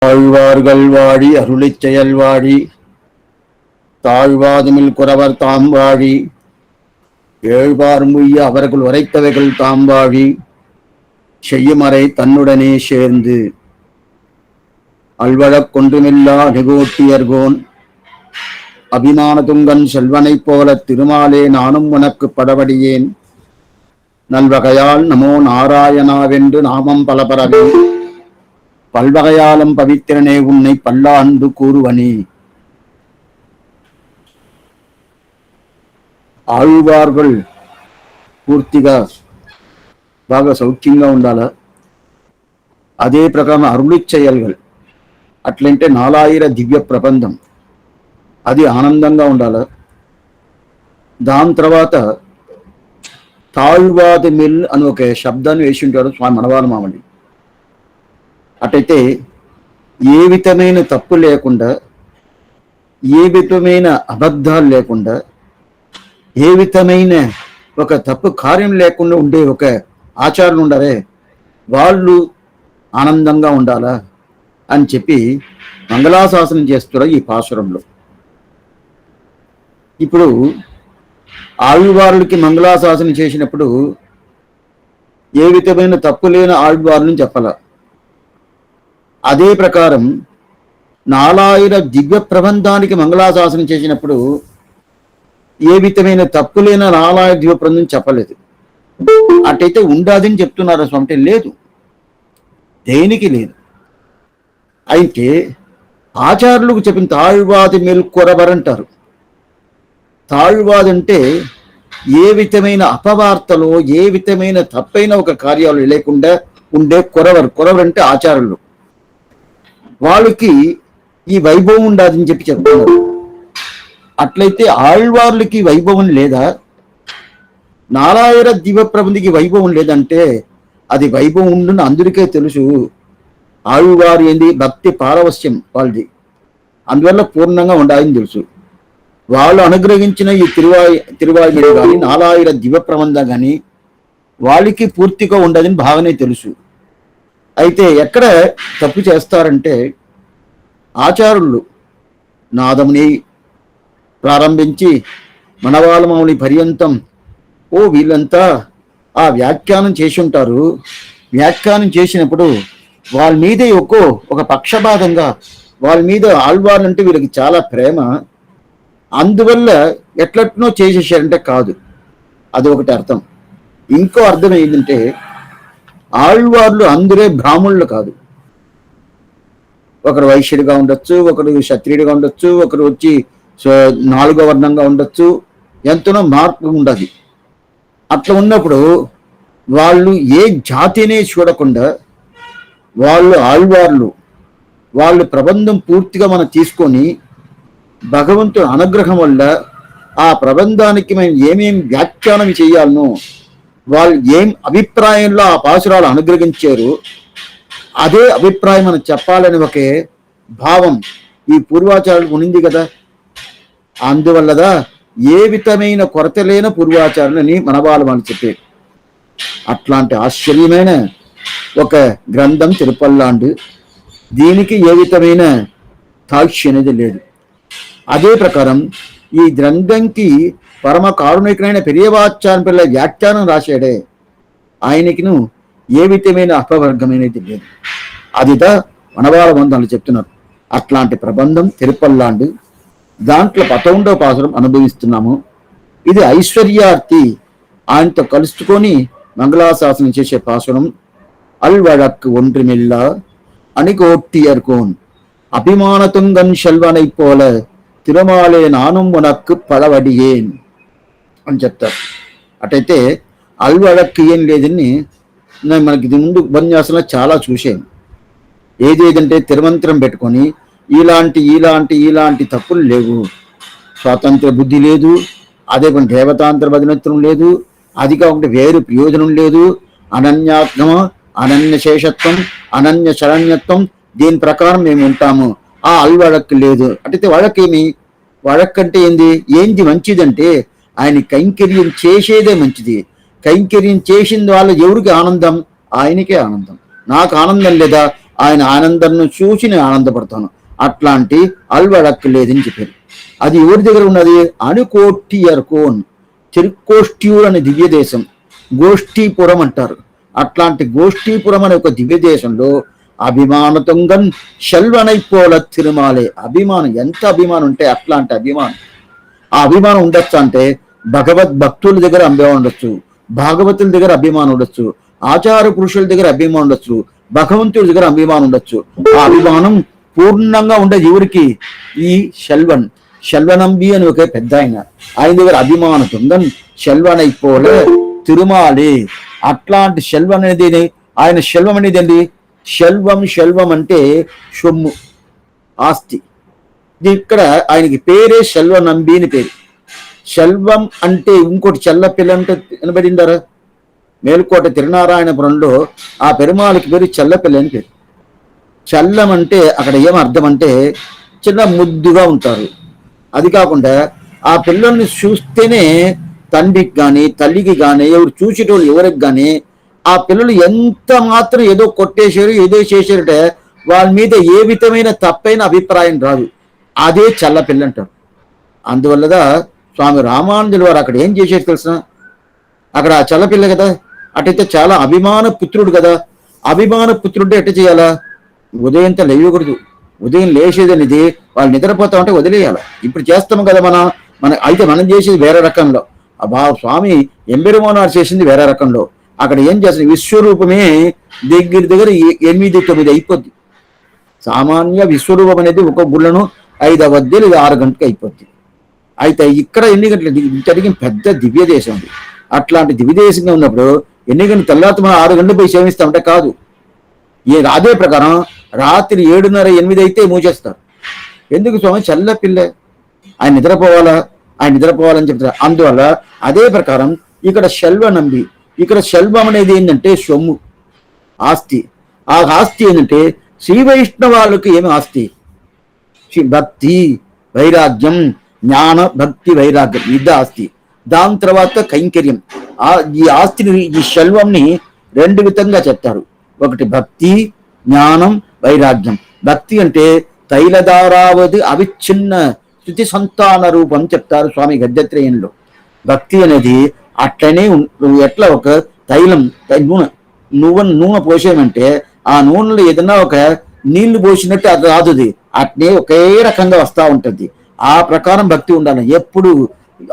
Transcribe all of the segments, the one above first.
ஆழ்வார்கள் வாழி அருளிச் செயல் வாழி தாழ்வாதுமில் குறவர் தாம் வாழி ஏழ்வார் முய்ய அவர்கள் உரைத்தவைகள் தாம் வாழி செய்யுமறை தன்னுடனே சேர்ந்து அல்வழக் கொன்றுமில்லா நிகோட்டியர்கோன் அபிமான துங்கன் செல்வனைப் போல திருமாலே நானும் உனக்கு படவடியேன் நல்வகையால் நமோ நாராயணாவென்று நாமம் பலபரவே பல்வகையாலும் பவித்திரனே உன்னை பல்லாண்டு கூறுவனே. ఆళ్వార్గల్ పూర్తిగా బాగా సౌఖ్యంగా ఉండాల. అదే ప్రకారం అరుళి చేయల్గల్ అట్లంటే 4000 దివ్య ప్రబంధం అది ఆనందంగా ఉండాల. దాని తర్వాత తాళ్వాది మిల్ అని ఒక శబ్దాన్ని వేసి ఉంటాడు స్వామి మనవాల మామని. అటైతే ఏ విధమైన తప్పు లేకుండా, ఏ విధమైన అబద్ధాలు లేకుండా, ఏ విధమైన ఒక తప్పు కార్యం లేకుండా ఉండే ఒక ఆచారాలు ఉండారే వాళ్ళు ఆనందంగా ఉండాలా అని చెప్పి మంగళాశాసనం చేస్తున్నారు ఈ పాసురంలో. ఇప్పుడు ఆళ్వార్లకి మంగళాశాసనం చేసినప్పుడు ఏ విధమైన తప్పు లేని ఆళ్వార్లను చెప్పాల. అదే ప్రకారం 4000 దివ్య ప్రబంధానికి మంగళాశాసనం చేసినప్పుడు ఏ విధమైన తప్పు లేని 4000 దివ్య ప్రబంధం చెప్పలేదు. అటైతే ఉండాదని చెప్తున్నారు స్వామి. అంటే లేదు, దేనికి లేదు. అయితే ఆచార్యులకు చెప్పిన తాళ్వాది మేల్కొరవరంటారు. తాళ్వాది అంటే ఏ విధమైన అపవార్తలో ఏ విధమైన తప్పైన ఒక కార్యాలు లేకుండా ఉండే కొరవరు అంటే ఆచార్యులు. వాళ్ళకి ఈ వైభవం ఉండదని చెప్పి చెప్తున్నారు. అట్లయితే ఆళ్వార్లకి వైభవం లేదా? 4000 దివ్య ప్రబంధికి వైభవం లేదంటే అది వైభవం ఉండుని అందరికీ తెలుసు. ఆళ్వారు ఏంది భక్తి పారవస్యం వాళ్ళది, అందువల్ల పూర్ణంగా ఉండాలని తెలుసు. వాళ్ళు అనుగ్రహించిన ఈ తిరువాయిమడి కానీ 4000 దివ్య ప్రబంధం కానీ వాళ్ళకి పూర్తిగా ఉండదని భావనే తెలుసు. అయితే ఎక్కడ తప్పు చేస్తారంటే ఆచారులు నాదముని ప్రారంభించి మనవాళ్ళ మౌని పర్యంతం వీళ్ళంతా ఆ వ్యాఖ్యానం చేసి ఉంటారు. వ్యాఖ్యానం చేసినప్పుడు వాళ్ళ మీదే ఒక పక్షపాతంగా వాళ్ళ మీద ఆళ్వార్లంటే వీళ్ళకి చాలా ప్రేమ, అందువల్ల ఎట్లట్నో చేసేసారంటే కాదు. అది ఒకటి అర్థం. ఇంకో అర్థం ఏంటంటే ఆళ్వార్లు అందరే బ్రాహ్మణులు కాదు. ఒకరు వైశ్యుడిగా ఉండొచ్చు, ఒకరు క్షత్రియుడిగా ఉండొచ్చు, ఒకరు వచ్చి 4వ వర్ణంగా ఉండొచ్చు, ఎంతనో మార్పు ఉండదు. అట్లా ఉన్నప్పుడు వాళ్ళు ఏ జాతినే చూడకుండా వాళ్ళు ఆళ్వార్లు వాళ్ళు ప్రబంధం పూర్తిగా మనం తీసుకొని భగవంతుడి అనుగ్రహం వల్ల ఆ ప్రబంధానికి మేము ఏమేం వ్యాఖ్యానం చేయాలనో వాళ్ళు ఏం అభిప్రాయంలో ఆ పాసురాలు అనుగ్రహించారు అదే అభిప్రాయం మనం చెప్పాలని ఒకే భావం ఈ పూర్వాచారులకు ఉంది కదా. అందువల్లదా ఏ విధమైన కొరత లేని పూర్వాచారులని మనవాళ్ళు అని చెప్పారు. అట్లాంటి ఆశ్చర్యమైన ఒక గ్రంథం తిరుపల్లాండు. దీనికి ఏ విధమైన సాక్షి అనేది లేదు. అదే ప్రకారం ఈ గ్రంథంకి పరమ కారుణికులైన పెరియవాచార్య పిల్ల వ్యాఖ్యానం రాశాడే ఆయనకిను ఏ విధమైన అపవర్గమైనది లేదు. అదిదా మనవాళ్ళ వందలు చెప్తున్నారు. అట్లాంటి ప్రబంధం తిరుపల్లాండు. దాంట్లో 11వ పాసురం అనుభవిస్తున్నాము. ఇది ఐశ్వర్యార్థి ఆయనతో కలుసుకొని మంగళాశాసనం చేసే పాసురం. అల్వழக்கு ஒன்றுமில்ல அணிகோட்டியர்கோன் అభిమానతుంగన్ శల్వనై పోల తిరుమాలే నానుం ఉనక్కు పడవడియేన్ అని చెప్తారు. అటైతే అల్వழக்கு ఏం లేదని మనకి ఇది ముందు ఉపన్యాసంలో చాలా చూసాను. ఏదేదంటే తిరుమంత్రం పెట్టుకొని ఇలాంటి తప్పులు లేవు. స్వాతంత్ర బుద్ధి లేదు, అదే కొన్ని దేవతాంతర బదినత్వం లేదు, అది కాకుండా వేరు ప్రయోజనం లేదు. అనన్యాత్మ, అనన్య శేషత్వం, అనన్య శరణ్యత్వం, దీని ప్రకారం మేము ఉంటాము. ఆ అల్వழக்கு లేదు. అంటే వழకంటే ఏంది మంచిదంటే ఆయన కైంకర్యం చేసేదే మంచిది. కైంకర్యం చేసిన వాళ్ళు ఎవరికి ఆనందం? ఆయనకే ఆనందం. నాకు ఆనందం లేదా? ఆయన ఆనందాన్ని చూసి నేను ఆనందపడతాను. అట్లాంటి అల్వడక్కు లేదని చెప్పారు. అది ఎవరి దగ్గర ఉన్నది? అనుకోట్టియర్కోన్, తిరుక్కోష్ట్యూర్ అనే దివ్య దేశం, గోష్ఠీపురం అంటారు. అట్లాంటి గోష్ఠీపురం అనే ఒక దివ్య దేశంలో అభిమాన తుంగన్ శల్వనైపోల తిరుమాలే. అభిమానం, ఎంత అభిమానం ఉంటే అట్లాంటి అభిమానం. ఆ అభిమానం ఉండొచ్చు అంటే భక్తుల దగ్గర అభిమానం ఉండొచ్చు, భాగవతుల దగ్గర అభిమానం ఉండొచ్చు, ఆచార పురుషుల దగ్గర అభిమానం ఉండొచ్చు, భగవంతుడి దగ్గర అభిమానం ఉండొచ్చు. ఆ అభిమానం పూర్ణంగా ఉండేది ఎవరికి? ఈ శల్వనంబి అని ఒక పెద్ద ఆయన దగ్గర అభిమానం ఉందని శల్వనైపోలే తిరుమాలి. అట్లాంటి శల్వం అనేది ఆయన శల్వం అనేది ఏంటి? శల్వం అంటే సొమ్ము, ఆస్తి. ఇక్కడ ఆయనకి పేరే శల్వనంబి అని పేరు. శల్వం అంటే ఇంకోటి చెల్లపిల్ల అంటే వినబడిందారా? మేలుకోట తిరునారాయణపురంలో ఆ పెరుమాళకి పేరు చెల్లపిల్ల అని పేరు. చల్లం అంటే అక్కడ ఏం అర్థం అంటే చిన్న ముద్దుగా ఉంటారు. అది కాకుండా ఆ పిల్లల్ని చూస్తేనే తండ్రికి కానీ తల్లికి కానీ ఎవరు చూసేటోళ్ళు ఎవరికి కానీ ఆ పిల్లలు ఎంత మాత్రం ఏదో కొట్టేశారు ఏదో చేశారంటే వాళ్ళ మీద ఏ విధమైన తప్పైన అభిప్రాయం రాదు. అదే చల్లపిల్ల అంటారు. అందువల్లదా స్వామి రామానుజుల వారు అక్కడ ఏం చేశారు తెలుసిన? అక్కడ ఆ చల్లపిల్ల కదా, అటైతే చాలా అభిమాన పుత్రుడు కదా. అభిమాన పుత్రుడు ఎట్ట చేయాలా? ఉదయంతో లేయకూడదు. ఉదయం లేచేది అనేది వాళ్ళు నిద్రపోతా ఉంటే వదిలేయాలి. ఇప్పుడు చేస్తాము కదా మన అయితే మనం చేసేది వేరే రకంలో. స్వామి ఎంబెరుమానారు చేసింది వేరే రకంలో. అక్కడ ఏం చేస్తుంది? విశ్వరూపమే దగ్గర 8-9 అయిపోద్ది. సామాన్య విశ్వరూపం అనేది ఒక గుళ్ళను 5 వద్ద 6 గంటలకు అయిపోద్ది. అయితే ఇక్కడ ఎన్ని గంటలు జరిగిన పెద్ద దివ్య దేశం ఉంది. అట్లాంటి దివ్య దేశంగా ఉన్నప్పుడు ఎన్ని గంటలు తెల్లారి మనం 6 గంటలు పోయి సేవిస్తామంటే కాదు. అదే ప్రకారం రాత్రి 7:30, 8 అయితే మూచేస్తారు. ఎందుకు స్వామి? చల్లపిల్ల ఆయన నిద్రపోవాలని చెప్తారు. అందువల్ల అదే ప్రకారం ఇక్కడ శల్వనంబి, ఇక్కడ శల్వం అనేది ఏంటంటే సొమ్ము, ఆస్తి. ఆ ఆస్తి ఏంటంటే శ్రీ వైష్ణవాళ్ళకి ఏమి ఆస్తి? భక్తి, వైరాగ్యం, జ్ఞాన, భక్తి, వైరాగ్యం, ఇది ఆస్తి. దాని తర్వాత కైంకర్యం. ఈ ఆస్తిని, ఈ శల్వంని 2 విధంగా చెప్తారు. ఒకటి భక్తి, జ్ఞానం, వైరాగ్యం. భక్తి అంటే తైలధారావధి అవిచ్ఛిన్న స్థుతి సంతాన రూపం చెప్తారు స్వామి గద్యత్రయంలో. భక్తి అనేది అట్లనే ఎట్లా ఒక తైలం, నూనె పోసేమంటే ఆ నూనెలో ఏదైనా ఒక నీళ్లు పోసినట్టు అది రాదుది, అట్నే ఒకే రకంగా వస్తూ ఉంటుంది. ఆ ప్రకారం భక్తి ఉండాలి. ఎప్పుడు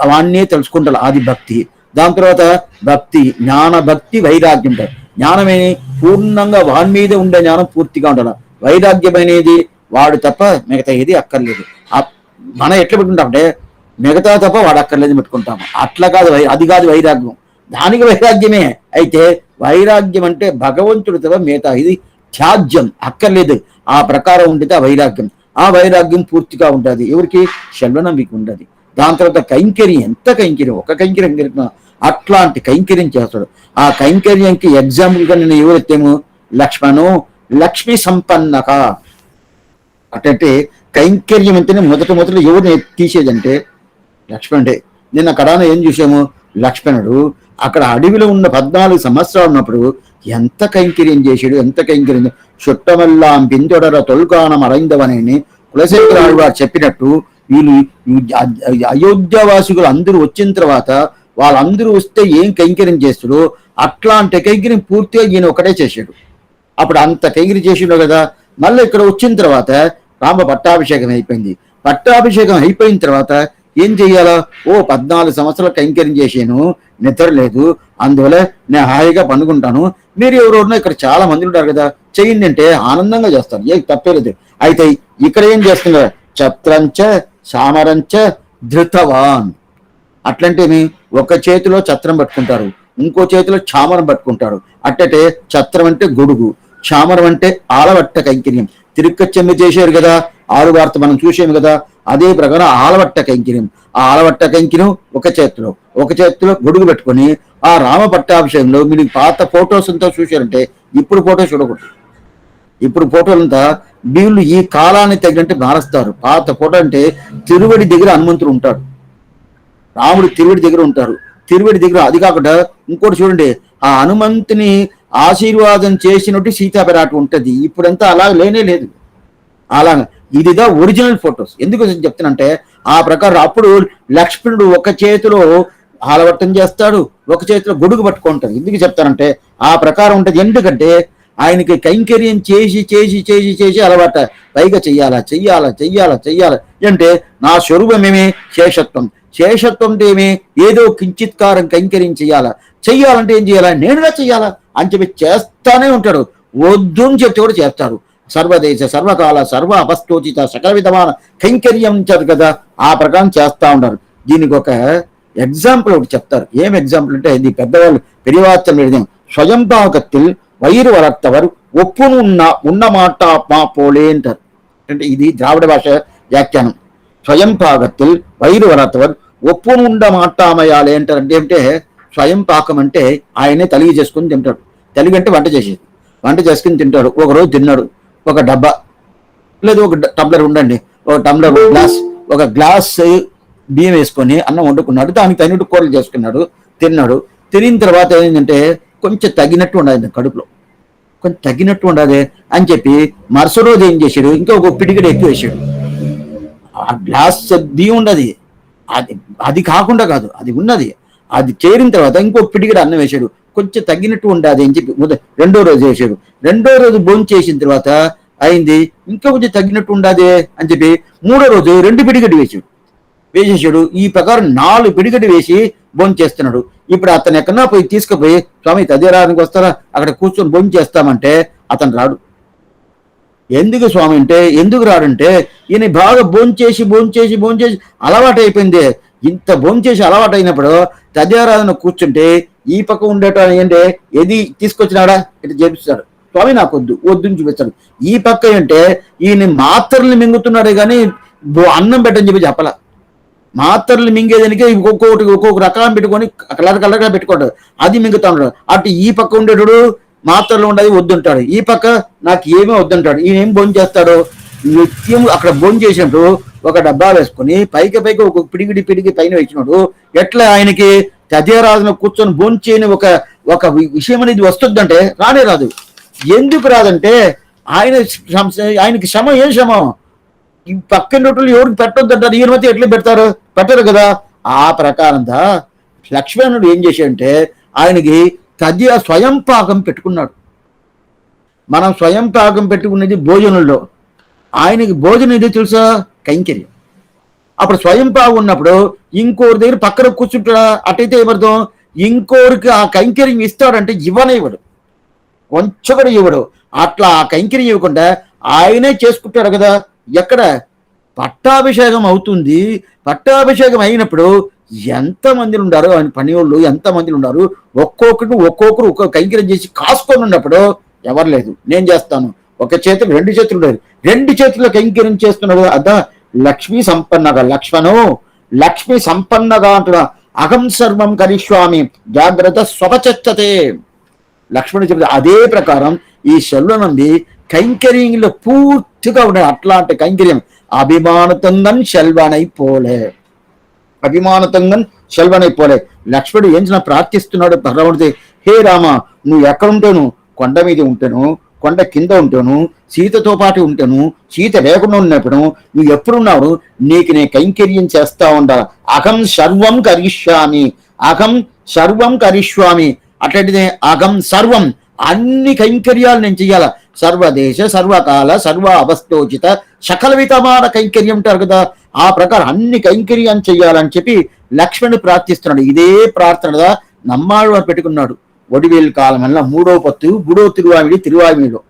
అవన్నీ తెలుసుకుంటారు. అది భక్తి. దాని తర్వాత భక్తి, జ్ఞాన, భక్తి, వైరాగ్యం. జ్ఞానమే పూర్ణంగా వాడి మీద ఉండే జ్ఞానం పూర్తిగా ఉండాలి. వైరాగ్యం అనేది వాడు తప్ప మిగతా ఏది అక్కర్లేదు. మనం ఎట్లా పెట్టుకుంటామంటే మిగతా తప్ప వాడు అక్కర్లేదు పెట్టుకుంటాము. అట్లా కాదు, అది కాదు వైరాగ్యం. దానికి వైరాగ్యమే. అయితే వైరాగ్యం అంటే భగవంతుడు తప్ప మిగతా ఇది త్యాజ్యం, అక్కర్లేదు. ఆ ప్రకారం ఉండితే ఆ వైరాగ్యం. ఆ వైరాగ్యం పూర్తిగా ఉంటుంది. ఎవరికి? శల్వనంబికి ఉండదు. దాని తర్వాత కైంకర్యం. ఎంత కైంకర్యం! ఒక కైంకర్యం అట్లాంటి కైంకర్యం చేస్తాడు. ఆ కైంకర్యంకి ఎగ్జాంపుల్గా నేను ఎవరెత్తేమో లక్ష్మణు, లక్ష్మీ సంపన్నక. అటంటే కైంకర్యం అంటేనే మొదట ఎవరిని తీసేదంటే లక్ష్మణుడే. నిన్న కడాన ఏం చూసాము? లక్ష్మణుడు అక్కడ అడవిలో ఉన్న 14 సంవత్సరాలు ఉన్నప్పుడు ఎంత కైంకర్యం చేశాడు, ఎంత కైంకర్యం. చుట్టమెల్లాం పిందొడర తొల్కానం అరైందవనని కులశేఖరాడు వారు చెప్పినట్టు వీళ్ళు అయోధ్యవాసికులు అందరూ వచ్చిన తర్వాత వాళ్ళందరూ వస్తే ఏం కైంకర్యం చేస్తాడో అట్లాంటి కైంకర్యం పూర్తిగా ఈయన ఒకటే చేశాడు. అప్పుడు అంత కైంకర్యం చేసిండు కదా. మళ్ళీ ఇక్కడ వచ్చిన తర్వాత రామ పట్టాభిషేకం అయిపోయింది. పట్టాభిషేకం అయిపోయిన తర్వాత ఏం చెయ్యాలా? 14 సంవత్సరాలు కైంకర్యం చేశాను, నిద్ర లేదు, అందువల్ల నేను హాయిగా పండుకుంటాను. మీరు ఎవరెవరినో ఇక్కడ చాలా మంది ఉంటారు కదా, చెయ్యండి అంటే ఆనందంగా చేస్తాను, ఏ తప్పేలేదు. అయితే ఇక్కడ ఏం చేస్తున్నారు? ఛత్రంచ సామరంచ ధృతవాన్. అట్లంటే ఒక చేతిలో ఛత్రం పట్టుకుంటారు, ఇంకో చేతిలో చామరం పట్టుకుంటారు. అట్టటే ఛత్రం అంటే గొడుగు, చామరం అంటే ఆలవట్ట కైంకర్యం. తిరుక్కచ్చమ్మి చేశారు కదా, ఆరువార్త మనం చూసాము కదా. అదే ప్రకారం ఆలవట్ట కైంకర్యం. ఆ ఆలవట్ట కైంకర్యం ఒక చేతిలో గొడుగు పెట్టుకొని ఆ రామ పట్టాభిషేకంలో మీరు పాత ఫొటోస్ అంతా చూశారంటే, ఇప్పుడు ఫోటో చూడకూడదు. ఇప్పుడు ఫోటోలంతా వీళ్ళు ఈ కాలాన్ని తగినట్టు మారుస్తారు. పాత ఫోటో అంటే తిరువడి దగ్గర హనుమంతుడు ఉంటాడు, రాముడు తిరువడి దగ్గర ఉంటారు. తిరువడి దగ్గర అది కాకుండా ఇంకోటి చూడండి, ఆ హనుమంతుని ఆశీర్వాదం చేసినట్టు సీతాపిరాట ఉంటుంది. ఇప్పుడంతా అలా లేనే లేదు. అలా ఇదిగా ఒరిజినల్ ఫొటోస్. ఎందుకు చెప్తానంటే ఆ ప్రకారం అప్పుడు లక్ష్మణుడు ఒక చేతిలో ఆలవట్టం చేస్తాడు, ఒక చేతిలో గొడుగు పట్టుకుంటాడు. ఎందుకు చెప్తానంటే ఆ ప్రకారం ఉంటుంది. ఎందుకంటే ఆయనకి కైంకర్యం చేసి చేసి చేసి చేసి అలవాట. పైగా చెయ్యాలా చెయ్యాలా చెయ్యాలా చెయ్యాలా అంటే నా స్వరూపమేమి శేషత్వం. శేషత్వం అంటే ఏమి? ఏదో కించిత్కారం కైంకర్యం చెయ్యాలా. చెయ్యాలంటే ఏం చేయాలా? నేనుగా చెయ్యాలా అని చెప్పి చేస్తానే ఉంటాడు. వద్దు అని చెప్తే కూడా చేస్తాడు. సర్వదేశ సర్వకాల సర్వ అపస్తోచిత సకల విధమైన కైంకర్యం ఇచ్చారు కదా, ఆ ప్రకారం చేస్తా ఉంటారు. దీనికి ఒక ఎగ్జాంపుల్ ఒకటి చెప్తారు. ఏం ఎగ్జాంపుల్ అంటే ఇది పెద్దవాళ్ళు పెరివాచం எழுதியும் స్వయంపాకத்தில் వైరు వరత్తవర్ ఒప్పును ఉన్న మాట మా పోలే అంటారు. అంటే ఇది ద్రావిడ భాష వ్యాఖ్యానం. స్వయంపాకத்தில் వైరు వరత్తవర్ ఒప్పును ఉండ మాటామయాలే అంటారు. అంటే ఏమిటే స్వయం పాకం అంటే ఆయనే తలిగి చేసుకుని తింటాడు. తెలుగు అంటే వంట చేసేది. వంట చేసుకుని తింటాడు. ఒకరోజు తిన్నాడు. ఒక డబ్బా లేదు ఒక టంబ్లర్ ఉండండి, ఒక టంబ్లర్ ఒక గ్లాస్ బియ్యం వేసుకొని అన్నం వండుకున్నాడు. దానికి తగినట్టు కూరలు చేసుకున్నాడు, తిన్నాడు. తినిన తర్వాత ఏంటంటే కొంచెం తగినట్టు ఉండాలి కడుపులో, కొంచెం తగ్గినట్టు ఉండాలి అని చెప్పి మరుసటి రోజు ఏం చేశాడు, ఇంకా ఒక పిడికిడ ఎక్కువ వేసాడు. ఆ గ్లాస్ బియ్యం ఉండదు, అది అది కాకుండా కాదు, అది ఉన్నది. అది చేరిన తర్వాత ఇంకో పిడికిడ అన్నం వేశాడు. కొంచెం తగ్గినట్టు ఉండాలి అని చెప్పి రెండో రోజు వేసాడు. రెండో రోజు భోజనం చేసిన తర్వాత అయింది, ఇంకా కొంచెం తగ్గినట్టు ఉండాలి అని చెప్పి మూడో రోజు 2 పిడిగడ్డి వేసేసాడు. ఈ ప్రకారం 4 పిడిగడ్డి వేసి భోజనం చేస్తున్నాడు. ఇప్పుడు అతను ఎక్కడన్నా పోయి తీసుకుపోయి స్వామి తదేరానికి వస్తారా, అక్కడ కూర్చొని భోజనం చేస్తామంటే అతను రాడు. ఎందుకు స్వామి అంటే ఎందుకు రాడంటే ఈయన బాగా భోంచేసి అలవాటు అయిపోయింది. ఇంత భోంచేసి అలవాటు అయినప్పుడు తదేరాధన కూర్చుంటే ఈ పక్క ఉండేట ఏంటే ఏది తీసుకొచ్చినాడా ఇటు చేపిస్తాడు. స్వామి నాకు వద్దుని చూపిస్తాడు. ఈ పక్క అంటే ఈయన మాత్రల్ని మింగుతున్నాడే కానీ అన్నం పెట్టని చెప్పి చెప్పాల. మాత్రలు మింగేదానికే ఒక్కొక్క రకాలం పెట్టుకొని కలర్ పెట్టుకుంటాడు, అది మింగుతా ఉంటాడు. అటు ఈ పక్క ఉండేటాడు మాత్రలు ఉండదు వద్దుంటాడు, ఈ పక్క నాకు ఏమీ వద్దుంటాడు. ఈయన ఏం భోజనం చేస్తాడు, నిత్యం అక్కడ భోజనం చేసినప్పుడు ఒక డబ్బా వేసుకుని పైకి ఒక పిడిగి పైన వేసినాడు. ఎట్లా ఆయనకి తదేరాధన కూర్చొని భోజనం చేయని ఒక విషయం అనేది వస్తుందంటే రానే రాదు. ఎందుకు రాదంటే ఆయనకి శ్రమ ఏం శ్రమ, ఈ పక్కన రొట్టెలు ఎవరికి పెట్టొద్దంటారు, ఈయన మధ్య ఎట్లా పెట్టరు కదా. ఆ ప్రకారంగా లక్ష్మణుడు ఏం చేశాడంటే ఆయనకి స్వయం పాకం పెట్టుకున్నాడు. మనం స్వయం పాకం పెట్టుకునేది భోజనంలో, ఆయనకి భోజనం ఇది తెలుసా కైంకర్యం. అప్పుడు స్వయం పాకం ఉన్నప్పుడు ఇంకోరి దగ్గర పక్కన కూర్చుంటాడా, అటైతే ఏమర్థం ఇంకోరికి ఆ కైంకర్యం ఇస్తాడంటే ఇవ్వడు, కొంచెం కూడా ఇవ్వడు. అట్లా ఆ కైంకర్యం ఇవ్వకుండా ఆయనే చేసుకుంటాడు కదా. ఎక్కడ పట్టాభిషేకం అవుతుంది, పట్టాభిషేకం అయినప్పుడు ఎంతమంది ఉన్నారు ఆయన పని వాళ్ళు, ఎంతమంది ఉన్నారు, ఒక్కొక్కరు ఒక్కొక్క కైంకర్యం చేసి కాసుకొని ఉన్నప్పుడు ఎవరు లేదు నేను చేస్తాను, ఒక చేతులు 2 చేతులు ఉండేది, 2 చేతుల్లో కైంకర్యం చేస్తున్నాడు. అదా లక్ష్మీ సంపన్నగా, లక్ష్మీ సంపన్నగా అంటున్నా. అహం సర్వం కరిష్వామి జాగ్రత్త స్వపచచ్చతే లక్ష్మణుడు చెప్తే అదే ప్రకారం ఈ శల్వనంది కైంకర్యంలో పూర్తిగా ఉన్నాయి. అట్లాంటి కైంకర్యం అభిమానతంగన్ శల్వనైపోలే, లక్ష్మణుడు ఏం ప్రార్థిస్తున్నాడు భగవంతుడి, హే రామ నువ్వు ఎక్కడ ఉంటాను, కొండ మీద ఉంటాను, కొండ కింద ఉంటాను, సీతతో పాటు ఉంటాను, సీత లేకుండా ఉన్నప్పుడు నువ్వు ఎప్పుడున్నావు, నీకు నేను కైంకర్యం చేస్తా ఉండాలి. అహం సర్వం కరిష్వామి అట్లాంటిదే అహం సర్వం అన్ని కైంకర్యాలు నేను చెయ్యాల. సర్వదేశ సర్వకాల సర్వ అవస్థోచిత సకల విధమైన కైంకర్యం అంటారు కదా, ఆ ప్రకారం అన్ని కైంకర్యం చెయ్యాలని చెప్పి లక్ష్మణుడు ప్రార్థిస్తున్నాడు. ఇదే ప్రార్థనగా నమ్మాళ్వారు పెట్టుకున్నాడు. ఒడివేల్ కాలమెల్లాం 3వ పత్తు 3వ తిరువాయిలో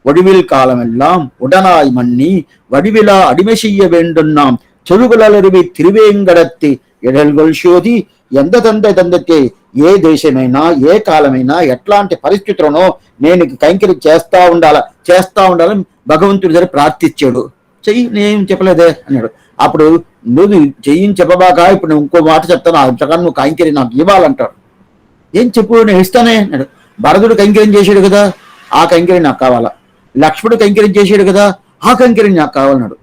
ఒడివేల్ కాలమెల్లాం ఉడనాయి మన్ని వడివిలా అడిமை செய்ய வேண்டுన్నాం చెలుగులరువి తిరువేంగడత్తి ఎడల్గొల్ శోధి ఎంత తందతే ఏ దేశమైనా ఏ కాలమైనా ఎట్లాంటి పరిస్థితులను నేను కైంకర్యం చేస్తా ఉండాలని భగవంతుడి దగ్గర ప్రార్థించాడు. చెయ్యి నేను చెప్పలేదే అన్నాడు. అప్పుడు నువ్వు చెయ్యిని చెప్పబాక ఇప్పుడు నేను ఇంకో మాట చెప్తాను, ఆ ప్రకారం నువ్వు కైంకర్యం నాకు ఇవ్వాలంటాడు. ఏం చెప్పు నేను ఇస్తానే అన్నాడు. భరతుడు కైంకర్యం చేశాడు కదా, ఆ కైంకర్యం నాకు కావాలా. లక్ష్మణుడు కైంకర్యం చేశాడు కదా, ఆ కైంకర్యం నాకు కావాలన్నాడు.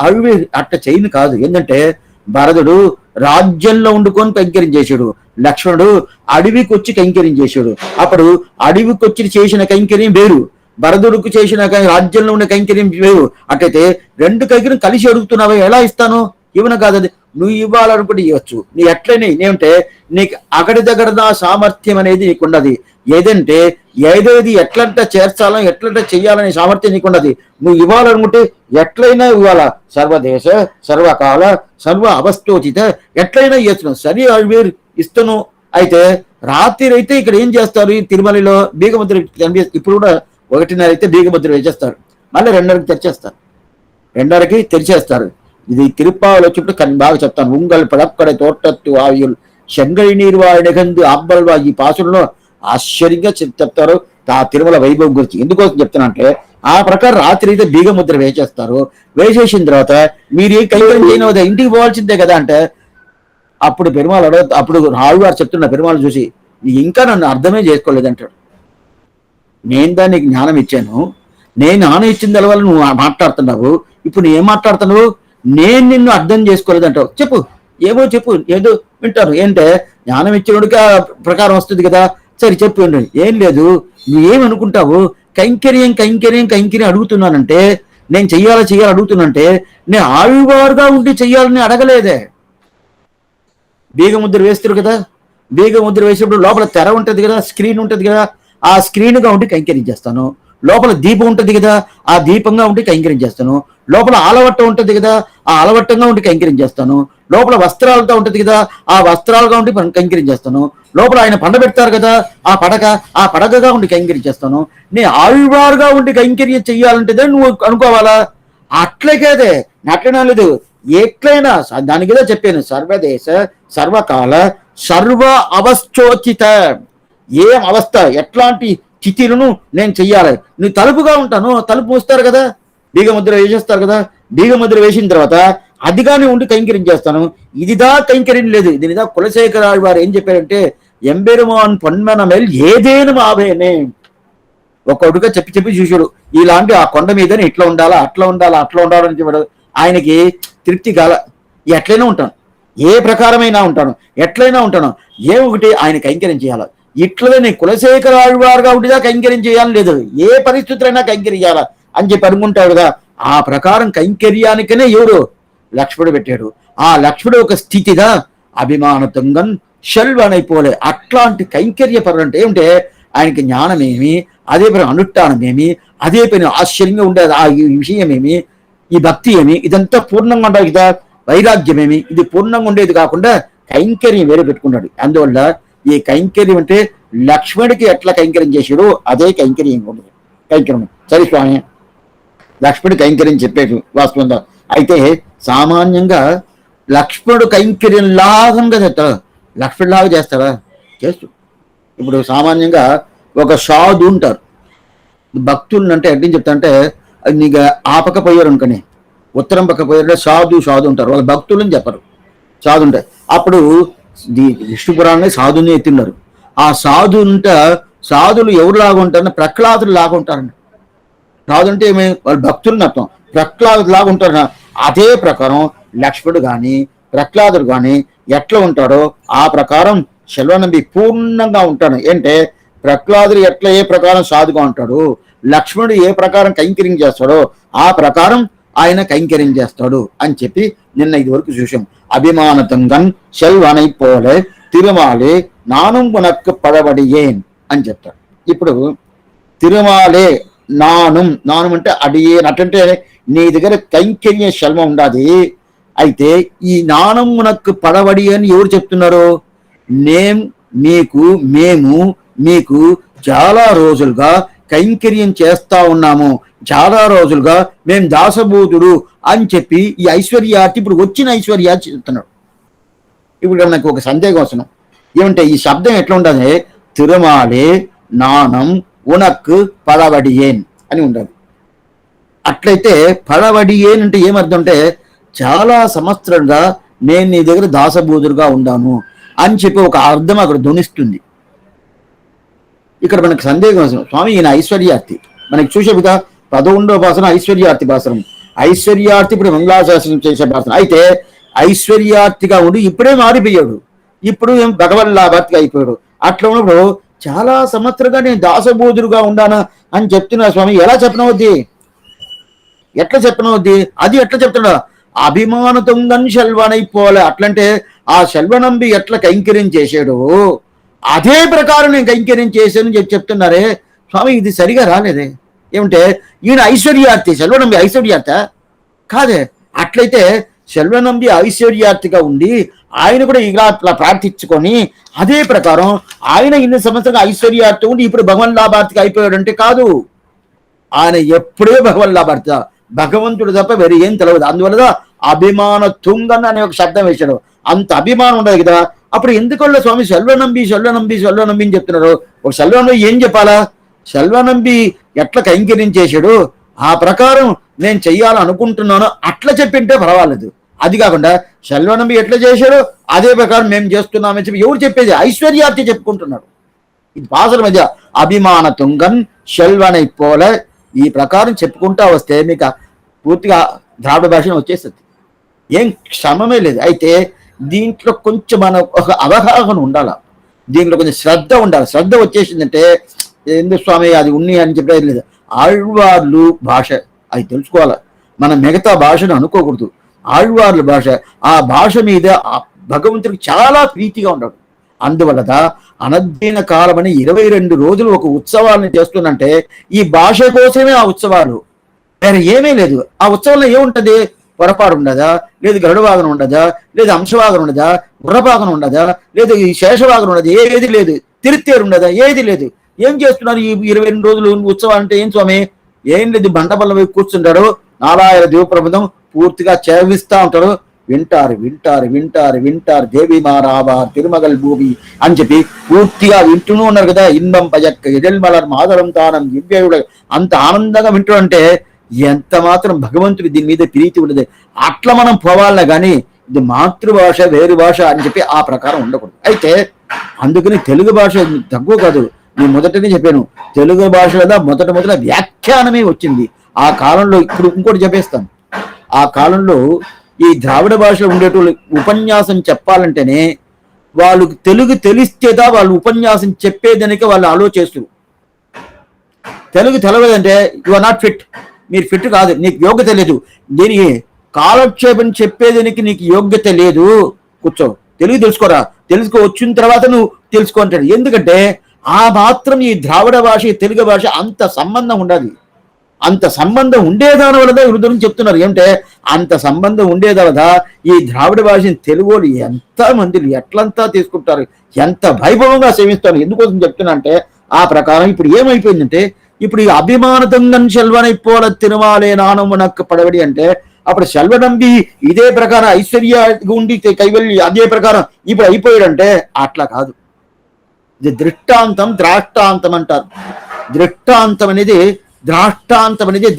అవి అట్ట చేయను కాదు. ఏంటంటే భరతుడు రాజ్యంలో వండుకొని కైంకర్యం చేశాడు. లక్ష్మణుడు అడవికి వచ్చి కైంకర్యం చేశాడు. అప్పుడు అడవికి వచ్చి చేసిన కైంకర్యం వేరు, భరతుడికి చేసిన రాజ్యంలో ఉన్న కైంకర్యం వేరు. అట్లయితే రెండు కైంకర్యం కలిసి అడుగుతున్నావా, ఎలా ఇస్తాను? ఇవ్వను కాదు, అది నువ్వు ఇవ్వాలనుకుంటే ఇవ్వచ్చు. నీ ఎట్లనే నేనంటే నీకు అగడి దగ్గర నా సామర్థ్యం అనేది నీకున్నది. ఏదంటే ఏదేది ఎట్లంటే చేర్చాలో ఎట్లంటే చెయ్యాలనే సామర్థ్యం నీకున్నది. నువ్వు ఇవ్వాలనుకుంటే ఎట్లయినా ఇవ్వాలా. సర్వదేశ సర్వకాల సర్వ అవస్థోచిత ఎట్లయినా ఇవ్వచ్చు. సరే వేరు ఇస్తాను. అయితే రాత్రి అయితే ఇక్కడ ఏం చేస్తారు, ఈ తిరుమలలో బీగముద్ర ఇప్పుడు కూడా 1:30 అయితే బీగముద్ర వేసేస్తారు, మళ్ళీ 2:30కి తెరిచేస్తారు. 2:30కి తెరిచేస్తారు. ఇది తిరుప్పావలు వచ్చినప్పుడు బాగా చెప్తాను. ఉంగల్ పడక్కడ తోటత్తు ఆయుల్ శంగళి నీరువాడి నిగందు ఆబ్బల్వా ఈ పాసులలో ఆశ్చర్యంగా చెప్తారు ఆ తిరుమల వైభవం గురించి. ఎందుకోసం చెప్తానంటే ఆ ప్రకారం రాత్రి అయితే బీగముద్ర వేసేస్తారు. వేసేసిన తర్వాత మీరు ఏం కైంకర్యం చేయను కదా, ఇంటికి పోవాల్సిందే కదా అంటే అప్పుడు పెరుమాళ్ అప్పుడు రావుగారు చెప్తున్న పెరుమాళ్ చూసి ఇంకా నన్ను అర్థమే చేసుకోలేదంటాడు. నేను దాన్ని జ్ఞానం ఇచ్చాను, నేను జ్ఞానం ఇచ్చిన వల్ల నువ్వు మాట్లాడుతున్నావు. ఇప్పుడు నువ్వు ఏం మాట్లాడుతున్నావు, నేను నిన్ను అర్థం చేసుకోలేదంటావు. చెప్పు, ఏమో చెప్పు, ఏదో వింటారు. ఏంటంటే జ్ఞానం ఇచ్చినోడికి ఆ ప్రకారం వస్తుంది కదా. సరే చెప్పు. ఏం లేదు, నువ్వేమనుకుంటావు, కైంకర్యం కైంకర్యం కైంకర్యం అడుగుతున్నానంటే నేను చెయ్యాలి అడుగుతున్నానంటే నేను ఆవివారుగా ఉండి చెయ్యాలని అడగలేదే. బీగముద్ర వేస్తారు కదా, బీగముద్ర వేసినప్పుడు లోపల తెర ఉంటుంది కదా, స్క్రీన్ ఉంటుంది కదా, ఆ స్క్రీన్గా ఉండి కైంకర్యం చేస్తాను. లోపల దీపం ఉంటుంది కదా, ఆ దీపంగా ఉండి కైంకర్యం చేస్తాను. లోపల ఆలవట్టం ఉంటుంది కదా, ఆ ఆలవట్టంగా ఉండి కైంకర్యం చేస్తాను. లోపల వస్త్రాలతో ఉంటుంది కదా, ఆ వస్త్రాలుగా ఉండి కైంకర్యం చేస్తాను. లోపల ఆయన పండ పెడతారు కదా, ఆ పడకగా ఉండి కైంకర్యం చేస్తాను. నీ ఆవివారుగా ఉండి కైంకర్యం చెయ్యాలంటే నువ్వు అనుకోవాలా. అట్లే కాదే, అట్లనే లేదు, ఎట్లయినా దాని కదా చెప్పాను. సర్వదేశ సర్వకాల సర్వ అవస్థోచిత, ఏం అవస్థ ఎట్లాంటి చితిలను నేను చెయ్యాలి. నువ్వు తలుపుగా ఉంటాను, తలుపు మూస్తారు కదా, బీగముద్ర వేసేస్తారు కదా, బీగముద్ర వేసిన తర్వాత అదిగానే ఉండి కైంకర్యం చేస్తాను. ఇదిదా కైంకర్యం లేదు. దీనిదా కులశేఖరాలు వారు ఏం చెప్పారంటే ఎంబెరుమాన్ పొన్మన మేల్ ఏదేను మావేనే. ఒక్కొక్కటిగా చెప్పి చూసాడు. ఇలాంటి ఆ కొండ మీదని ఇట్లా ఉండాలా, అట్లా ఉండాలని చెప్పాడు. ఆయనకి తృప్తి కాల. ఎట్లయినా ఉంటాను, ఏ ప్రకారమైనా ఉంటాను, ఎట్లయినా ఉంటాను, ఏ ఒకటి ఆయన కైంకర్యం చేయాలి. ఇట్లనే నేను కులశేఖరాలు వారుగా ఉండిదా కైంకర్యం చేయాలని లేదు, ఏ పరిస్థితులైనా కైంకర్యం చేయాలా అని చెప్పి అనుకుంటాడు కదా. ఆ ప్రకారం కైంకర్యానికనే ఎవరు లక్ష్మణుడు పెట్టాడు. ఆ లక్ష్మణుడు ఒక స్థితిగా అభిమానతంగన్ షల్వనైపోలే. అట్లాంటి కైంకర్య పరులు అంటే ఏమిటే ఆయనకి జ్ఞానమేమి, అదే పని అనుష్ఠానమేమి, అదే పని ఆశ్చర్యంగా ఉండేది ఆ విషయమేమి, ఈ భక్తి ఏమి, ఇదంతా పూర్ణంగా ఉండాలి కదా. వైరాగ్యమేమి, ఇది పూర్ణంగా ఉండేది కాకుండా కైంకర్యం వేరే పెట్టుకున్నాడు. అందువల్ల ఈ కైంకర్యం అంటే లక్ష్మణుడికి ఎట్లా కైంకర్యం చేశాడు అదే కైంకర్యం ఉండదు. కైంకర్యం సరే స్వామి లక్ష్మణుడి కైంకర్యం చెప్పాడు వాస్తవంగా. అయితే సామాన్యంగా లక్ష్మణుడు కైంకర్యం లాగా చేస్తాడా, లక్ష్మణులాగా చేస్తాడా, చేస్తూ. ఇప్పుడు సామాన్యంగా ఒక సాధు ఉంటారు, భక్తులు అంటే ఎట్లా చెప్తా అంటే నీకు ఆపకపోయారు అనుకని ఉత్తరం పక్క పోయారు సాధు ఉంటారు, వాళ్ళ భక్తులని చెప్పరు, సాధు ఉంటారు. అప్పుడు విష్ణు పురాణాన్ని సాధుని ఎత్తున్నారు. ఆ సాధు సాధులు ఎవరులాగా ఉంటారని ప్రహ్లాదులు లాగా ఉంటారండి. సాధు అంటే ఏమి, వాళ్ళు భక్తులని అర్థం, ప్రహ్లాదులు లాగా ఉంటారు. అదే ప్రకారం లక్ష్మణుడు కానీ ప్రహ్లాదుడు కానీ ఎట్లా ఉంటాడో ఆ ప్రకారం శల్వనంబి పూర్ణంగా ఉంటాడు. ఏంటంటే ప్రహ్లాదుడు ఎట్లా ఏ ప్రకారం సాధుగా ఉంటాడు, లక్ష్మణుడు ఏ ప్రకారం కైంకర్యం చేస్తాడో ఆ ప్రకారం ఆయన కైంకర్యం చేస్తాడు అని చెప్పి నిన్న ఇది వరకు చూసాం. అభిమానతంగన్ శల్వనై పోలే తిరుమాలే నానం ఉనక్కు పడవడియేన్ అని చెప్తాడు. ఇప్పుడు తిరుమాలే నానం అంటే అడియేన్, అటంటే నీ దగ్గర కైంకర్య శల్వం ఉండాది. అయితే ఈ నానం ఉనక్కు పడవడి అని ఎవరు చెప్తున్నారు, మేము మీకు చాలా రోజులుగా కైంకర్యం చేస్తా ఉన్నాము, చాలా రోజులుగా మేము దాసబోధుడు అని చెప్పి ఈ ఐశ్వర్యార్థి ఇప్పుడు వచ్చిన ఐశ్వర్యార్థి చెప్తున్నాడు. ఇప్పుడు నాకు ఒక సందేహం వస్తున్నాం ఏమంటే ఈ శబ్దం ఎట్లా ఉండాలి, తిరుమాలే నానం ఉనక్కు పడవడియేన్ అని ఉండాలి. అట్లయితే పడవడియేన్ అంటే ఏమర్థం అంటే చాలా సంవత్సరంగా నేను నీ దగ్గర దాసబోధుడుగా ఉన్నాను అని చెప్పి ఒక అర్థం అక్కడ ధ్వనిస్తుంది. ఇక్కడ మనకు సందేహం వస్తుంది, స్వామి ఈయన ఐశ్వర్యార్థి, మనకి చూసే విధ 11వ భాషను ఐశ్వర్యార్థి భాషనం, ఐశ్వర్యార్థి ఇప్పుడు మంగళాశాసనం చేసే భాషనం. అయితే ఐశ్వర్యార్థిగా ఉండి ఇప్పుడే మారిపోయాడు, ఇప్పుడు ఏం భగవల్లాభార్థిగా అయిపోయాడు. అట్లా ఉన్నప్పుడు చాలా సంవత్సరంగా నేను దాసబోధుడుగా ఉండానా అని చెప్తున్నా స్వామి. ఎలా చెప్పనవద్ది, ఎట్లా చెప్పనవద్ది, అది ఎట్లా చెప్తున్నా? అభిమానతుంగన్ శల్వనైపోలే. అట్లంటే ఆ శల్వనంబి ఎట్లా కైంకర్యం చేసాడు అదే ప్రకారం నేను కైంకర్యం చేశానని చెప్తున్నారే స్వామి. ఇది సరిగా రాలేదే. ఏమంటే ఈయన ఐశ్వర్యార్థి, శల్వనంబి ఐశ్వర్యార్థ కాదే. అట్లయితే శల్వనంబి ఐశ్వర్యార్థిగా ఉండి ఆయన కూడా ఇలా అట్లా ప్రార్థించుకొని అదే ప్రకారం ఆయన ఇన్ని సంవత్సరంగా ఐశ్వర్యార్థి ఉండి ఇప్పుడు భగవన్ లాభార్థిగా అయిపోయాడంటే కాదు. ఆయన ఎప్పుడే భగవన్ లాభార్థ, భగవంతుడు తప్ప వేరే ఏం తెలియదు. అందువల్ల అభిమాన తుంగన్ అనే ఒక శబ్దం వేశాడు. అంత అభిమానం ఉండదు కదా. అప్పుడు ఎందుకల్ల స్వామి శల్వనంబి శల్వనంబి శల్వనంబి అని చెప్తున్నారు? ఒక శల్వనంబి ఏం చెప్పాలా? శల్వనంబి ఎట్లా కైంకర్యం చేశాడు ఆ ప్రకారం నేను చెయ్యాలనుకుంటున్నాను అట్లా చెప్పింటే పర్వాలేదు. అది కాకుండా శల్వనంబి ఎట్లా చేశాడో అదే ప్రకారం మేము చేస్తున్నామని చెప్పి ఎవరు చెప్పేది? ఐశ్వర్యార్థి చెప్పుకుంటున్నాడు. ఇది భాషల మధ్య అభిమాన తుంగన్ శల్వనై పోల ఈ ప్రకారం చెప్పుకుంటా వస్తే మీకు పూర్తిగా ద్రావిడ భాష వచ్చేస్తుంది, ఏం శ్రమమే లేదు. అయితే దీంట్లో కొంచెం మన ఒక అవగాహన ఉండాలి, దీంట్లో కొంచెం శ్రద్ధ ఉండాలి. శ్రద్ధ వచ్చేసిందంటే ఎందుకు స్వామి అది ఉన్ని అని చెప్పేది లేదు. ఆళ్వార్లు భాష అది తెలుసుకోవాలి, మనం మిగతా భాషను అనుకోకూడదు. ఆళ్వార్ల భాష, ఆ భాష మీద భగవంతుడికి చాలా ప్రీతిగా ఉన్నాడు. అందువల్ల అనధ్యయన కాలం అని 22 రోజులు ఒక ఉత్సవాలను చేస్తుందంటే ఈ భాష కోసమే ఆ ఉత్సవాలు, వేరే ఏమీ లేదు. ఆ ఉత్సవంలో ఏముంటది? పొరపాటు ఉండదా, లేదు గరుడవాగనం ఉండదా, లేదు అంశవాగనం ఉండదా, గుర్రపాగనం ఉండదా, లేదు ఈ శేషవాగనం ఉండదు, ఏది లేదు. తిరుత్తేరు ఉండదా, ఏది లేదు. ఏం చేస్తున్నారు ఈ 22 రోజులు ఉత్సవం అంటే? ఏం స్వామి ఏం లేదు, బంటబల్ల వైపు కూర్చుంటారు, 4000 దీపప్రబంధం పూర్తిగా చేవిస్తా ఉంటారు. వింటారు వింటారు వింటారు వింటారు దేవి మారావా తిరుమగల్ భూమి అని చెప్పి పూర్తిగా వింటూనే ఉన్నారు కదా. ఇన్బం పజక్క ఎడల్మలర్ మాదరం తానం దివ్యుడు అంత ఆనందంగా వింటూ అంటే ఎంత మాత్రం భగవంతుడి దీని మీద ప్రీతి ఉండదు. అట్లా మనం పోవాలనే కానీ ఇది మాతృభాష వేరు భాష అని చెప్పి ఆ ప్రకారం ఉండకూడదు. అయితే అందుకని తెలుగు భాష తక్కువ కాదు. నేను మొదటనే చెప్పాను, తెలుగు భాషలో మొదట వ్యాఖ్యానమే వచ్చింది ఆ కాలంలో. ఇప్పుడు ఇంకోటి చెప్పేస్తాను, ఆ కాలంలో ఈ ద్రావిడ భాషలో ఉండేటోళ్ళు ఉపన్యాసం చెప్పాలంటేనే వాళ్ళు తెలుగు తెలిస్తేదా వాళ్ళు ఉపన్యాసం చెప్పేదానికి వాళ్ళు ఆలోచిస్తారు. తెలుగు తెలవదంటే యు ఆర్ నాట్ ఫిట్, మీరు ఫిట్ కాదు, నీకు యోగ్యత లేదు, దీనికి కాలక్షేపం చెప్పేదానికి నీకు యోగ్యత లేదు, కూర్చో, తెలుగు తెలుసుకోరా, తెలుసుకో వచ్చిన తర్వాత నువ్వు తెలుసుకుంటాడు. ఎందుకంటే ఆ మాత్రం ఈ ద్రావిడ భాష తెలుగు భాష అంత సంబంధం ఉండాలి. అంత సంబంధం ఉండేదాని వల్ల హృదయం చెప్తున్నారు. ఏమంటే అంత సంబంధం ఉండేదవదా ఈ ద్రావిడ భాషని తెలుగు ఎంత మంది ఎట్లంతా తీసుకుంటారు, ఎంత వైభవంగా సేవిస్తారు. ఎందుకోసం చెప్తున్నా అంటే ఆ ప్రకారం ఇప్పుడు ఏమైపోయిందంటే ఇప్పుడు ఈ అభిమానతంగన్ శల్వనైపోల తిరుమాలే నానమునక్క పడవడి అంటే అప్పుడు శల్వనంబి ఇదే ప్రకారం ఐశ్వర్య ఉండి కైవల్య అదే ప్రకారం ఇప్పుడు అయిపోయాడంటే అట్లా కాదు. ఇది దృష్టాంతం ద్రాష్టాంతం అంటారు. దృష్టాంతం అనేది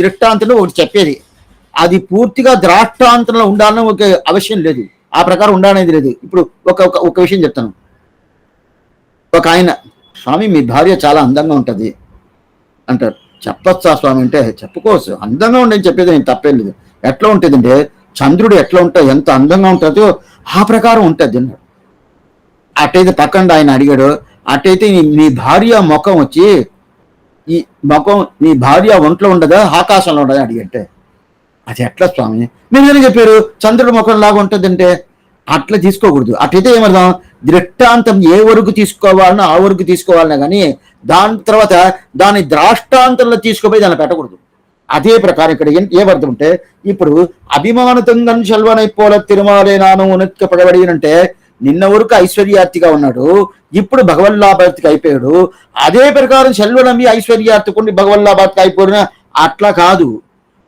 దృష్టాంతంలో ఒకటి చెప్పేది, అది పూర్తిగా ద్రాష్టాంతంలో ఉండాలని ఒక అవశ్యం లేదు, ఆ ప్రకారం ఉండాలనేది లేదు. ఇప్పుడు ఒక విషయం చెప్తాను. ఒక ఆయన, స్వామి మీ భార్య చాలా అందంగా ఉంటుంది అంటారు. చెప్పొచ్చా స్వామి అంటే చెప్పుకోవచ్చు, అందంగా ఉండని చెప్పేది నేను తప్పేం లేదు. ఎట్లా ఉంటుందంటే చంద్రుడు ఎట్లా ఉంటుంది, ఎంత అందంగా ఉంటుందో ఆ ప్రకారం ఉంటుంది అన్నాడు. అట్టయితే పక్కన ఆయన అడిగాడు, అట్టయితే మీ భార్య ముఖం వచ్చి ఈ ముఖం మీ భార్య ఒంట్లో ఉండదా ఆకాశంలో ఉండదా అడిగంటే అది ఎట్లా స్వామి మీరు ఏమైనా చెప్పారు చంద్రుడి ముఖం లాగా ఉంటుందంటే అట్లా తీసుకోకూడదు. అట్లయితే ఏమర్థం, దృష్టాంతం ఏ వరకు తీసుకోవాలనో ఆ వరకు తీసుకోవాలన్నా కానీ దాని తర్వాత దాని ద్రాష్టాంతంలో తీసుకుపోయి దాన్ని పెట్టకూడదు. అదే ప్రకారం ఇక్కడ ఏమర్థం అంటే ఇప్పుడు అభిమానతంగన్ శల్వనైపోల తిరుమాలే నాను ఉనత్క పడబడి అంటే నిన్న వరకు ఐశ్వర్యార్థిగా ఉన్నాడు, ఇప్పుడు భగవల్లాభార్థికి అయిపోయాడు. అదే ప్రకారం శల్వనంబి ఐశ్వర్యార్థికుండి భగవల్లాభార్థికి అయిపోయిన అట్లా కాదు,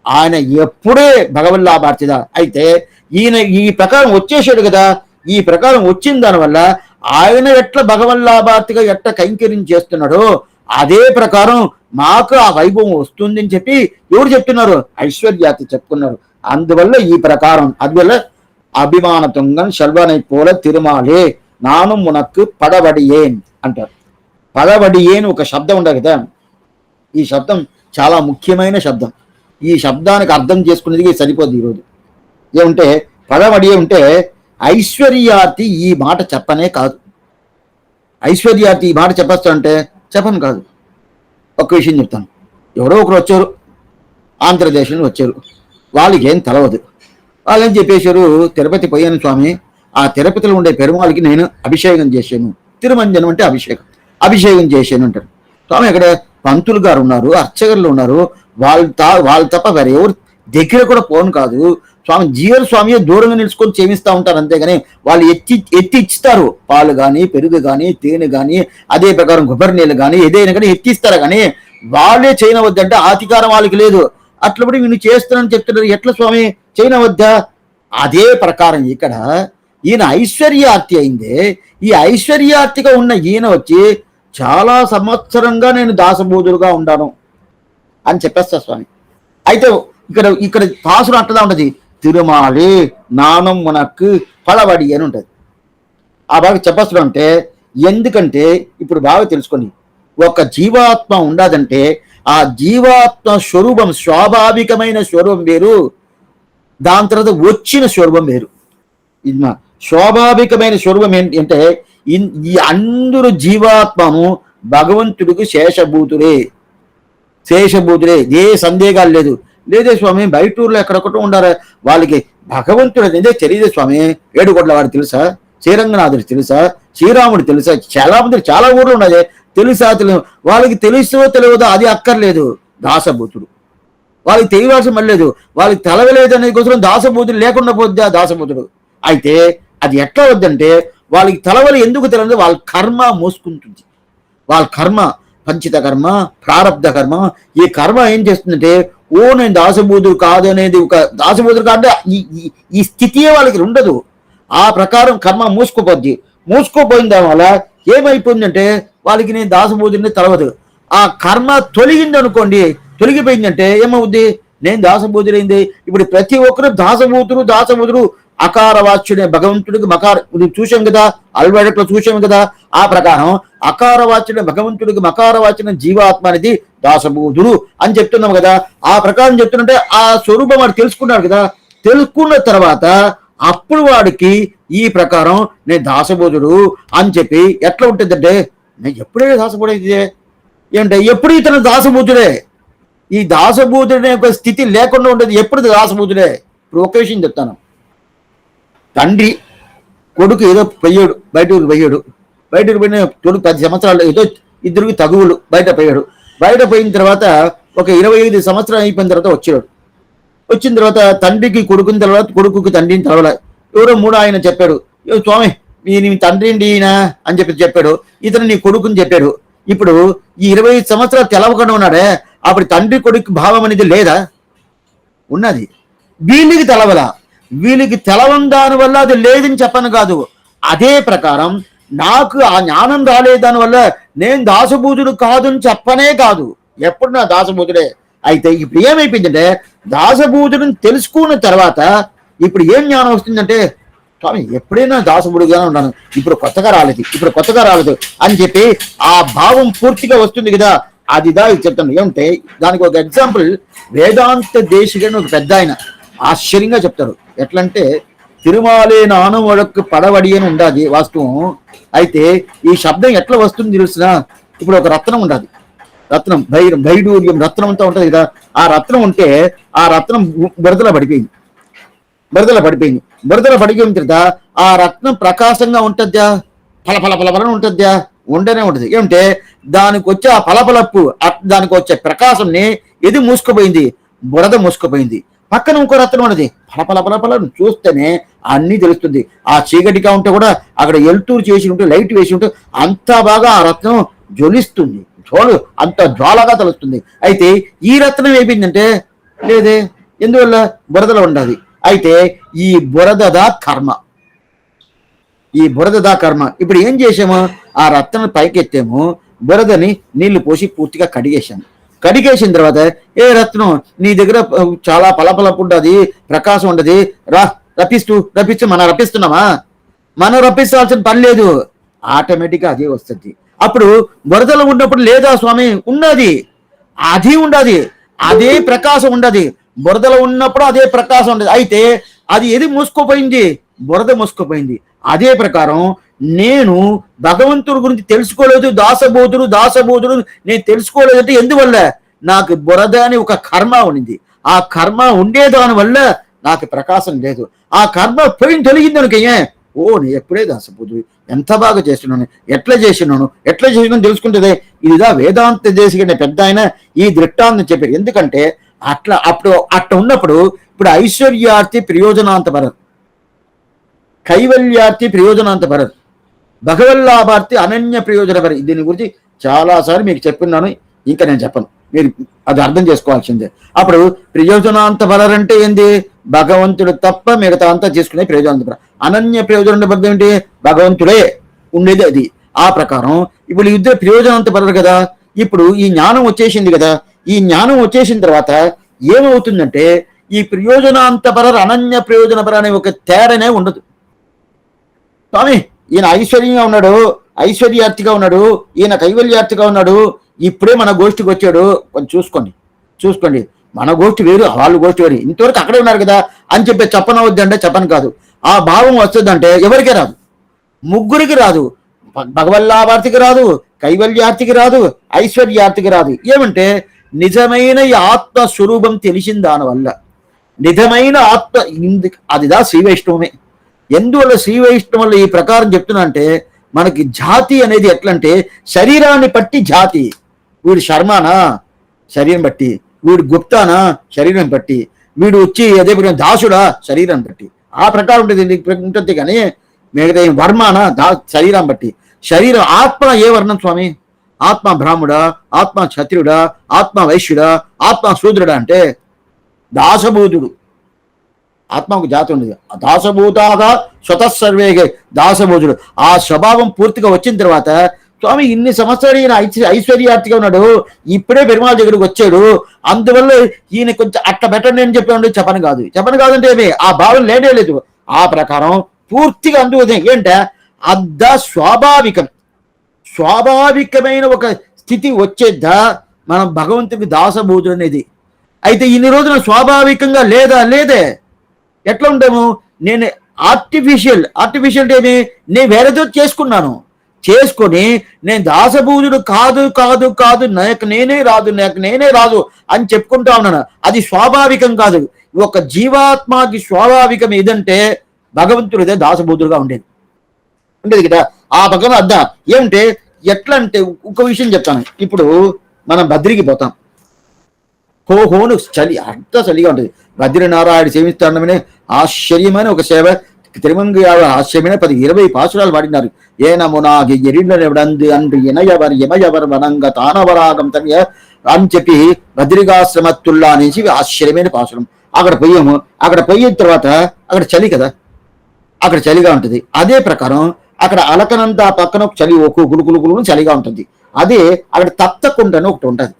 ఆయన ఎప్పుడే భగవల్లాభార్థిదా. అయితే ఈయన ఈ ప్రకారం వచ్చేసాడు కదా, ఈ ప్రకారం వచ్చిన దానివల్ల ఆయన ఎట్లా భగవల్లాభార్థిగా ఎట్లా కైంకర్యం చేస్తున్నాడో అదే ప్రకారం మాకు ఆ వైభవం వస్తుందని చెప్పి ఎవరు చెప్తున్నారు? ఐశ్వర్యార్థి చెప్పుకున్నారు. అందువల్ల ఈ ప్రకారం అందువల్ల అభిమానతుంగన్ శల్వనైపోల తిరుమాలే నాను మునక్కు పడవడియేన్ అంటారు. పడవడియేన్ ఒక శబ్దం ఉండదు కదా, ఈ శబ్దం చాలా ముఖ్యమైన శబ్దం. ఈ శబ్దానికి అర్థం చేసుకునేది సరిపోదు ఈరోజు. ఏమంటే పడవడి ఉంటే ఐశ్వర్యార్థి ఈ మాట చెప్పనే కాదు. ఐశ్వర్యార్థి ఈ మాట చెప్పొస్తానంటే చెప్పను కాదు. ఒక్క విషయం చెప్తాను. ఎవరో ఒకరు వచ్చారు, ఆంధ్రదేశం వచ్చారు, వాళ్ళకి ఏం తెలవదు. వాళ్ళేం చెప్పేశారు, తిరుపతి పోయాను స్వామి, ఆ తిరుపతిలో ఉండే పెరుమాళికి నేను అభిషేకం చేశాను. తిరుమంజనం అంటే అభిషేకం చేశాను అంటారు. స్వామి అక్కడ పంతులు గారు ఉన్నారు, అర్చకర్లు ఉన్నారు, వాళ్ళు తప్ప వేరే ఎవరు దగ్గర కూడా పోను కాదు స్వామి. జీవన స్వామి దూరంగా నిలుచుకొని చేమిస్తూ ఉంటారు, అంతేగాని వాళ్ళు ఎత్తి ఇస్తారు. పాలు కానీ, పెరుగు కానీ, తేనె కానీ, అదే ప్రకారం కొబ్బరి నీళ్ళు కానీ, ఏదైనా కానీ ఎత్తిస్తారు. కానీ వాళ్ళే చేయనవద్దంటే అధికారం వాళ్ళకి లేదు. అట్లప్పుడు వీళ్ళు చేస్తున్నానని చెప్తున్నారు, ఎట్లా స్వామి చేయనవద్దా? అదే ప్రకారం ఇక్కడ ఈయన ఐశ్వర్యార్థి అయిందే. ఈ ఐశ్వర్యార్థిగా ఉన్న ఈయన వచ్చి చాలా సంవత్సరంగా నేను దాసబోధులుగా ఉన్నాను అని చెప్పేస్తా స్వామి. అయితే ఇక్కడ పాసులు అట్లా ఉంటది, తిరుమాలి నానం మనకు పడవడి అని ఉంటది. ఆ బాగా చెప్పేస్తాడు అంటే ఎందుకంటే ఇప్పుడు బాగా తెలుసుకొని ఒక జీవాత్మ ఉండదంటే ఆ జీవాత్మ స్వరూపం స్వాభావికమైన స్వరూపం వేరు, దాని తర్వాత వచ్చిన స్వరూపం వేరు. ఇది మా స్వాభావికమైన స్వరూపం ఏంటంటే ఈ అందరూ జీవాత్మను భగవంతుడికి శేషభూతుడే. ఏ సందేహాలు లేదే స్వామి. బయట ఊర్లో ఎక్కడొక్కటో ఉండాలి, వాళ్ళకి భగవంతుడు అనేది తెలియదే స్వామి. ఏడుగొడ్ల వాడు తెలుసా, శ్రీరంగనాథుడు తెలుసా, శ్రీరాముడు తెలుసా, చాలా మంది చాలా ఊర్లు ఉన్నాయి తెలుసా తెలియదు. వాళ్ళకి తెలుసో తెలియదో అది అక్కర్లేదు, దాసభూతుడు. వాళ్ళకి తెలియవలసిన లేదు, వాళ్ళకి తెలవలేదు అనేది కోసం దాసభూతుడు లేకుండా పోద్దా దాసభూతుడు. అయితే అది ఎట్లా వద్దంటే వాళ్ళకి తెలవలు ఎందుకు తెలియదు, వాళ్ళ కర్మ మోసుకుంటుంది. వాళ్ళ కర్మ పంచిత కర్మ, ప్రారబ్ధ కర్మ. ఈ కర్మ ఏం చేస్తుందంటే నేను దాసబూదుడు కాదు అనేది ఒక దాసబూదుడు కాదంటే ఈ స్థితియే వాళ్ళకి ఉండదు. ఆ ప్రకారం కర్మ మూసుకోపోయిన దాని వల్ల ఏమైపోయిందంటే వాళ్ళకి నేను దాసబూదుడిని తెలవదు. ఆ కర్మ తొలగింది అనుకోండి, తొలగిపోయిందంటే ఏమవుద్ది, నేను దాసబూదుడైంది. ఇప్పుడు ప్రతి ఒక్కరు దాసబూదుడు అకారవాచ్యుడే భగవంతుడికి చూసాం కదా, అల్వాడట్లో చూసాం కదా. ఆ ప్రకారం అకారవాచ్యుడే భగవంతుడికి మకారవాచ్యుడ జీవాత్మ అనేది దాసబూధుడు అని చెప్తున్నాం కదా. ఆ ప్రకారం చెప్తున్నట్టే ఆ స్వరూపం వాడు తెలుసుకున్నాడు కదా. తెలుసుకున్న తర్వాత అప్పుడు వాడికి ఈ ప్రకారం నేను దాసబోధుడు అని చెప్పి ఎట్లా ఉంటుందంటే నేను ఎప్పుడే దాసబోధే ఏమంటే ఎప్పుడు ఇతను దాసబూధుడే. ఈ దాసబూధుడే ఒక స్థితి లేకుండా ఉండేది ఎప్పుడు దాసబూధుడే. ఇప్పుడు ఒక విషయం చెప్తాను. తండ్రి కొడుకు ఏదో పోయాడు, బయట పోయిన కొడుకు 10 సంవత్సరాలు ఏదో ఇద్దరికి తగువులు బయట పోయిన తర్వాత ఒక 25 సంవత్సరాలు అయిపోయిన తర్వాత వచ్చిన తర్వాత తండ్రికి కొడుకుని తర్వాత కొడుకుకి తండ్రిని తెలవలే. ఎవరో మూడో ఆయన చెప్పాడు, స్వామి నీ తండ్రి ఈయన అని చెప్పాడు. ఇతను నీ కొడుకుని చెప్పాడు. ఇప్పుడు ఈ 25 సంవత్సరాలు తెలవకుండా ఉన్నాడే, అప్పుడు తండ్రి కొడుకు భావం అనేది లేదా? ఉన్నది. వీళ్ళకి తెలవని దాని వల్ల అది లేదని చెప్పను కాదు. అదే ప్రకారం నాకు ఆ జ్ఞానం రాలేదు దాని వల్ల నేను దాసబూధుడు కాదు అని చెప్పనే కాదు, ఎప్పుడు నా దాసబూధుడే. అయితే ఇప్పుడు ఏమైపోయిందంటే దాసబూధుడిని తెలుసుకున్న తర్వాత ఇప్పుడు ఏం జ్ఞానం వస్తుందంటే స్వామి ఎప్పుడైనా దాసబూధుడుగానే ఉన్నాను, ఇప్పుడు కొత్తగా రాలేదు అని చెప్పి ఆ భావం పూర్తిగా వస్తుంది కదా. అది చెప్తాను. ఏమంటే దానికి ఒక ఎగ్జాంపుల్ వేదాంత దేశికుడు ఒక పెద్ద ఆయన ఆశ్చర్యంగా చెప్తారు. ఎట్లంటే తిరుమాలే నాను వడకు పడవడి అని ఉండాది వాస్తవం. అయితే ఈ శబ్దం ఎట్లా వస్తుంది తెలుసిన, ఇప్పుడు ఒక రత్నం ఉండాలి, రత్నం భైడూర్యం రత్నం అంతా ఉంటుంది కదా. ఆ రత్నం ఉంటే ఆ రత్నం బురదలో పడిపోయింది. బురదలో పడిపోయిన తర్వాత ఆ రత్నం ప్రకాశంగా ఉంటుందా, పలపల ఉంటుందా? ఉండనే ఉంటుంది. ఏమంటే దానికి వచ్చే ఆ పలపలప్పు, దానికి వచ్చే ప్రకాశంని ఇది మూసుకుపోయింది, బురద మూసుకుపోయింది. పక్కన ఇంకో రత్నం ఉన్నది, పలపల చూస్తేనే అన్నీ తెలుస్తుంది. ఆ చీకటిగా ఉంటే కూడా అక్కడ ఎల్తూరు చేసి ఉంటే లైట్ వేసి ఉంటే అంతా బాగా ఆ రత్నం జ్వలిస్తుంది, అంత జ్వాలగా తెలుస్తుంది. అయితే ఈ రత్నం ఏమైందంటే లేదే, ఎందువల్ల బురదలో ఉండాలి. అయితే ఈ బురదదా కర్మ. ఇప్పుడు ఏం చేసాము, ఆ రత్నం పైకెత్తాము, బురదని నీళ్లు పోసి పూర్తిగా కడిగేసిన తర్వాత ఏ రత్నం నీ దగ్గర చాలా పలపలపు ఉండదు, ప్రకాశం ఉండదు, రప్పిస్తూ మనం రప్పిస్తున్నామా? మనం రప్పించాల్సిన పని లేదు, ఆటోమేటిక్గా అదే వస్తుంది. అప్పుడు బురదలో ఉన్నప్పుడు లేదా స్వామి ఉన్నది, అది ఉండదు, అదే ప్రకాశం ఉండదు. బురదలో ఉన్నప్పుడు అదే ప్రకాశం ఉండదు. అయితే అది ఏది మూసుకోపోయింది? బురద మూసుకోపోయింది. అదే ప్రకారం నేను భగవంతుడి గురించి తెలుసుకోలేదు, దాసబోధుడు నేను తెలుసుకోలేదంటే ఎందువల్ల? నాకు బురద అని ఒక కర్మ ఉండింది. ఆ కర్మ ఉండేదాని వల్ల నాకు ప్రకాశం లేదు. ఆ కర్మ పోయిన తొలగింది అనుకయ్యే, నేను ఎప్పుడే దాసబోధుడు, ఎంత బాగా చేస్తున్నాను, ఎట్లా చేసినాను తెలుసుకుంటే ఇదిదా వేదాంత దేశిక పెద్ద ఆయన ఈ దృష్టాంతం చెప్పారు. ఎందుకంటే అట్లా ఉన్నప్పుడు ఇప్పుడు ఐశ్వర్యార్థి ప్రయోజనాంతపరరు, కైవల్యార్థి ప్రయోజనాంతపరరు, భగవల్లాభార్థి అనన్య ప్రయోజనపరి. దీని గురించి చాలాసార్లు మీకు చెప్పున్నాను, ఇంకా నేను చెప్పను, మీరు అది అర్థం చేసుకోవాల్సిందే. అప్పుడు ప్రయోజనాంతపరంటే ఏంది? భగవంతుడు తప్ప మిగతా అంతా చేసుకునే ప్రయోజనాంతపర. అనన్య ప్రయోజనం పద్ధతి ఏంటి? భగవంతుడే ఉండేది అది. ఆ ప్రకారం ఇప్పుడు ఇద్దరు ప్రయోజనాంతపరరు కదా. ఇప్పుడు ఈ జ్ఞానం వచ్చేసింది కదా. ఈ జ్ఞానం వచ్చేసిన తర్వాత ఏమవుతుందంటే ఈ ప్రయోజనాంతపర అనన్య ప్రయోజనపర అనే ఒక తేడానే ఉండదు. స్వామి ఈయన ఐశ్వర్యంగా ఉన్నాడు, ఐశ్వర్యార్థిగా ఉన్నాడు, ఈయన కైవల్యార్థిగా ఉన్నాడు, ఇప్పుడే మన గోష్ఠికి వచ్చాడు, కొంచెం చూసుకోండి, మన గోష్ఠి వేరు, వాళ్ళు గోష్ఠి వేరు, ఇంతవరకు అక్కడే ఉన్నారు కదా అని చెప్పి చెప్పనవద్దంటే చెప్పను కాదు. ఆ భావం వస్తుందంటే ఎవరికి రాదు, ముగ్గురికి రాదు, భగవల్లాభార్థికి రాదు, కైవల్యార్థికి రాదు, ఐశ్వర్యార్థికి రాదు. ఏమంటే నిజమైన ఈ ఆత్మ స్వరూపం తెలిసిన దానివల్ల, నిజమైన ఆత్మ అదిదా శ్రీ వైష్ణవమే. ఎందువల్ల శ్రీ వైష్ణవులు ఈ ప్రకారం చెప్తున్నా అంటే మనకి జాతి అనేది ఎట్లంటే శరీరాన్ని బట్టి జాతి. వీడు శర్మానా శరీరం బట్టి, వీడు గుప్తానా శరీరం బట్టి, వీడు వచ్చి అదే దాసుడా శరీరం బట్టి, ఆ ప్రకారం ఉంటుంది. కానీ మిగతా వర్మానా శరీరం బట్టి. శరీరం ఆత్మ ఏ వర్ణం స్వామి? ఆత్మ బ్రాహ్మడా, ఆత్మ క్షత్రియుడా, ఆత్మ వైశ్యుడా, ఆత్మ శూద్రుడా అంటే దాసబోధుడు. ఆత్మకు జాతి ఉండదు. దాసభూతాగా స్వతస్సర్వేగే దాసబోధుడు. ఆ స్వభావం పూర్తిగా వచ్చిన తర్వాత స్వామి ఇన్ని సంవత్సరాలు ఈయన ఐశ్వర్యార్థిగా ఉన్నాడు, ఇప్పుడే పెరుమాళ దగ్గరికి వచ్చాడు, అందువల్ల ఈయన కొంచెం అట్లా బెటర్ నేను చెప్పాను. చెప్పను కాదంటే ఏమి ఆ భావం లేనే లేదు. ఆ ప్రకారం పూర్తిగా అందుకు ఏంటంటే అద్ద స్వాభావికమైన ఒక స్థితి వచ్చేద్దా మనం భగవంతుడికి దాసబోధుడు అనేది. అయితే ఇన్ని రోజున స్వాభావికంగా లేదే. ఎట్లా ఉంటాము? నేను ఆర్టిఫిషియల్ ఏమి నేను వేరేదో చేసుకొని నేను దాసబోధుడు కాదు నాకు నేనే రాదు అని చెప్పుకుంటా ఉన్నాను. అది స్వాభావికం కాదు. ఒక జీవాత్మకి స్వాభావికం ఏదంటే భగవంతుడిదే దాసబోధుడుగా ఉండేది కదా. ఆ పక్కన అర్థం ఏమంటే ఎట్లా అంటే ఒక విషయం చెప్తాను. ఇప్పుడు మనం బద్రికి పోతాం, హోను చలి అంత చలిగా ఉంటుంది. బద్రీనారాయణ సేవిస్తానమనే ఆశ్చర్యమైన ఒక సేవ. తిరుమంగి ఆశ్చర్యమైన 10-20 పాసురాలు పాడినారు. ఏనమునాగి ఎరిడందు అండ్రి ఎమయవర్ వనంగ తానవరాగం తన అని చెప్పి బద్రికాశ్రమత్తుల్లా అనేసి ఆశ్చర్యమైన పాసురం. అక్కడ పోయిన తర్వాత అక్కడ చలి కదా, అక్కడ చలిగా ఉంటుంది. అదే ప్రకారం అక్కడ అలకనంత పక్కన ఒక చలి గులుగులు చలిగా ఉంటుంది. అదే అక్కడ తప్తకుండ అని ఒకటి ఉంటుంది.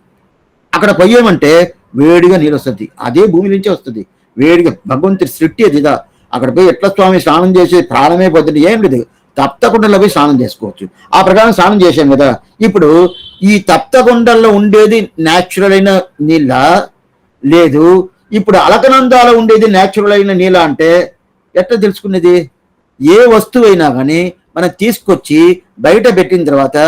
అక్కడ పోయేమంటే వేడిగా నీళ్ళు వస్తుంది. అదే భూమి నుంచే వస్తుంది వేడిగా. భగవంతుడి సృష్టి అదిదా. అక్కడ పోయి ఎట్లా స్వామి స్నానం చేసి ప్రాణమే పొద్దున ఏం లేదు, తప్తకుండలో పోయి స్నానం చేసుకోవచ్చు. ఆ ప్రకారం స్నానం చేసాం కదా. ఇప్పుడు ఈ తప్తకుండల్లో ఉండేది న్యాచురల్ అయిన నీళ్ళ లేదు, ఇప్పుడు అలకనందాలో ఉండేది న్యాచురల్ అయిన నీళ్ళ అంటే ఎట్లా తెలుసుకునేది? ఏ వస్తువైనా కానీ మనం తీసుకొచ్చి బయట పెట్టిన తర్వాత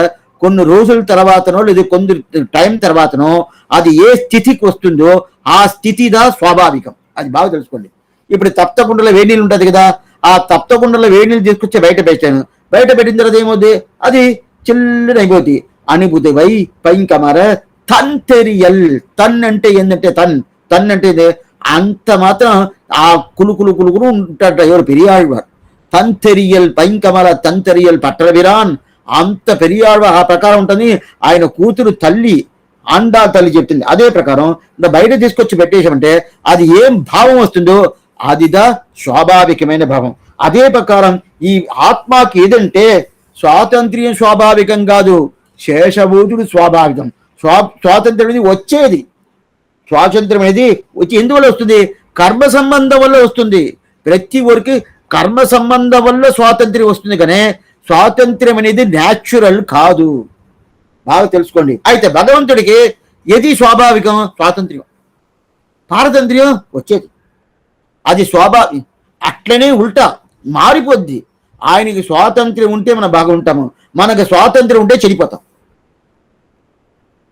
కొన్ని రోజుల తర్వాతనో లేదా కొన్ని టైం తర్వాతనో అది ఏ స్థితికి వస్తుందో ఆ స్థితిదా స్వాభావికం. అది బాగా తెలుసుకోండి. ఇప్పుడు తప్తకుండలో వేడి నీళ్ళు ఉంటుంది కదా, ఆ తప్తకుండలో వేడి నీళ్ళు తీసుకొచ్చి బయట పెట్టిన తర్వాత ఏమవుతుంది? అది చిల్లుని అయిపోతుంది. అనుభూతి వై పైంకమర తంతెరియల్. తన్ అంటే ఏంటంటే తన్ అంటే అంత మాత్రం ఆ కులుకులు ఉంటాడు ఎవరు? పెరియాళ్వారు. తంతెరియల్ పైంకమర తంతెరియల్ పట్టరవిరాన్ అంత పెరియాళ్వ ఆ ప్రకారం ఉంటుంది. ఆయన కూతురు తల్లి అండా తల్లి చెప్తుంది. అదే ప్రకారం బయట తీసుకొచ్చి పెట్టేసామంటే అది ఏం భావం వస్తుందో అదిదా స్వాభావికమైన భావం. అదే ప్రకారం ఈ ఆత్మకి ఏదంటే స్వాతంత్ర్యం స్వాభావికం కాదు, శేషభూతుడు స్వాభావికం. స్వాతంత్ర్యం అనేది వచ్చేది. స్వాతంత్ర్యం అనేది వచ్చి ఎందువల్ల వస్తుంది? కర్మ సంబంధం వల్ల వస్తుంది. ప్రతి ఒక్కరికి కర్మ సంబంధం వల్ల స్వాతంత్ర్యం వస్తుంది, కానీ స్వాతంత్ర్యం అనేది న్యాచురల్ కాదు. బాగా తెలుసుకోండి. అయితే భగవంతుడికి ఏది స్వాభావికం? స్వాతంత్ర్యం. పారతంత్ర్యం వచ్చేది. అది అట్లనే ఉల్టా మారిపోద్ది. ఆయనకి స్వాతంత్ర్యం ఉంటే మనం బాగా ఉంటాము, మనకు స్వాతంత్ర్యం ఉంటే చెడిపోతాం.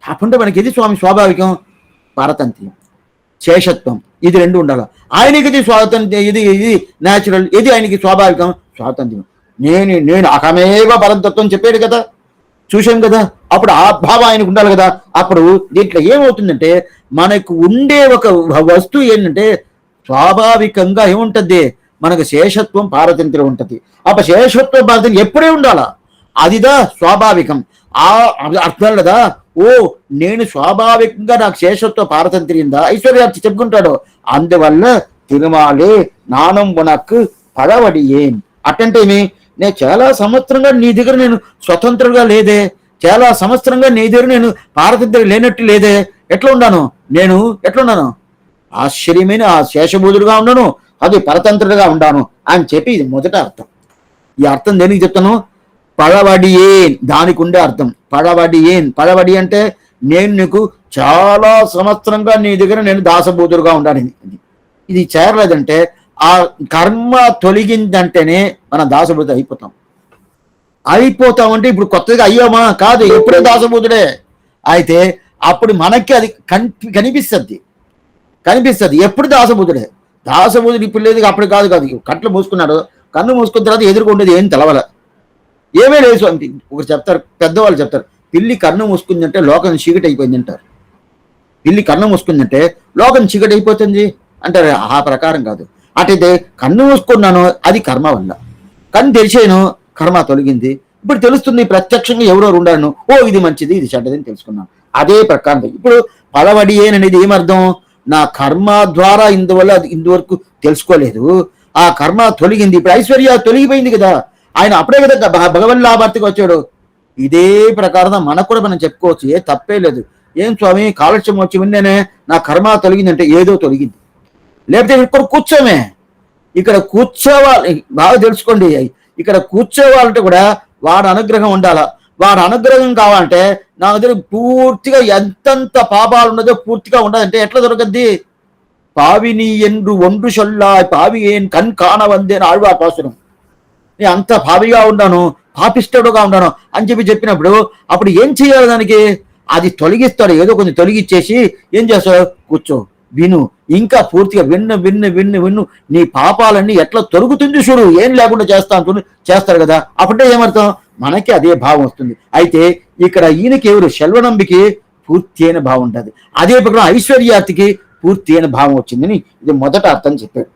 కాకుండా మనకి ఇది స్వామి స్వాభావికం, పారతంత్ర్యం, శేషత్వం, ఇది రెండు ఉండాలి. ఆయనకి ఇది స్వాతంత్ర్యం, ఇది ఇది న్యాచురల్, ఇది ఆయనకి స్వాభావికం, స్వాతంత్ర్యం. నేను అహమేవ పరతత్వం చెప్పాడు కదా, చూసాం కదా. అప్పుడు ఆ భావం ఆయనకు ఉండాలి కదా. అప్పుడు దీంట్లో ఏమవుతుందంటే మనకు ఉండే ఒక వస్తువు ఏంటంటే స్వాభావికంగా ఏముంటుంది, మనకు శేషత్వం పారతంత్ర్యం ఉంటుంది. అప్పుడు శేషత్వం పారతంత్ర్యం ఎప్పుడే ఉండాలా, అదిదా స్వాభావికం. ఆ అర్థం కదా. ఓ నేను స్వాభావికంగా నాకు శేషత్వ పారతంత్ర్యందా ఐశ్వర్యార్థి చెప్పుకుంటాడు. అందువల్ల తిరుమాలే నానం ఉనకు పడవడియేన్. అట్టంటే ఏమి, నేను చాలా సంవత్సరంగా నీ దగ్గర నేను స్వతంత్రంగా లేదే, చాలా సంవత్సరంగా నీ దగ్గర నేను పారతంత్ర్యం లేనట్టు లేదే, ఎట్లా ఉన్నాను నేను, ఎట్లున్నాను, ఆశ్చర్యమైన ఆ శేషబోధుడుగా ఉన్నాను, అది పరతంత్రుడుగా ఉన్నాను అని చెప్పి ఇది మొదట అర్థం. ఈ అర్థం దేనికి చెప్తాను, పడవడియేన్, దానికి ఉండే అర్థం పడవడియేన్. పడవడి అంటే నేను నీకు చాలా సంవత్సరంగా నీ దగ్గర నేను దాసబోధుడుగా ఉండాలి. ఇది చేరలేదంటే ఆ కర్మ తొలగిందంటేనే మనం దాసబోధ అయిపోతామంటే ఇప్పుడు కొత్తగా అయ్యామా కాదు, ఎప్పుడే దాసబోధుడే. అయితే అప్పుడు మనకి అది కనిపిస్తుంది ఎప్పుడు దాసబోధుడే. దాసబోధుడు ఇప్పుడు లేదు, అప్పుడు కాదు. కట్లు మూసుకున్నాడు, కన్ను మూసుకున్న తర్వాత ఎదుర్కొండేది ఏం తెలవల, ఏమీ లేదు. అంటే ఒకరు చెప్తారు, పెద్దవాళ్ళు చెప్తారు, పిల్లి కన్ను మూసుకుందంటే లోకం చీకటి అయిపోయింది అంటారు. పిల్లి కన్ను మూసుకుందంటే లోకం చీకటి అయిపోతుంది అంటారు. ఆ ప్రకారం కాదు. అటైతే కన్ను మూసుకున్నాను, అది కర్మ వల్ల. కన్ను తెరిచాను, కర్మ తొలగింది. ఇప్పుడు తెలుస్తుంది ప్రత్యక్షంగా ఎవరెవరు ఉండాను, ఓ ఇది మంచిది ఇది చెడ్డది అని తెలుసుకున్నాను. అదే ప్రకారం ఇప్పుడు పలవడి అనేది ఏమర్థం, నా కర్మ ద్వారా ఇందువరకు తెలుసుకోలేదు, ఆ కర్మ తొలగింది, ఇప్పుడు ఐశ్వర్య తొలగిపోయింది కదా. ఆయన అప్పుడే కదా భగవన్ లాభార్థికి వచ్చాడు. ఇదే ప్రకారం మనకు కూడా మనం చెప్పుకోవచ్చు, ఏ తప్పే లేదు. ఏం స్వామి కాలక్షేమం వచ్చి విన్నేనే నా కర్మ తొలగిందంటే ఏదో తొలగింది. లేకపోతే ఇక్కడ కూర్చోవాలి, బాగా తెలుసుకోండి. ఇక్కడ కూర్చోవాలంటే కూడా వాడు అనుగ్రహం ఉండాలా. వాడు అనుగ్రహం కావాలంటే నా దగ్గర పూర్తిగా ఎంతంత పాపాలు ఉన్నదో పూర్తిగా ఉండదంటే ఎట్లా దొరకద్ది. పావిని ఎండు ఒండ్రు సొల్లాయ్ పావి ఏం కన్ కానవందే అని ఆళ్వార్ పాసురం. నేను అంత పావిగా ఉన్నాను, పాపిష్టడుగా ఉన్నాను అని చెప్పినప్పుడు అప్పుడు ఏం చేయాలి, దానికి అది తొలగిస్తాడు. ఏదో కొంచెం తొలగిచ్చేసి ఏం చేస్తాడు, కూర్చో విను, ఇంకా పూర్తిగా విన్ను నీ పాపాలన్నీ ఎట్లా తొలుగుతుంది చూడు, ఏం లేకుండా చేస్తాడు కదా. అప్పుడే ఏమర్థం, మనకి అదే భావం వస్తుంది. అయితే ఇక్కడ ఈయనకి ఎవరు శల్వనంబికి పూర్తి అయిన భావం ఉంటుంది. అదే ప్రకారం ఐశ్వర్యార్థికి పూర్తి అయిన భావం వచ్చిందని ఇది మొదట అర్థం చెప్పాడు.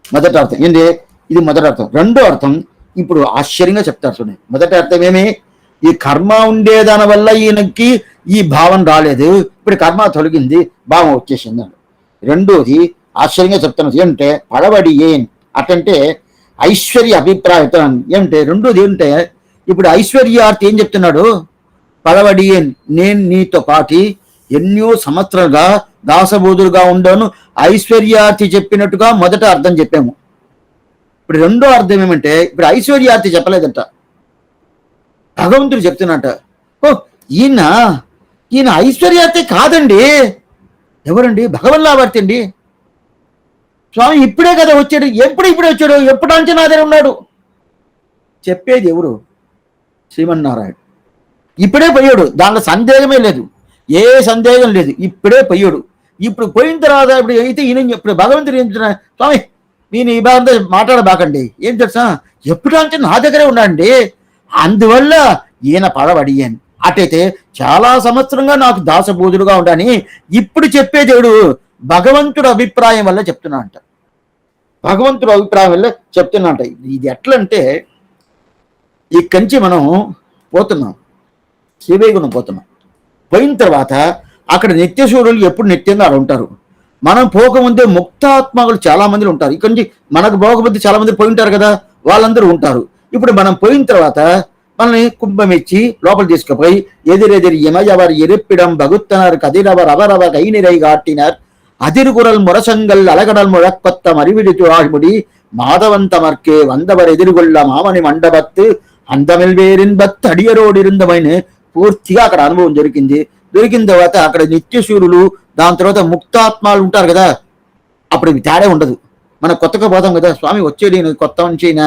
మొదట అర్థం ఏంటి, ఇది మొదటి అర్థం. రెండో అర్థం ఇప్పుడు ఆశ్చర్యంగా చెప్తారు చూడండి. మొదటి అర్థం ఏమి, ఈ కర్మ ఉండేదాని వల్ల ఈయనకి ఈ భావం రాలేదు, ఇప్పుడు కర్మ తొలగింది, భావం వచ్చేసింది. రెండోది ఆశ్చర్యంగా చెప్తాను ఏంటంటే పడవడి ఏం అటంటే ఐశ్వర్య అభిప్రాయం ఏమిటే. రెండోది ఏంటంటే ఇప్పుడు ఐశ్వర్యార్థి ఏం చెప్తున్నాడు, పడవడి ఏం నేను నీతో పాటి ఎన్నో సంవత్సరాలుగా దాసబోధులుగా ఉండాను ఐశ్వర్యార్థి చెప్పినట్టుగా మొదట అర్థం చెప్పాము. ఇప్పుడు రెండో అర్థం ఏమంటే ఇప్పుడు ఐశ్వర్యార్థి చెప్పలేదంట, భగవంతుడు చెప్తున్నట్ట. ఓ ఈయన ఐశ్వర్యార్థి కాదండి, ఎవరండి, భగవల్లాభార్థి అండి. స్వామి ఇప్పుడే కదా వచ్చాడు, ఇప్పుడే వచ్చాడు, ఎప్పుడు అంచనా అదే ఉన్నాడు. చెప్పేది ఎవరు, శ్రీమన్నారాయణ. ఇప్పుడే పోయాడు, దాంట్లో సందేహమే లేదు, ఏ సందేహం లేదు, ఇప్పుడే పోయాడు. ఇప్పుడు పోయిన తర్వాత ఇప్పుడు అయితే ఈయన ఇప్పుడు భగవంతుడు ఏం చెప్తున్నా, స్వామి నేను ఈ భాగంతో మాట్లాడబాకండి, ఏం తెలుసా ఎప్పుడు అంటే నా దగ్గరే ఉన్నాడండి, అందువల్ల ఈయన పడవడియాను. అటైతే చాలా సంవత్సరంగా నాకు దాసబోధుడుగా ఉండని ఇప్పుడు చెప్పే దేవుడు భగవంతుడు అభిప్రాయం వల్ల చెప్తున్నా అంట. భగవంతుడు అభిప్రాయం వల్ల చెప్తున్నా అంట. ఇది ఎట్లంటే ఇక్కడి నుంచి మనం పోతున్నాం, శ్రీవైగుణం పోతున్నాం. పోయిన తర్వాత అక్కడ నిత్యశూరులు ఎప్పుడు నిత్యంగా అలా ఉంటారు. మనం పోకముందే ముక్తాత్మకులు చాలా మంది ఉంటారు. ఇక్కడి నుంచి మనకు పోకముందు చాలా మంది పోయి ఉంటారు కదా, వాళ్ళందరూ ఉంటారు. ఇప్పుడు మనం పోయిన తర్వాత మనల్ని కుంభం ఇచ్చి లోపల తీసుకుపోయి ఎదిరెదిరి ఎమయవర్ ఎరిప్పిడం బగుత్తనర్ కదిరవర్ అవరవ కైనిరై కాటినర్ அதிர்குரல் முரசங்கள் அலகடல் முழக்கொத்த மறிவிடித்து ஆழ்முடி மாதவந்தமர்க்கே வந்தவர் ఎదురుగొల్ల మామని మండబత్తు అందమిల్ వేరిన్బత్ అడియరోడు இருந்தవైన పూర్తిగా అక్కడ అనుభవం దొరికిన తర్వాత అక్కడ నిత్యశూరులు, దాని తర్వాత ముక్తాత్మాలు ఉంటారు కదా, అప్పుడు తేడా ఉండదు. మనం కొత్తగా పోతాం కదా, స్వామి వచ్చేది కొత్త నుంచినా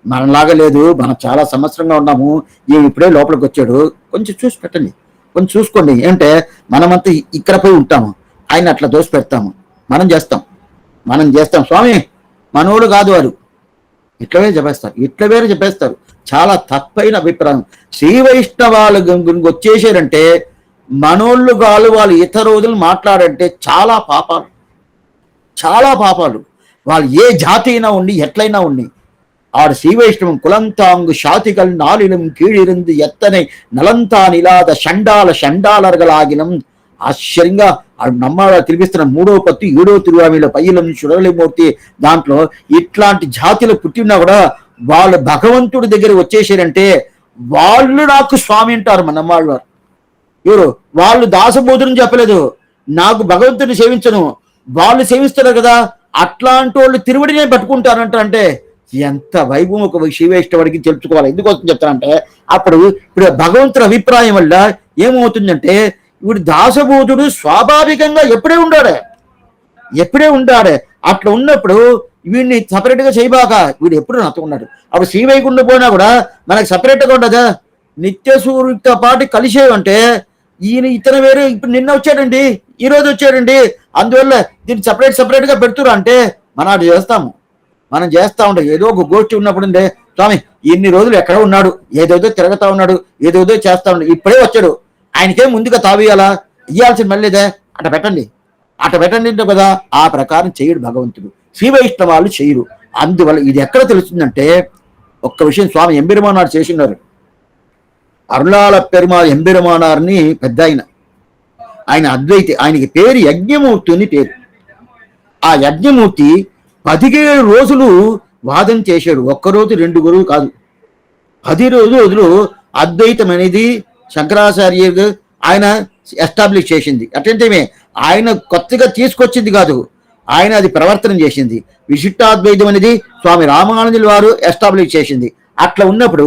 మనలాగా లేదు, మనం చాలా సంవత్సరంగా ఉన్నాము, ఈయన ఇప్పుడే లోపలికి వచ్చాడు, కొంచెం చూసి పెట్టండి, కొంచెం చూసుకోండి. ఏంటంటే మనమంతా ఇక్కడ పోయి ఉంటాము, ఆయన అట్లా దోసి పెడతాము, మనం చేస్తాం స్వామి మనోడు కాదు వారు, ఇట్లవే చెప్పేస్తారు. చాలా తప్పైన అభిప్రాయం. శ్రీ వైష్ణవాల గురించి వచ్చేసారంటే మనోళ్ళు కాదు, వాళ్ళు ఇతర రోజులు మాట్లాడంటే చాలా పాపాలు. వాళ్ళు ఏ జాతి అయినా ఉండి ఎట్లయినా ఉండి ஆர் சீவைஷ்ணவம் குலந்தாங்கு சாதிகள் நாளிலும் கீழிருந்து எத்தனை நலந்தான் இல்லாத షండాలర్గలాగినం. ఆశ్చర్యంగా నమ్మ తినిపిస్తున్న 3వ పత్తి 7వ తిరువామిలో పయ్యలం సురళిమూర్తి దాంట్లో ఇట్లాంటి జాతిలో పుట్టినా కూడా వాళ్ళు భగవంతుడి దగ్గర వచ్చేసారంటే వాళ్ళు నాకు స్వామి అంటారు. మన నమ్మాళ్ళు ఎవరు వాళ్ళు దాసబోధుని చెప్పలేదు, నాకు భగవంతుడిని సేవించను, వాళ్ళు సేవిస్తారు కదా, అట్లాంటి వాళ్ళు తిరువడినే పట్టుకుంటారంట. అంటే ఎంత వైభవం ఒక శివేష్టవాడికి తెలుసుకోవాలి. ఎందుకోసం చెప్తానంటే ఇప్పుడు భగవంతుడి అభిప్రాయం వల్ల ఏమవుతుందంటే వీడు దాసబోధుడు స్వాభావికంగా ఎప్పుడే ఉండాడే. అట్లా ఉన్నప్పుడు వీడిని సపరేట్ గా చేయబాక, వీడు ఎప్పుడు నాతో ఉన్నాడు. అప్పుడు శ్రీవైకుంఠం పోయినా కూడా మనకి సపరేట్ గా ఉండదా, నిత్య సూర్యుడితో పాటు కలిసేవంటే ఇతను వేరు, ఇప్పుడు నిన్న వచ్చాడండి, ఈ రోజు వచ్చాడండి, అందువల్ల దీన్ని సపరేట్ గా పెడుతురా అంటే మనం చేస్తా ఉంటాం. ఏదో ఒక గోష్ఠి ఉన్నప్పుడు అంటే స్వామి ఇన్ని రోజులు ఎక్కడ ఉన్నాడు, ఏదేదో తిరగతా ఉన్నాడు, ఏదేదో చేస్తా ఉన్నాడు, ఇప్పుడే వచ్చాడు, ఆయనకే ముందుగా తావియాలా, ఇయ్యాల్సిన మళ్ళీదే అట పెట్టండి అంటే కదా, ఆ ప్రకారం చేయడు భగవంతుడు. శ్రీ వైష్ణవాళ్ళు చేయరు. అందువల్ల ఇది ఎక్కడ తెలుస్తుందంటే ఒక్క విషయం స్వామి ఎంబెరుమానారు చేసినారు. అరుళాల పెరుమాళ్ ఎంబెరుమానార్ని పెద్ద ఆయన అద్వైతి, ఆయనకి పేరు యజ్ఞమూర్తి అని పేరు. ఆ యజ్ఞమూర్తి 17 రోజులు వాదన చేశాడు. ఒక్కరోజు 2 రోజులు కాదు, 10 రోజులు అద్వైతం అనేది శంకరాచార్య ఆయన ఎస్టాబ్లిష్ చేసింది. అటంటే ఆయన కొత్తగా తీసుకొచ్చింది కాదు, ఆయన అది ప్రవర్తన చేసింది. విశిష్టాద్వైతం అనేది స్వామి రామానుజుల వారు ఎస్టాబ్లిష్ చేసింది. అట్లా ఉన్నప్పుడు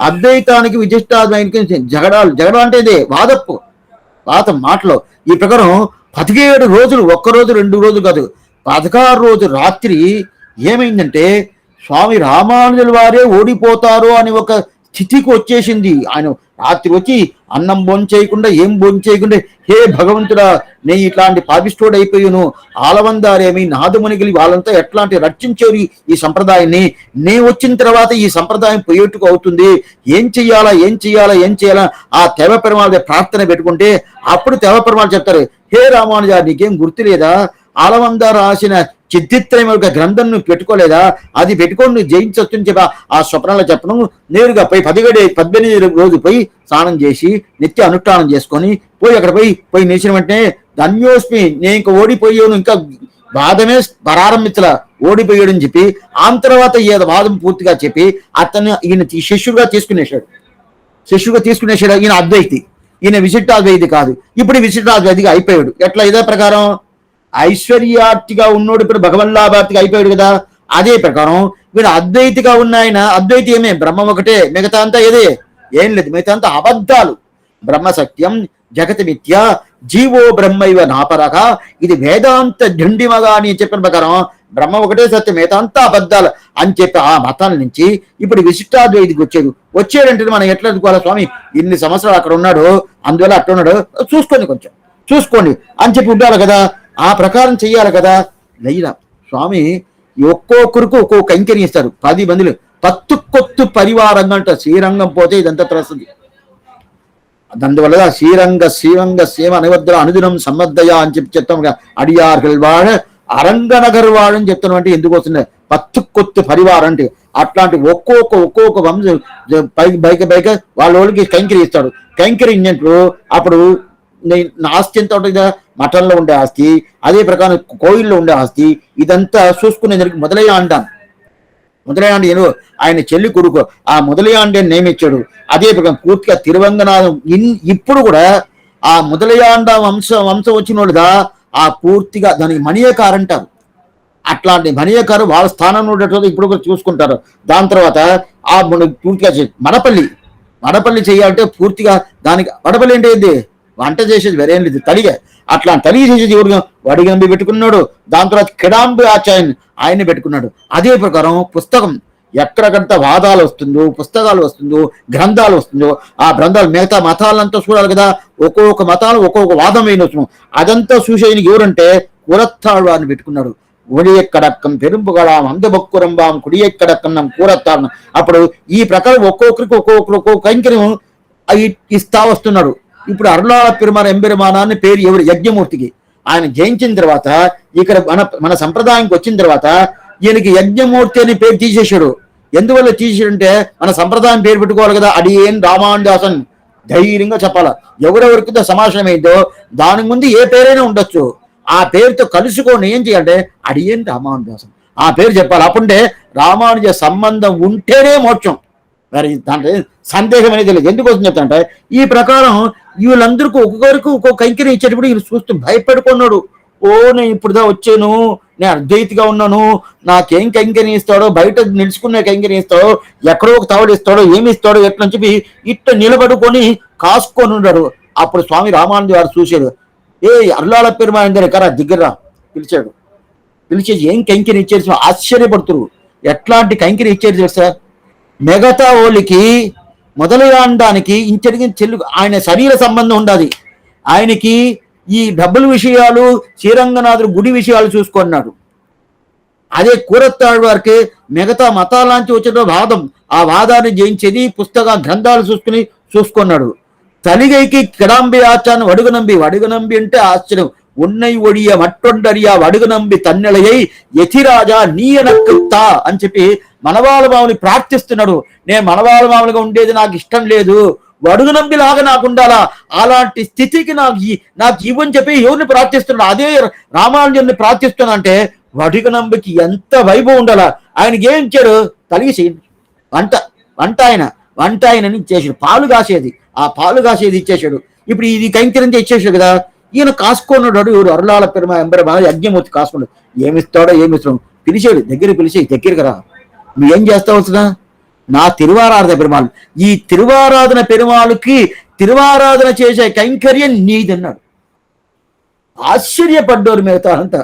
అద్వైతానికి విశిష్టాద్వైతానికి జగడం అంటే ఇదే వాదం మాటలో. ఈ ప్రకారం 17 రోజులు, ఒక్కరోజు 2 రోజులు కాదు, 16 రోజు రాత్రి ఏమైందంటే స్వామి రామానుజుల వారే ఓడిపోతారు అని ఒక స్థితికి వచ్చేసింది. ఆయన రాత్రి వచ్చి అన్నం భోంచేయకుండా ఏం భోంచేయకుండా, హే భగవంతుడా నేను ఇట్లాంటి పాపిస్టోడ్ అయిపోయాను, ఆలవందారేమి నాదమునిగిలి వాళ్ళంతా ఎట్లాంటి రక్షించారు ఈ సంప్రదాయాన్ని, నేను వచ్చిన తర్వాత ఈ సంప్రదాయం పోయేట్టుకు అవుతుంది, ఏం చెయ్యాలా ఆ తెవ పెరుమాళ ప్రార్థన పెట్టుకుంటే అప్పుడు తెవ పెరుమాళ చెప్తారు, హే రామానుజా నీకేం గుర్తు లేదా, ఆలవంద రాసిన చిత్తిత్రయం యొక్క గ్రంథం నువ్వు పెట్టుకోలేదా, అది పెట్టుకొని నువ్వు జయించొచ్చని చెప్పి ఆ స్వప్నంలో చెప్పడం. నేరుగా పోయి 18 రోజు పోయి స్నానం చేసి నిత్య అనుష్ఠానం చేసుకొని పోయి అక్కడ పోయి నిలిచిన వెంటనే ధన్యోస్మి నేను ఇంకా ఓడిపోయాను, ఇంకా వాదమే ప్రారంభించలా, ఓడిపోయాడు అని చెప్పి ఆ తర్వాత వాదం పూర్తిగా చెప్పి అతను ఈయన శిష్యుగా తీసుకునేశాడు. ఈయన అద్వైతి, ఈయన విశిష్టాద్వైతి కాదు. ఇప్పుడు విశిష్టాద్వైతిగా అయిపోయాడు. ఎట్లా ఇదే ప్రకారం ఐశ్వర్యార్థిగా ఉన్నోడు ఇప్పుడు భగవల్లాభార్థిగా అయిపోయాడు కదా, అదే ప్రకారం వీడు అద్వైతిగా ఉన్న ఆయన అద్వైతి ఏమే బ్రహ్మం ఒకటే, మిగతా అంతా ఏం లేదు, మిగతా అంతా అబద్ధాలు. బ్రహ్మ సత్యం జగతి మిథ్య జీవో బ్రహ్మైవ నాపరక, ఇది వేదాంత ఢిండిమగా అని చెప్పిన ప్రకారం బ్రహ్మ ఒకటే సత్యం, మిగతా అంతా అబద్ధాలు అని చెప్పి ఆ మతాల నుంచి ఇప్పుడు విశిష్టాద్వైతికి వచ్చాడంటే మనం ఎట్లా అనుకోవాలి, స్వామి ఇన్ని సంవత్సరాలు అక్కడ ఉన్నాడు, అందువల్ల అట్లా ఉన్నాడు, చూసుకోండి అని చెప్పి ఉండాలి కదా, ఆ ప్రకారం చెయ్యాలి కదా. లైలా స్వామి ఒక్కొక్కరికి ఒక్కొక్క కైంకర్యం ఇస్తారు. 10 మందిలో కొత్తు పరివారంగా అంట, శ్రీరంగం పోతే ఇదంతా తెలుస్తుంది. అందువల్ల శ్రీరంగ సేవ నివద్ర అనుదినం సంబద్ధయ అని చెప్పి చెప్తాం. అడియార్గల్ వాడ అరంగనగర్ వాడని చెప్తాను. అంటే ఎందుకు వస్తుంది కొత్తు పరివారం అంటే అట్లాంటి ఒక్కొక్క వంశం బైక వాళ్ళకి కైంకర్యం ఇస్తాడు. కైంకర్యం అప్పుడు ఆస్తి ఎంత ఉంటుంది, మఠంలో ఉండే ఆస్తి, అదే ప్రకారం కోయిల్లో ఉండే ఆస్తి, ఇదంతా చూసుకునేందుకు మొదలయ్యాండాను ఆయన చెల్లి కొడుకు ఆ మొదలయాండే నియమించాడు. అదే ప్రకారం పూర్తిగా తిరువంగనాథం ఇప్పుడు కూడా ఆ మొదలయాండ వంశం వచ్చిన వాళ్ళుగా ఆ పూర్తిగా దానికి మణియకారు అంటారు. అట్లాంటి మణియకారు వాళ్ళ స్థానంలో ఉండేటో ఇప్పుడు కూడా చూసుకుంటారు. దాని తర్వాత ఆ పూర్తిగా మడపల్లి చేయాలంటే పూర్తిగా దానికి మడపల్లి అంటే ఏంటి, వంట చేసేది వేరేం లేదు, తలిగే. అట్లా తలిగి చేసేది ఎవరు, వడిగంబి పెట్టుకున్నాడు. దాని తర్వాత కిడాంబి ఆచార్య ఆయన్ని పెట్టుకున్నాడు. అదే ప్రకారం పుస్తకం ఎక్కడెక్కడ వాదాలు వస్తుందో, పుస్తకాలు వస్తుందో, గ్రంథాలు వస్తుందో, ఆ గ్రంథాలు మిగతా మతాలంతా చూడాలి కదా. ఒక్కొక్క మతాలు ఒక్కొక్క వాదం వేయవచ్చు. అదంతా చూసేయనికి ఎవరంటే కూరత్తాడు పెట్టుకున్నాడు. ఒడియక్కడక్కం పెరుంపుగడాం అందబొక్కురంబాం కుడియక్కడక్కన్నం కూరత్తాడు. అప్పుడు ఈ ప్రకారం ఒక్కొక్కరికి ఒక్కొక్క కైంకర్యం ఇస్తా వస్తున్నాడు. ఇప్పుడు అరుళాల పెరుమాన ఎంబెరుమానాన్ని పేరు ఎవరు? యజ్ఞమూర్తికి. ఆయన జయించిన తర్వాత ఇక్కడ మన సంప్రదాయానికి వచ్చిన తర్వాత ఈయనకి యజ్ఞమూర్తి అని పేరు తీసేశాడు. ఎందువల్ల తీసేసాడంటే మన సంప్రదాయం పేరు పెట్టుకోవాలి కదా. అడియేన్ రామానుదాసన్ ధైర్యంగా చెప్పాలా. ఎవరెవరికి సమాచారం అయిందో దాని ముందు ఏ పేరైనా ఉండొచ్చు. ఆ పేరుతో కలుసుకొని ఏం చేయాలంటే అడియేన్ రామానుదాసన్ ఆ పేరు చెప్పాలి. అప్పుడే రామానుజ సంబంధం ఉంటేనే మోక్షం. మరి దాంట్లో సందేహం అనేది లేదు. ఎందుకోసం చెప్తానంటే ఈ ప్రకారం వీళ్ళందరికీ ఒక్కొక్కరికి ఒక్కొక్క కైంకర్యం ఇచ్చేటప్పుడు వీళ్ళు చూస్తూ భయపడుకున్నాడు. ఓ నేను ఇప్పుడుదా వచ్చాను, నేను అద్వైతిగా ఉన్నాను, నాకేం కైంకర్యం ఇస్తాడో, బయట నిలుచుకునే కైంకర్యం ఇస్తాడో, ఎక్కడో ఒక తావుడు ఇస్తాడో, ఏమి ఇస్తాడో ఎట్లని చెప్పి ఇట్ట నిలబడుకొని కాసుకొని ఉన్నాడు. అప్పుడు స్వామి రామానంద వారు చూశాడు. అరుళాల పెరుమాళ కరా దగ్గర పిలిచాడు. పిలిచేసి ఏం కైంకర్యం ఇచ్చేసి ఆశ్చర్యపడుతురు. ఎట్లాంటి కైంకర్యం ఇచ్చేది తెలుసా? మిగతా ఓళ్ళకి మొదలయాండానికి ఇంచడికి ఆయన శరీర సంబంధం ఉండాలి. ఆయనకి ఈ డబ్బుల విషయాలు, శ్రీరంగనాథుడు గుడి విషయాలు చూసుకున్నాడు. అదే కూరత్తాడు వారికి మిగతా మతాలాంటి వచ్చిన వాదం, ఆ వాదాన్ని జయించేది పుస్తక గ్రంథాలు చూసుకున్నాడు. తలిగైకి కిడాంబి ఆచారం వడుగునంబి అంటే ఆశ్చర్యం. ఉన్నై ఒడియ మట్టొండరియా వడుగునంబి తన్నెలయ్యి యతిరాజా నీయనక్తా అని చెప్పి మనవాళ్ళ మామని ప్రార్థిస్తున్నాడు. నేను మనవాళ్ళ మామలుగా ఉండేది నాకు ఇష్టం లేదు, వడుగునంబిలాగా నాకు ఉండాలా, అలాంటి స్థితికి నాకు ఇవ్వని చెప్పి ఎవరిని ప్రార్థిస్తున్నాడు? అదే రామానుజుని ప్రార్థిస్తున్నా. అంటే వడుగునంబికి ఎంత వైభవం ఉండాలా. ఆయనకి ఏం ఇచ్చాడు? కలిసి వంట ఆయనని ఇచ్చేసాడు. పాలు కాసేది, ఆ పాలు కాసేది ఇచ్చేసాడు. ఇప్పుడు ఇది కైంకర్యం ఇచ్చేసాడు కదా. ఈయన కాసుకున్నాడు. ఎవరు? అరుళాల పెరుమ ఎంబెరుమాన యజ్ఞమూర్తి కాసుకున్నాడు. ఏమిస్తాడో పిలిచాడు. దగ్గరికి రా, నువ్వేం చేస్తావుతున్నా? నా తిరువారాధన పెరుమాళ్, ఈ తిరువారాధన పెరుమాళుకి తిరువారాధన చేసే కైంకర్యం నీదన్నాడు. ఆశ్చర్యపడ్డోరు మిగతా అంతా.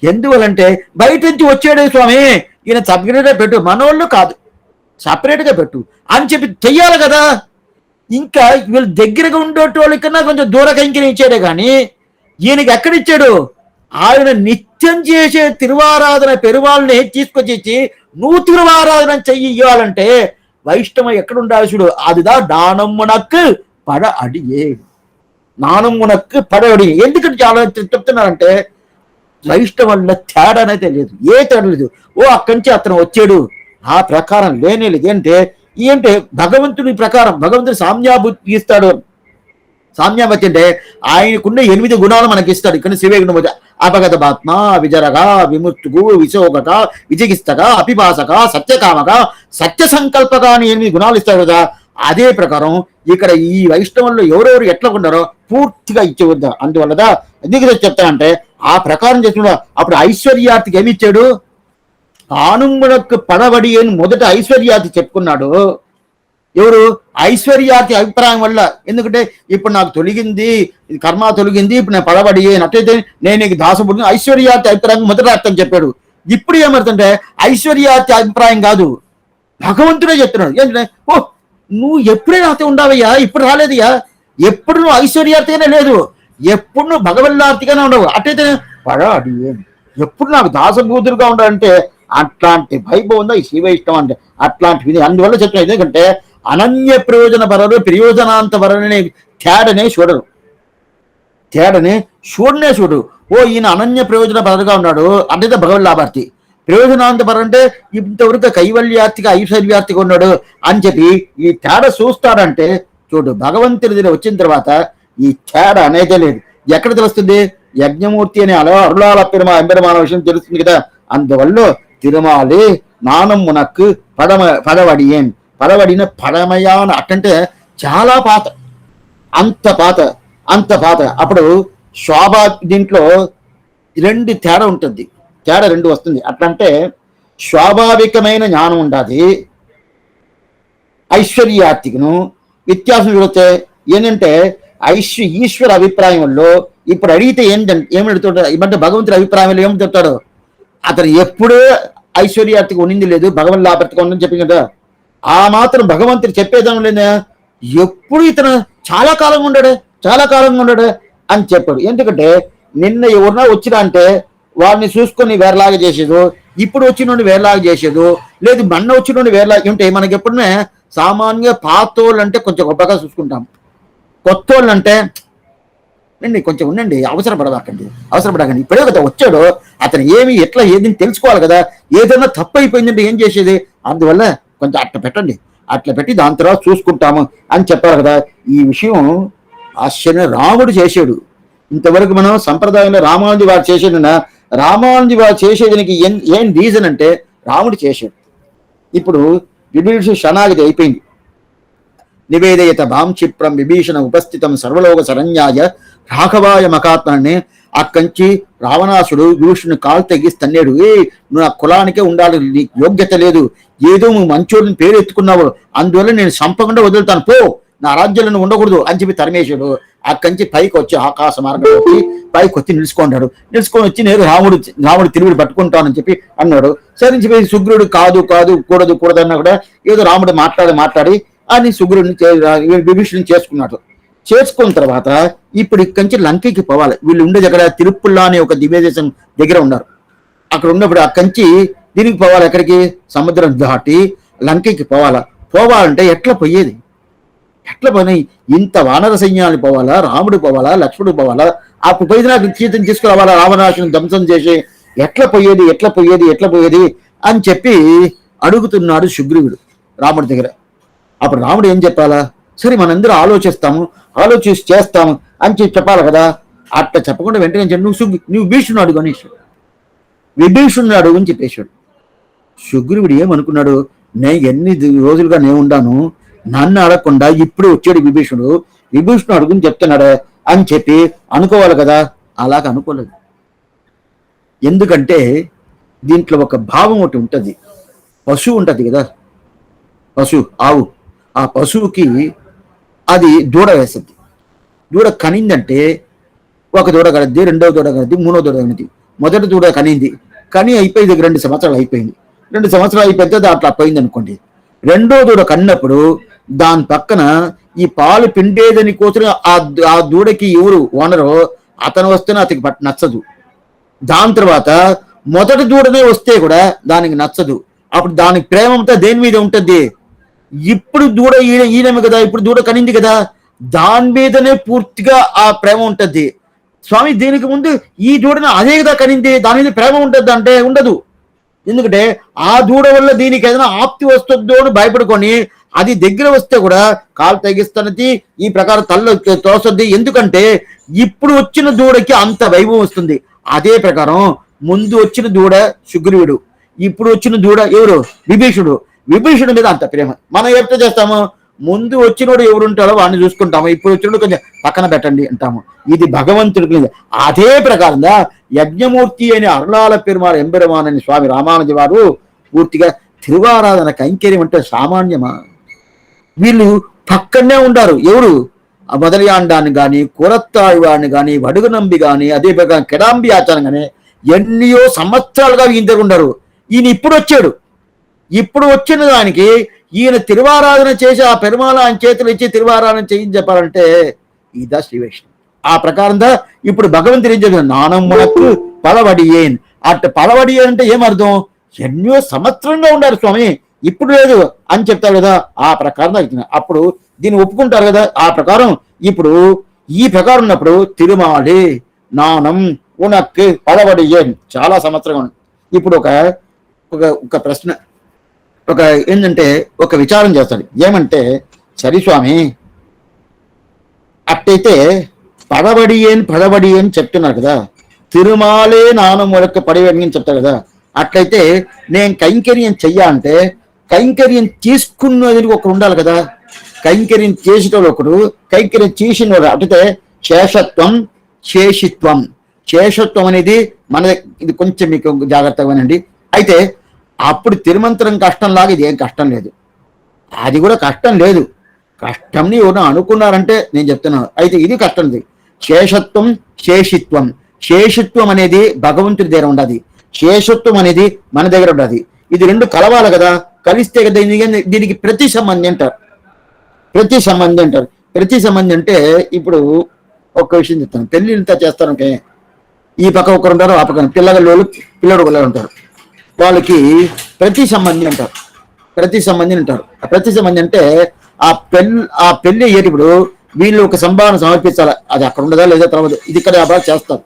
ఎందువలంటే బయట నుంచి వచ్చాడే స్వామి, ఈయన సపరేట్గా పెట్టు, మనోళ్ళు కాదు సపరేట్గా పెట్టు అని చెప్పి చెయ్యాలి కదా. ఇంకా వీళ్ళు దగ్గరగా ఉండేటోళ్ళ కన్నా కొంచెం దూర కైంకర్యం ఇచ్చాడే కానీ ఈయనకి ఎక్కడిచ్చాడు? ఆయన నిత్యం చేసే తిరువారాధన పెరుమాళ్ళని తీసుకొచ్చి నువ్వు తిరువారాధన చెయ్యి ఇవ్వాలంటే వైష్ణవ ఎక్కడుండాలి చూడు. అదిదా నానమ్మునకు పడ అడియే, నానమ్మునకు పడ అడిగే. ఎందుకంటే చాలా చెప్తున్నారంటే వైష్ణవుల తేడా అనేది లేదు, ఏ తేడా లేదు. అక్కడి నుంచి అతను వచ్చాడు, ఆ ప్రకారం లేనే లేదు. ఏంటంటే భగవంతుడి ప్రకారం భగవంతుడు సామ్యాభూతి ఇస్తాడు. సామ్యాభూతి అంటే ఆయనకున్న 8 గుణాలు మనకి ఇస్తాడు. ఇక్కడ శివేగుణం అపగత బాత్మ, విజరగ, విముక్తుగు, విశోగక, విజిగిస్తక, అపిపాసక, సత్యకామక, సత్య సంకల్పక అని 8 గుణాలు ఇస్తాడు కదా. అదే ప్రకారం ఇక్కడ ఈ వైష్ణవంలో ఎవరెవరు ఎట్లా ఉన్నారో పూర్తిగా ఇచ్చేవద్దా. అందువల్లదా ఎందుకు చెప్తానంటే ఆ ప్రకారం చేస్తున్నాడు. అప్పుడు ఐశ్వర్యార్థికి ఏమి ఇచ్చాడు? ఆనుంగునకు పడబడి అని మొదట ఐశ్వర్యార్థి చెప్పుకున్నాడు. ఎవరు? ఐశ్వర్యార్థి అభిప్రాయం వల్ల. ఎందుకంటే ఇప్పుడు నాకు తొలగింది, కర్మ తొలగింది, ఇప్పుడు నేను పడబడి అట్లయితే నేను నీకు దాసపుడు ఐశ్వర్యార్థి అభిప్రాయం మొదట అర్థం చెప్పాడు. ఇప్పుడు ఏమవుతుంటే ఐశ్వర్యార్థి అభిప్రాయం కాదు, భగవంతుడే చెప్తున్నాడు. ఏంటంటే నువ్వు ఎప్పుడైనా అతి ఉండవయ్యా, ఇప్పుడు రాలేదయ్యా, ఎప్పుడు నువ్వు ఐశ్వర్యార్థిగానే లేదు, ఎప్పుడు నువ్వు భగవల్లార్థిగానే ఉండవు. అట్లయితే పడాడి ఎప్పుడు నాకు దాసభూతులుగా ఉండాలంటే అట్లాంటి వైభవం ఉందా ఈ శివైష్టం అంటే అట్లాంటివి. అందువల్ల చెప్తున్నా, ఎందుకంటే అనన్య ప్రయోజన పరరు ప్రయోజనాంత పరనే తేడనే చూడరు. చూడు. ఈయన అనన్య ప్రయోజన పరగా ఉన్నాడు అంటే భగవన్ లాభార్థి. ప్రయోజనాంత పరం అంటే ఇంతవరకు కైవల్యార్థిగా ఐశ్వర్యార్థిగా ఉన్నాడు అని చెప్పి ఈ తేడా చూస్తాడంటే చూడు. భగవంతుడి దగ్గర వచ్చిన తర్వాత ఈ తేడా అనేదే లేదు. ఎక్కడ తెలుస్తుంది? యజ్ఞమూర్తి అనే అరుళాల ఎంబెరుమాన విషయం తెలుస్తుంది కదా. అందువల్ల తిరుమాలి నానమ్మునకు పడవడిన పడమయాన అట్టంటే చాలా పాత, అంత పాత. అప్పుడు శోభ దీంట్లో 2 తేడా ఉంటుంది, తేడా 2 వస్తుంది. అట్లంటే స్వాభావికమైన జ్ఞానం ఉండాలి, ఐశ్వర్యార్థికను వ్యత్యాసం చూస్తే ఏంటంటే ఈశ్వర అభిప్రాయంలో ఇప్పుడు అడిగితే ఏమడుతాడు ఇవంటే భగవంతుడి అభిప్రాయంలో ఏమి చెప్తాడు, అతను ఎప్పుడూ ఐశ్వర్యార్థికి ఉన్నింది లేదు, భగవన్ లాభర్తిగా ఉందని చెప్పి కదా. ఆ మాత్రం భగవంతుడు చెప్పేదాం లేదా, ఎప్పుడు ఇతను చాలా కాలంగా ఉన్నాడు, చాలా కాలంగా ఉన్నాడు అని చెప్పాడు. ఎందుకంటే నిన్న ఎవరన్నా వచ్చినా అంటే వాడిని చూసుకొని వేరేలాగా చేసేదు, ఇప్పుడు వచ్చిన వేరేలాగా చేసేదు, లేదు మొన్న వచ్చిన వేరేలాగా ఉంటే మనకి ఎప్పుడనే సామాన్యంగా పాతోళ్ళు అంటే కొంచెం గొప్పగా చూసుకుంటాం, కొత్త వాళ్ళు అంటే కొంచెం ఉండండి, అవసరపడకండి ఇప్పుడే కదా వచ్చాడు, అతను ఏమి ఎట్లా ఏదని తెలుసుకోవాలి కదా, ఏదైనా తప్పు అయిపోయిందంటే ఏం చేసేది, అందువల్ల కొంచెం అట్లా పెట్టి దాని తర్వాత చూసుకుంటాము అని చెప్పారు కదా. ఈ విషయం ఆశ్చర్యం రాముడు చేసాడు. ఇంతవరకు మనం సంప్రదాయంలో రామానుజీ వారు చేసేదన్నా, రామానుజీ వారు చేసేదానికి ఏం రీజన్ అంటే రాముడు చేశాడు. ఇప్పుడు విభీషణ శరణాగతి అయిపోయింది. నివేదయత భాంక్షిప్రం విభీషణ ఉపస్థితం సర్వలోక శరణ్యాయ రాఘవాయ మకాత్మని. అక్కంచి రావణాసుడు విభీషణుని కాలు తెగిసి తన్నాడు. నువ్వు నా కులానికే ఉండాలి, నీ యోగ్యత లేదు, ఏదో నువ్వు మంచోడిని పేరు ఎత్తుకున్నావు, అందువల్ల నేను చంపకుండా వదులుతాను, పో, నా రాజ్యంలో ఉండకూడదు అని చెప్పి తరిమేశాడు. అక్కడి పైకి వచ్చి ఆకాశ మార్గం వచ్చి పైకి వచ్చి నిలుచుకుని వచ్చి నేను రాముడు తిరుగుడు పట్టుకుంటానని చెప్పి అన్నాడు. సరే చెప్పి సుగ్రీవుడు కూడదన్నా కూడా ఏదో రాముడు మాట్లాడి అని సుగ్రీవుడిని విభీషణుని చేసుకున్న తర్వాత ఇప్పుడు ఇక్కడి నుంచి లంకకి పోవాలి. వీళ్ళు ఉండేది అక్కడ తిరుప్పుల్లా అనే ఒక దివ్యదేశం దగ్గర ఉన్నారు. అక్కడ ఉన్నప్పుడు అక్కడి నుంచి దీనికి పోవాలి, ఎక్కడికి, సముద్రం దాటి లంకకి పోవాలంటే ఎట్లా పోయేది, ఎట్లా పోయి ఇంత వానర సైన్యాలు పోవాలా, రాముడు పోవాలా, లక్ష్మణుడు పోవాలా, అప్పుడు పోయి నాకు సీతను తీసుకురావాలా, రావణాసుని ధ్వంసం చేసి ఎట్లా పోయేది అని చెప్పి అడుగుతున్నాడు సుగ్రీవుడు రాముడి దగ్గర. అప్పుడు రాముడు ఏం చెప్పాలా, సరే మనందరూ ఆలోచించి చేస్తాము అని చెప్పాలి కదా. అట్లా చెప్పకుండా వెంటనే నువ్వు భీషుని అడుగు అనేసి విభీషణుని అడుగు అని చెప్పేశాడు. సుగ్రీవుడు ఏమనుకున్నాడు, నేను ఎన్ని రోజులుగా నేను ఉండాను, నన్ను అడగకుండా ఇప్పుడు వచ్చాడు విభీషణుడు అడుగుని చెప్తున్నాడు అని చెప్పి అనుకోవాలి కదా. అలాగ అనుకోలేదు. ఎందుకంటే దీంట్లో ఒక భావం ఒకటి ఉంటుంది. పశువు ఉంటుంది కదా, ఆవు, ఆ పశువుకి అది దూడ వేస్తుంది. దూడ కనిందంటే ఒక దూడ కనిద్ది, రెండవ దూడ కనిద్ది, మూడో దూడ కనిద్ది. మొదటి దూడ కని అయిపోయింది, 2 సంవత్సరాలు అయిపోయింది. 2 సంవత్సరాలు అయిపోతే దాంట్లో పోయింది అనుకోండి. రెండో దూడ కన్నప్పుడు దాని పక్కన ఈ పాలు పిండేదని కోసం ఆ దూడకి ఎవరు ఓనరో అతను వస్తేనే అతనికి నచ్చదు. దాని తర్వాత మొదటి దూడనే వస్తే కూడా దానికి నచ్చదు. అప్పుడు దానికి ప్రేమ అంతా దేని మీద ఉంటుంది, ఇప్పుడు దూడ ఈయనమే కదా, ఇప్పుడు దూడ కనింది కదా, దాని మీదనే పూర్తిగా ఆ ప్రేమ ఉంటుంది. స్వామి దీనికి ముందు ఈ దూడను అదే కదా కనింది, దాని మీద ప్రేమ ఉంటుంది అంటే ఉండదు. ఎందుకంటే ఆ దూడ వల్ల దీనికి ఏదైనా ఆప్తి వస్తుందో అని భయపడుకొని అది దగ్గర వస్తే కూడా కాలు తెగిస్తున్నది, ఈ ప్రకారం తల్లు తోస్తుంది. ఎందుకంటే ఇప్పుడు వచ్చిన దూడకి అంత వైభవం వస్తుంది. అదే ప్రకారం ముందు వచ్చిన దూడ సుగ్రీవుడు, ఇప్పుడు వచ్చిన దూడ ఎవరు, విభీషణుడు మీద అంత ప్రేమ. మనం ఎట్లా చేస్తాము, ముందు వచ్చినోడు ఎవరు ఉంటారో వాడిని చూసుకుంటాము, ఇప్పుడు వచ్చినోడు కొంచెం పక్కన పెట్టండి అంటాము. ఇది భగవంతుడికి. అదే ప్రకారంగా యజ్ఞమూర్తి అని అరుళాల పెరుమాళ ఎంబెరమానని స్వామి రామానుజ వారు పూర్తిగా తిరువారాధన కైంకర్యం అంటే సామాన్యమా. వీళ్ళు పక్కనే ఉంటారు. ఎవరు, మొదలయాండాన్ని కానీ, కురత్తాழ்వాడిని కానీ, వడుగునంబి కానీ, అదే ప్రకారం కెడాంబి ఆచారం కానీ ఎన్నో సంవత్సరాలుగా ఈయన దగ్గర ఉండరు. ఈయన ఇప్పుడు వచ్చిన దానికి ఈయన తిరువారాధన చేసి ఆ పెరుమాళ ఆయన చేతులు ఇచ్చి తిరువారాధన చేయించి చెప్పాలంటే ఇదా శ్రీ వైష్ణవం. ఆ ప్రకారంగా ఇప్పుడు భగవంతుడు ఏం చెప్పారు, నానం మనకు పలవడియేన్. అట్ట పలవడియేన్ అంటే ఏమర్థం, ఎన్నో సంవత్సరంగా ఉండారు స్వామి, ఇప్పుడు లేదు అని చెప్తారు కదా. ఆ ప్రకారం అప్పుడు దీన్ని ఒప్పుకుంటారు కదా. ఆ ప్రకారం ఇప్పుడు ఈ ప్రకారం ఉన్నప్పుడు తిరుమాలి నానం ఉనక్కు పలవడియేన్ చాలా సంవత్సరంగా. ఇప్పుడు ఒక ప్రశ్న, ఏంటంటే ఒక విచారం చేస్తాడు. ఏమంటే సరి స్వామి అట్టయితే పడబడి అని చెప్తున్నారు కదా, తిరుమాలే నానం వరకు పడివడి అని చెప్తారు కదా. అట్లయితే నేను కైంకర్యం చెయ్యాలంటే కైంకర్యం తీసుకున్నది ఒకరు ఉండాలి కదా. కైంకర్యం చేసేటోడు ఒకడు, కైంకర్యం చేసిన వాడు. అట్లయితే శేషత్వం అనేది మన, ఇది కొంచెం మీకు జాగ్రత్తగా వినండి. అయితే అప్పుడు తిరుమంత్రం కష్టంలాగా ఇది ఏం కష్టం లేదు, అది కూడా కష్టం లేదు. కష్టంని ఎవరు అనుకున్నారంటే నేను చెప్తున్నాను. అయితే ఇది కష్టం లేదు. శేషత్వం, శేషిత్వం. శేషిత్వం అనేది భగవంతుడి దగ్గర ఉండదు, శేషత్వం అనేది మన దగ్గర ఉండదు. ఇది రెండు కలవాలి కదా, కలిస్తే కదా దీనికి ప్రతి సంబంధి అంటారు. ప్రతి సంబంధి అంటారు. ప్రతి సంబంధి అంటే ఇప్పుడు ఒక్క విషయం చెప్తాను. పెళ్ళిళ్ళతో చేస్తారు, ఓకే, ఈ పక్క ఒకరు ఉంటారు, ఆ పక్కన పిల్లడు ఒకరు ఉంటారు. వాళ్ళకి ప్రతి సంబంధి అంటారు. ప్రతి సంబంధి అంటారు. ప్రతి సంబంధి అంటే ఆ పెళ్లి అయ్యేటప్పుడు వీళ్ళు ఒక సంభావన సమర్పించాలా, అది అక్కడ ఉండదా లేదా తర్వాత ఇది ఇక్కడ వ్యాపారం చేస్తారు.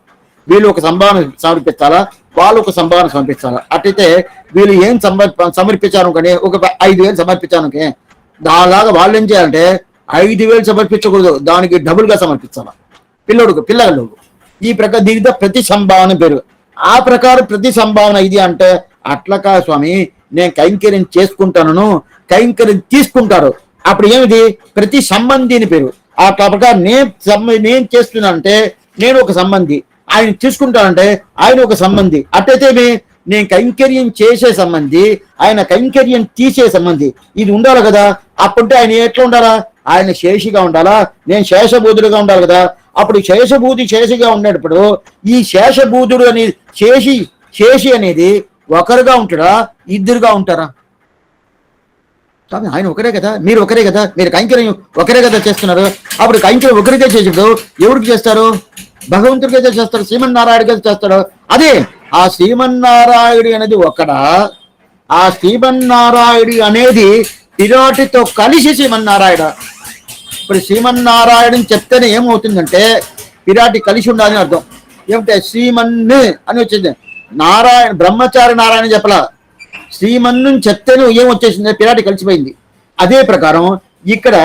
వీళ్ళు ఒక సంభావన సమర్పించాలా, వాళ్ళు ఒక సంభావన సమర్పించాలా. అట్లయితే వీళ్ళు ఏం సమర్పించారు కానీ ఒక 5,000 సమర్పించాను, దానిలాగా వాళ్ళు ఏం చేయాలంటే 5,000 సమర్పించకూడదు, దానికి డబుల్గా సమర్పించాలా పిల్లలు. ఈ ప్రకారం దీనితో ప్రతి సంభావన పేరు. ఆ ప్రకారం ప్రతి సంభావన ఇది అంటే అట్లా కాదు స్వామి, నేను కైంకర్యం చేసుకుంటాను, కైంకర్యం తీసుకుంటారు, అప్పుడు ఏమిటి ప్రతి సంబంధిని పేరు. ఆ ప్రకారం నేను చేస్తున్నానంటే నేను ఒక సంబంధి, ఆయన తీసుకుంటానంటే ఆయన ఒక సంబంధి. అట్టయితే నేను కైంకర్యం చేసే సంబంధి, ఆయన కైంకర్యం తీసే సంబంధి, ఇది ఉండాలి కదా. అప్పుంటే ఆయన ఎట్లా ఉండాలా, ఆయన శేషిగా ఉండాలా, నేను శేషబూధుడుగా ఉండాలి కదా. అప్పుడు శేషిగా ఉండేటప్పుడు ఈ శేషబూధుడు అనేది శేషి అనేది ఒకరుగా ఉంటాడా, ఇద్దరుగా ఉంటారా? ఆయన ఒకరే కదా, మీరు ఒకరే కదా, మీరు కైంకర్యం ఒకరే కదా చేస్తున్నారు. అప్పుడు కైంకర్యం ఒకరికే చేసేప్పుడు ఎవరికి చేస్తారు? భగవంతుడికైతే చేస్తారు, శ్రీమన్నారాయణకి చేస్తారు. అదే ఆ శ్రీమన్నారాయుడు అనేది ఒకడా, ఆ శ్రీమన్నారాయుడు అనేది పిరాటితో కలిసి శ్రీమన్నారాయణ. ఇప్పుడు శ్రీమన్నారాయణని చెప్తేనే ఏమవుతుందంటే పిరాటి కలిసి ఉండాలని అర్థం. ఏమిటంటే శ్రీమన్ను అని వచ్చింది, నారాయణ బ్రహ్మచారి నారాయణ చెప్పలా, శ్రీమన్ను చెప్తేనే ఏమొచ్చేసింది, పిరాటి కలిసిపోయింది. అదే ప్రకారం ఇక్కడ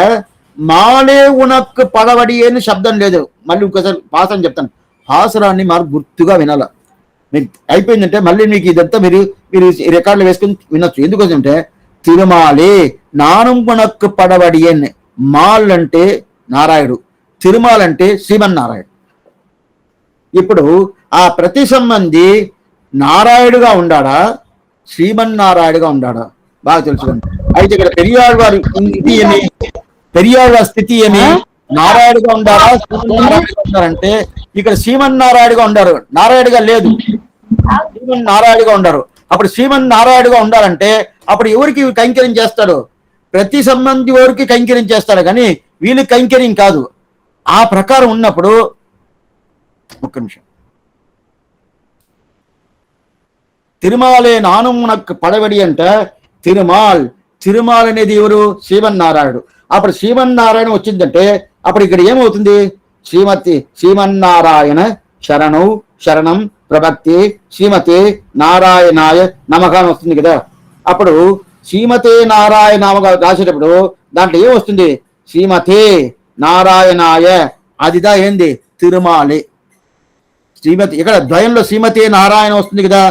మాలే ఉనక్కు పడవడి అని శబ్దం లేదు. మళ్ళీ ఇంకోసారి భాషని చెప్తాను, భాషరాన్ని మాకు గుర్తుగా వినాల. మీకు అయిపోయిందంటే మళ్ళీ మీకు ఇదంతా మీరు రికార్డులు వేసుకుని వినొచ్చు. ఎందుకోసం అంటే తిరుమాలే నానం ఉనక్కు పడవడి అని, మాల్ అంటే నారాయణుడు, తిరుమాల్ అంటే శ్రీమన్నారాయణుడు. ఇప్పుడు ఆ ప్రతి సంబంధి నారాయణుడుగా ఉండాడా, శ్రీమన్నారాయణుడుగా ఉండాడా బాగా తెలుసుకోండి. అయితే ఇక్కడ పెరియాళ్ళ స్థితి ఏమి, నారాయణుడుగా ఉండారా శ్రీమన్నారాయణుడుగా ఉండారంటే ఇక్కడ శ్రీమన్నారాయణుడుగా ఉండారు, నారాయణుడుగా లేదు, శ్రీమన్నారాయణుడుగా ఉండారు. అప్పుడు శ్రీమన్నారాయణుడుగా ఉండాలంటే అప్పుడు ఎవరికి కైంకర్యం చేస్తాడు? ప్రతి సంబంధి ఎవరికి కైంకర్యం చేస్తాడు, కానీ వీళ్ళకి కైంకర్యం కాదు. ఆ ప్రకారం ఉన్నప్పుడు ఒక్క నిమిషం, తిరుమాలే నానమునకు పడవడి అంటే తిరుమాల్ అనేది ఎవరు? శ్రీమన్నారాయణుడు. అప్పుడు శ్రీమన్నారాయణ వచ్చిందంటే అప్పుడు ఇక్కడ ఏమవుతుంది? శ్రీమన్నారాయణ శరణం ప్రభక్తి శ్రీమతే నారాయణాయ నమః అని వస్తుంది కదా. అప్పుడు శ్రీమతే నారాయణ నామగా రాసేటప్పుడు దాంట్లో ఏమొస్తుంది? శ్రీమతే నారాయణాయ, అదిదా ఏంది? తిరుమాలి. శ్రీమతి ఇక్కడ ద్వయంలో శ్రీమతే నారాయణ వస్తుంది కదా,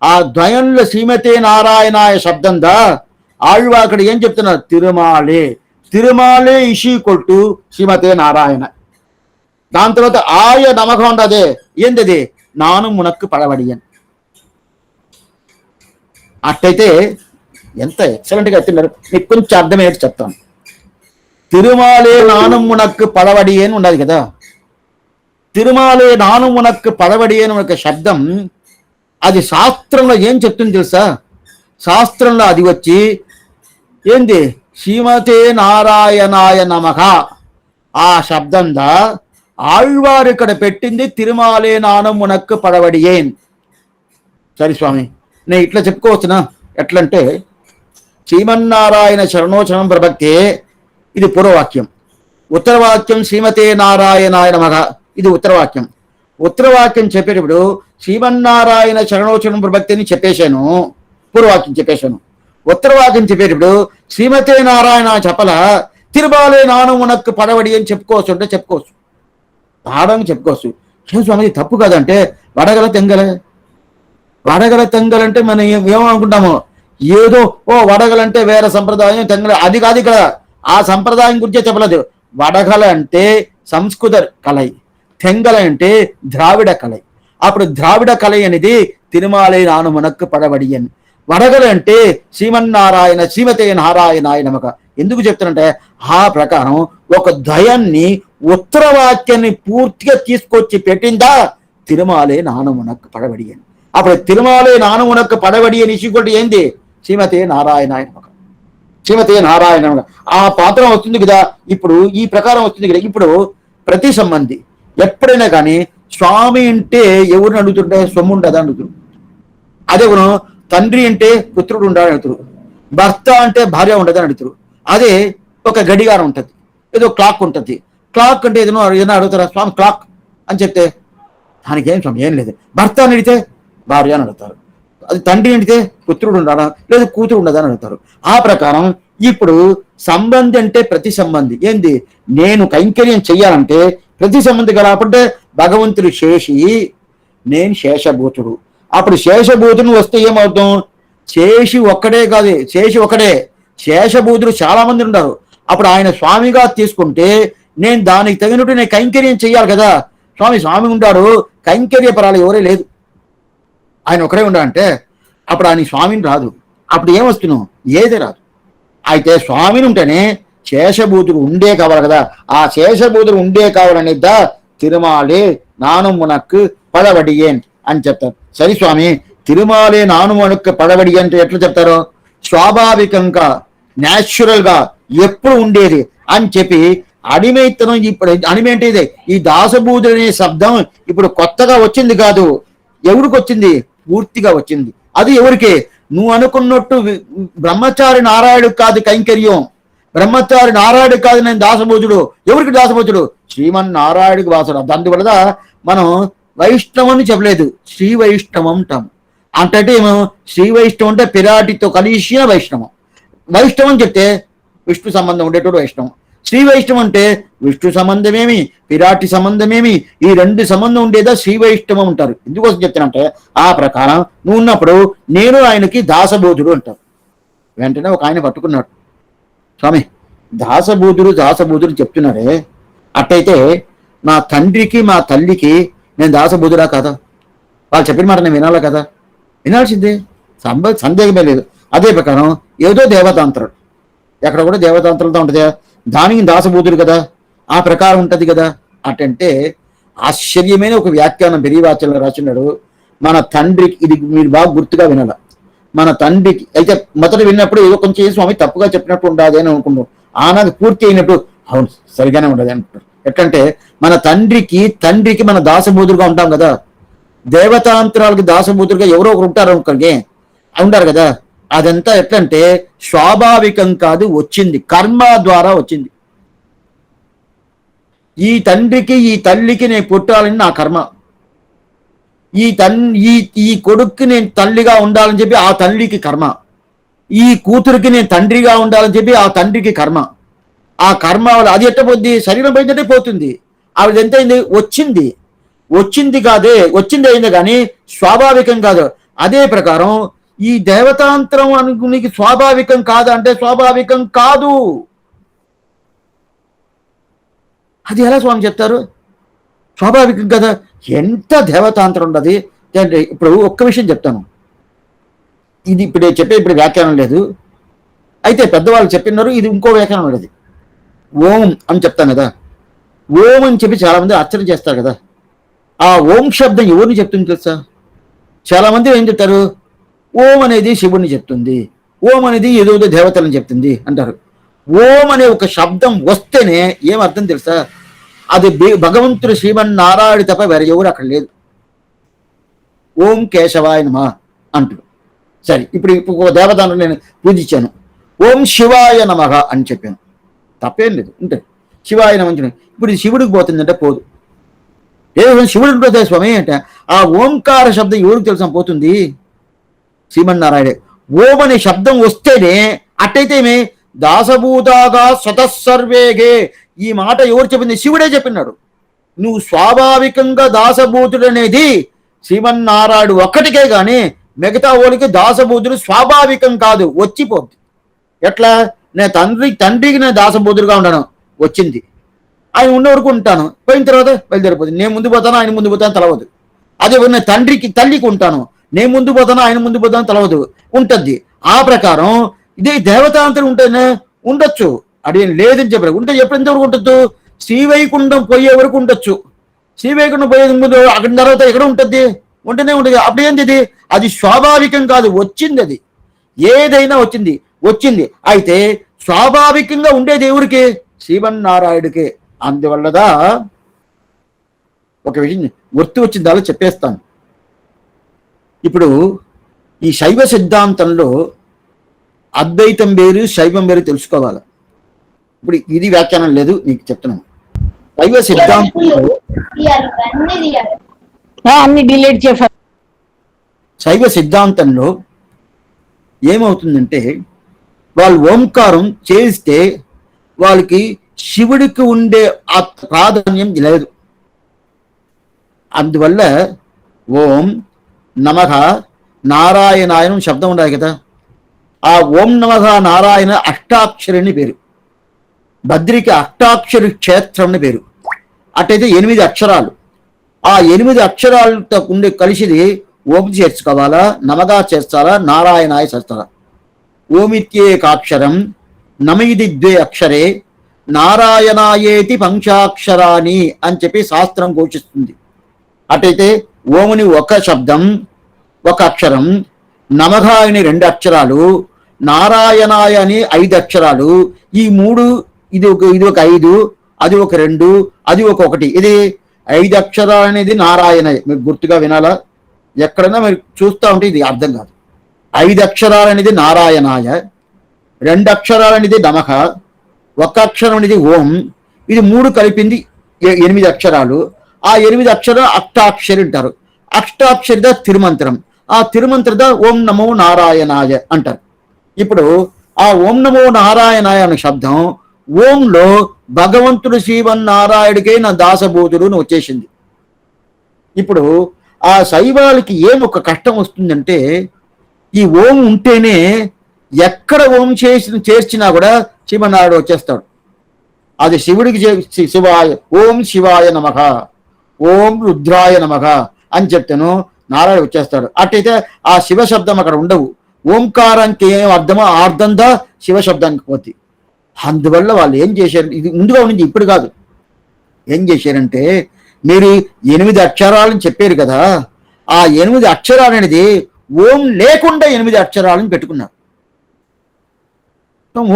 ఆ ద్వయంలో శ్రీమతే నారాయణాయ శబ్దందా ఆళ్వా అక్కడ ఏం చెప్తున్నారు? తిరుమాలే ఇషీకొట్టు శ్రీమతే నారాయణ. దాని తర్వాత ఆయ నమః ఉండదే ఏంది? నాను మునక్కు పడవడియన్. అట్టయితే ఎంత ఎక్సలెంట్ గా ఎత్తున్నారు. మీకు కొంచెం అర్థమయ్యేట్టు చెప్తాను. తిరుమాలే నాను మునక్కు పడవడి అని ఉన్నది కదా, తిరుమాలే నాను మునక్కు పడవడి అని ఒక శబ్దం, అది శాస్త్రంలో ఏం చెప్తుంది తెలుసా? శాస్త్రంలో అది వచ్చి ఏంది? శ్రీమతే నారాయణాయ నమః. ఆ శబ్దందా ఆళ్వారు ఇక్కడ పెట్టింది తిరుమాలే నాను మునక్కు పడవడియేన్. సరే స్వామి, నేను ఇట్లా చెప్పుకోవచ్చునా? ఎట్లంటే శ్రీమన్నారాయణ శరణోచరణం ప్రభక్తే, ఇది పూర్వవాక్యం. ఉత్తరవాక్యం శ్రీమతే నారాయణాయ నమః, ఇది ఉత్తరవాక్యం. ఉత్తరవాక్యం చెప్పేటప్పుడు శ్రీమన్నారాయణ శరణోచరణం ప్రభక్తి అని చెప్పేశాను, పూర్వవాక్యం చెప్పేశాను. ఉత్తరవాక్యం చెప్పేటప్పుడు శ్రీమతే నారాయణ చెప్పలా, తిరుమాలే నాను మునక్కు పడవడి అని చెప్పుకోవచ్చు అంటే చెప్పుకోవచ్చు, పాడంగా చెప్పుకోవచ్చు. ఏం స్వామి తప్పు కదంటే వడగల తెంగలంటే మనం ఏమనుకుంటాము? ఏదో వడగలంటే వేరే సంప్రదాయం, తెంగల అది కాదు. ఇక్కడ ఆ సంప్రదాయం గురించే చెప్పలేదు. వడగల అంటే సంస్కృత కలయి, తెంగల అంటే ద్రావిడ కలయి. అప్పుడు ద్రావిడ కలయి అనేది తిరుమాలే నాను మునక్కు పడవడి అని. వడగల అంటే శ్రీమన్నారాయణ శ్రీమతే నారాయణాయ నమః. ఎందుకు చెప్తానంటే ఆ ప్రకారం ఒక ద్వయాన్ని ఉత్తర వాక్యాన్ని పూర్తిగా తీసుకొచ్చి పెట్టిందా తిరుమాలే నానమునకు పడబడి అని. అప్పుడు తిరుమాలే నానమునకు పడబడి అని ఇంకోటి ఏంది శ్రీమతే నారాయణ శ్రీమతే నారాయణ ఆ పాత్ర వస్తుంది కదా. ఇప్పుడు ఈ ప్రకారం వస్తుంది కదా. ఇప్పుడు ప్రతి సంబంధి ఎప్పుడైనా కానీ స్వామి అంటే ఎవరిని అడుగుతుంటే సొమ్ము ఉండదా అడుగుతురు. అదే మనం తండ్రి అంటే పుత్రుడు ఉండాలని అడుగుతారు. భర్త అంటే భార్య ఉండదని అడుగుతారు. అదే ఒక గడియారం ఉంటుంది, ఏదో క్లాక్ ఉంటుంది. క్లాక్ అంటే ఏదైనా అడుగుతారా స్వామి క్లాక్ అని చెప్తే దానికి ఏం స్వామి ఏం లేదు. భర్త అని అడిగితే భార్య అని అడుగుతారు. అది తండ్రి అడిగితే పుత్రుడు ఉండాలా లేదా కూతురు ఉండదా అని అడుగుతారు. ఆ ప్రకారం ఇప్పుడు సంబంధి అంటే ప్రతి సంబంధి ఏంది నేను కైంకర్యం చెయ్యాలంటే ప్రతి సంబంధి కాబట్టి భగవంతుడు శేషి, నేను శేషభూతుడు. అప్పుడు శేషభూతుని వస్తే ఏమవుతాం? శేషి ఒక్కడే కాదు, శేషి ఒకడే, శేషభూతుడు చాలా మంది ఉన్నారు. అప్పుడు ఆయన స్వామిగా తీసుకుంటే నేను దానికి తగినట్టు నేను కైంకర్యం చెయ్యాలి కదా. స్వామి ఉంటాడు, కైంకర్య పరాలు ఎవరే లేదు, ఆయన ఒకరే ఉండాలంటే అప్పుడు ఆయన స్వామిని రాదు. అప్పుడు ఏమొస్తున్నాం? ఏది రాదు. అయితే స్వామిని ఉంటేనే శేషభూతుడు ఉండే కావాలి కదా. ఆ శేషభూతుడు ఉండే కావాలనేదా తిరుమాలే నానుమునకు పడబడియేన్ అని చెప్తారు. సరే స్వామి, తిరుమాలే నానుమునకు పడబడి అంటే ఎట్లా చెప్తారో స్వాభావికంగా న్యాచురల్ గా ఎప్పుడు ఉండేది అని చెప్పి అడిమైతనం. ఇప్పుడు అడిమేంటే ఇదే ఈ దాసభూతుడు అనే శబ్దం ఇప్పుడు కొత్తగా వచ్చింది కాదు. ఎవరికి వచ్చింది? పూర్తిగా వచ్చింది. అది ఎవరికి? నువ్వు అనుకున్నట్టు బ్రహ్మచారి నారాయణుడు కాదు కైంకర్యం, బ్రహ్మచారి నారాయణుడు కాదు నేను దాసభూతుడు. ఎవరికి దాసభూతుడు? శ్రీమన్నారాయణుడికి వాసుడు. అందువల్ల మనం వైష్ణవం చెప్పలేదు, శ్రీ వైష్ణవం అంటాం. అంటే ఏమో శ్రీ వైష్ణవం అంటే పిరాటితో కలిసిన వైష్ణవం. వైష్ణవం చెప్తే విష్ణు సంబంధం ఉండేటోడు వైష్ణవం. శ్రీ వైష్ణవం అంటే విష్ణు సంబంధమేమి పిరాటి సంబంధమేమి ఈ రెండు సంబంధం ఉండేదా శ్రీ వైష్ణవం అంటారు. ఎందుకోసం చెప్తానంటే ఆ ప్రకారం నువ్వు ఉన్నప్పుడు నేను ఆయనకి దాసబోధుడు అంటారు. వెంటనే ఒక ఆయన పట్టుకున్నాడు, స్వామి దాసబోధుడు చెప్తున్నారే, అట్టయితే మా తండ్రికి మా తల్లికి నేను దాసబోధుడా కదా? వాళ్ళు చెప్పిన మాట నేను వినాలా కదా? వినాల్సిందే, సందేహమే లేదు. అదే ప్రకారం ఏదో దేవతాంతరం, ఎక్కడ కూడా దేవతాంతరంతో ఉంటుంది, దానికి దాసబోధుడు కదా, ఆ ప్రకారం ఉంటది కదా. అటంటే ఆశ్చర్యమైన ఒక వ్యాఖ్యానం పెరివాచల్లో రాసినాడు. మన తండ్రికి, ఇది మీరు బాగా గుర్తుగా వినాల, మన తండ్రికి అయితే మొదట విన్నప్పుడు ఏదో కొంచెం స్వామి తప్పుగా చెప్పినట్టు ఉండదు అని అనుకుంటాం. ఆనాది పూర్తి అయినట్టు అవును సరిగానే ఉండదు అంటారు. ఎట్లంటే మన తండ్రికి మన దాసబోధుడుగా ఉంటాం కదా. దేవతాంతరాలకి దాసబోధుడుగా ఎవరో ఒకరు ఉంటారు అనుకోండి, ఉంటారు కదా. అదంతా ఎట్లంటే స్వాభావికం కాదు, వచ్చింది కర్మ ద్వారా వచ్చింది. ఈ తండ్రికి ఈ తల్లికి నేను పుట్టాలని నా కర్మ, ఈ కొడుక్కి నేను తల్లిగా ఉండాలని చెప్పి ఆ తల్లికి కర్మ, ఈ కూతురికి నేను తండ్రిగా ఉండాలని చెప్పి ఆ తండ్రికి కర్మ. ఆ కర్మ వల్ల అది ఎట్టపోద్ది? శరీరం పోయిందంటే పోతుంది. ఆవిడ ఎంత అయింది? వచ్చింది కాదే, వచ్చింది అయింది కానీ స్వాభావికం కాదు. అదే ప్రకారం ఈ దేవతాంతరం అనుకునికి స్వాభావికం కాదు అంటే స్వాభావికం కాదు. అది ఎలా స్వామి చెప్తారు? స్వాభావికం కదా. ఎంత దేవతాంతరం ఉండదు. ఇప్పుడు ఒక్క విషయం చెప్తాను, ఇది ఇప్పుడు ఇప్పుడు వ్యాఖ్యానం లేదు, అయితే పెద్దవాళ్ళు చెప్పినారు, ఇది ఇంకో వ్యాఖ్యానం ఉండదు. ఓం అని చెప్తాను కదా, ఓం అని చెప్పి చాలా మంది అర్చన చేస్తారు కదా. ఆ ఓం శబ్దం ఎవరిని చెప్తుంది తెలుసా? చాలా మంది ఏం చెప్తారు, ఓం అనేది శివుడిని చెప్తుంది, ఓం అనేది ఏదో దేవతలను చెప్తుంది అంటారు. ఓం అనే ఒక శబ్దం వస్తేనే ఏమర్థం తెలుసా? అది భగవంతుడు శ్రీమన్నారాయణ తప్ప వేరే ఎవరు అక్కడ లేదు. ఓం కేశవాయ నమః అంటారు. సరే, ఇప్పుడు దేవతను నేను పూజించాను, ఓం శివాయ నమః అని చెప్పాను, తప్పేం లేదు, ఉంటుంది. శివాయ నమః. ఇప్పుడు ఇది శివుడికి పోతుందంటే పోదు. ఏ శివుడు ఉంటుంది స్వామి అంటే ఆ ఓంకార శబ్దం ఎవరికి తెలుసా పోతుంది? శ్రీమన్నారాయణే. ఓం అనే శబ్దం వస్తేనే అట్టయితే దాసభూతాగా స్వతస్సర్వేగే, ఈ మాట ఎవరు చెప్పింది? శివుడే చెప్పినాడు. నువ్వు స్వాభావికంగా దాసభూతుడు అనేది శ్రీమన్నారాయణుడు ఒక్కటికే గాని మిగతా ఓడికి దాసభూతుడు స్వాభావికం కాదు, వచ్చిపోద్ది. ఎట్లా? నేను తండ్రికి నేను దాసభూతుడుగా ఉన్నాను, వచ్చింది. ఆయన ఉన్న వరకు ఉంటాను, పోయిన తర్వాత బయలుదేరిపోతుంది. నేను ముందు పోతాను, ఆయన ముందు పోతాను, తెలవదు. అదే నేను తల్లికి ఉంటాను, నేను ముందు పోతాను, ఆయన ముందు పోతాను, తెలవదు, ఉంటుంది. ఆ ప్రకారం ఇదే దేవతాంతరం ఉంటేనే ఉండొచ్చు, అదేం లేదని చెప్పారు. ఉంటే ఎప్పుడు ఎంతవరకు ఉండొచ్చు? శ్రీవైకుంఠం పోయే వరకు ఉండొచ్చు. శ్రీవైకుంఠం పోయే ముందు అక్కడ తర్వాత ఎక్కడ ఉంటుంది, ఉంటూనే ఉంటుంది. అప్పుడు ఏంటిది, అది స్వాభావికం కాదు, వచ్చింది. అది ఏదైనా వచ్చింది. అయితే స్వాభావికంగా ఉండేది ఎవరికి? శ్రీమన్నారాయణుడికే. అందువల్లదా ఒక విషయం గుర్తు వచ్చింది, అలా చెప్పేస్తాను. ఇప్పుడు ఈ శైవ సిద్ధాంతంలో అద్వైతం వేరు, శైవం వేరు తెలుసుకోవాలి. ఇప్పుడు ఇది వ్యాఖ్యానం లేదు, నీకు చెప్తున్నాను. శైవ సిద్ధాంతంలో శైవ సిద్ధాంతంలో ఏమవుతుందంటే, వాళ్ళు ఓంకారం చేస్తే వాళ్ళకి శివుడికి ఉండే ఆ ప్రాధాన్యం లేదు. అందువల్ల ఓం నమః నారాయణాయనం శబ్దం ఉండాలి కదా. ఆ ఓం నమః నారాయణ అష్టాక్షరిని పేరు. బద్రికి అష్టాక్షరి క్షేత్రం అని పేరు. అట్టయితే 8 అక్షరాలు. ఆ 8 అక్షరాలతో ఉండే కలిసిది ఓం చేర్చుకోవాలా, నమగా చేర్చాలా, నారాయణాయ చేర్చాలా. ఓమిత్యేకాక్షరం నమైది 2 అక్షరే నారాయణాయేతి పంచాక్షరాని అని చెప్పి శాస్త్రం ఘోషిస్తుంది. అటైతే ఓముని ఒక శబ్దం, ఒక అక్షరం, నమగాయని 2 అక్షరాలు, నారాయణాయ అని 5 అక్షరాలు. ఈ 3 ఇది ఒక 5, అది ఒక 2, అది ఒక 1. ఇది 5 అక్షరాలు అనేది నారాయణ. మీరు గుర్తుగా వినాలా, ఎక్కడైనా మీరు చూస్తూ ఉంటే ఇది అర్థం కాదు. 5 అక్షరాలు అనేది నారాయణాయ, 2 అక్షరాలు అనేది నమః, 1 అక్షరం అనేది ఓం. ఇది 3 కలిపింది 8 అక్షరాలు. ఆ 8 అక్షరాలు అష్టాక్షరి అంటారు. అష్టాక్షరిద తిరుమంత్రం. ఆ తిరుమంత్రద ఓం నమో నారాయణాయ అంటారు. ఇప్పుడు ఆ ఓం నమో నారాయణాయ అనే శబ్దం ఓంలో భగవంతుడు శ్రీమన్నారాయణుడికే నా దాసబోధుడు అని వచ్చేసింది. ఇప్పుడు ఆ శైవాలకి ఏమొక కష్టం వస్తుందంటే, ఈ ఓం ఉంటేనే ఎక్కడ ఓం చేర్చినా కూడా శ్రీమన్నారాయణ వచ్చేస్తాడు. అది శివుడికి శివాయ ఓం శివాయ నమః, ఓం రుద్రాయ నమః అని చెప్తాను, నారాయణ వచ్చేస్తాడు. అట్టయితే ఆ శివ శబ్దం అక్కడ ఉండవు. ఓంకారానికి ఏం అర్థమో ఆ అర్థందా శివశబ్దానికి పోతే. అందువల్ల వాళ్ళు ఏం చేశారు, ఇది ముందుగా ఉండింది, ఇప్పుడు కాదు. ఏం చేశారంటే, మీరు 8 అక్షరాలను చెప్పారు కదా, ఆ 8 అక్షరాలు అనేది ఓం లేకుండా 8 అక్షరాలను పెట్టుకున్నారు.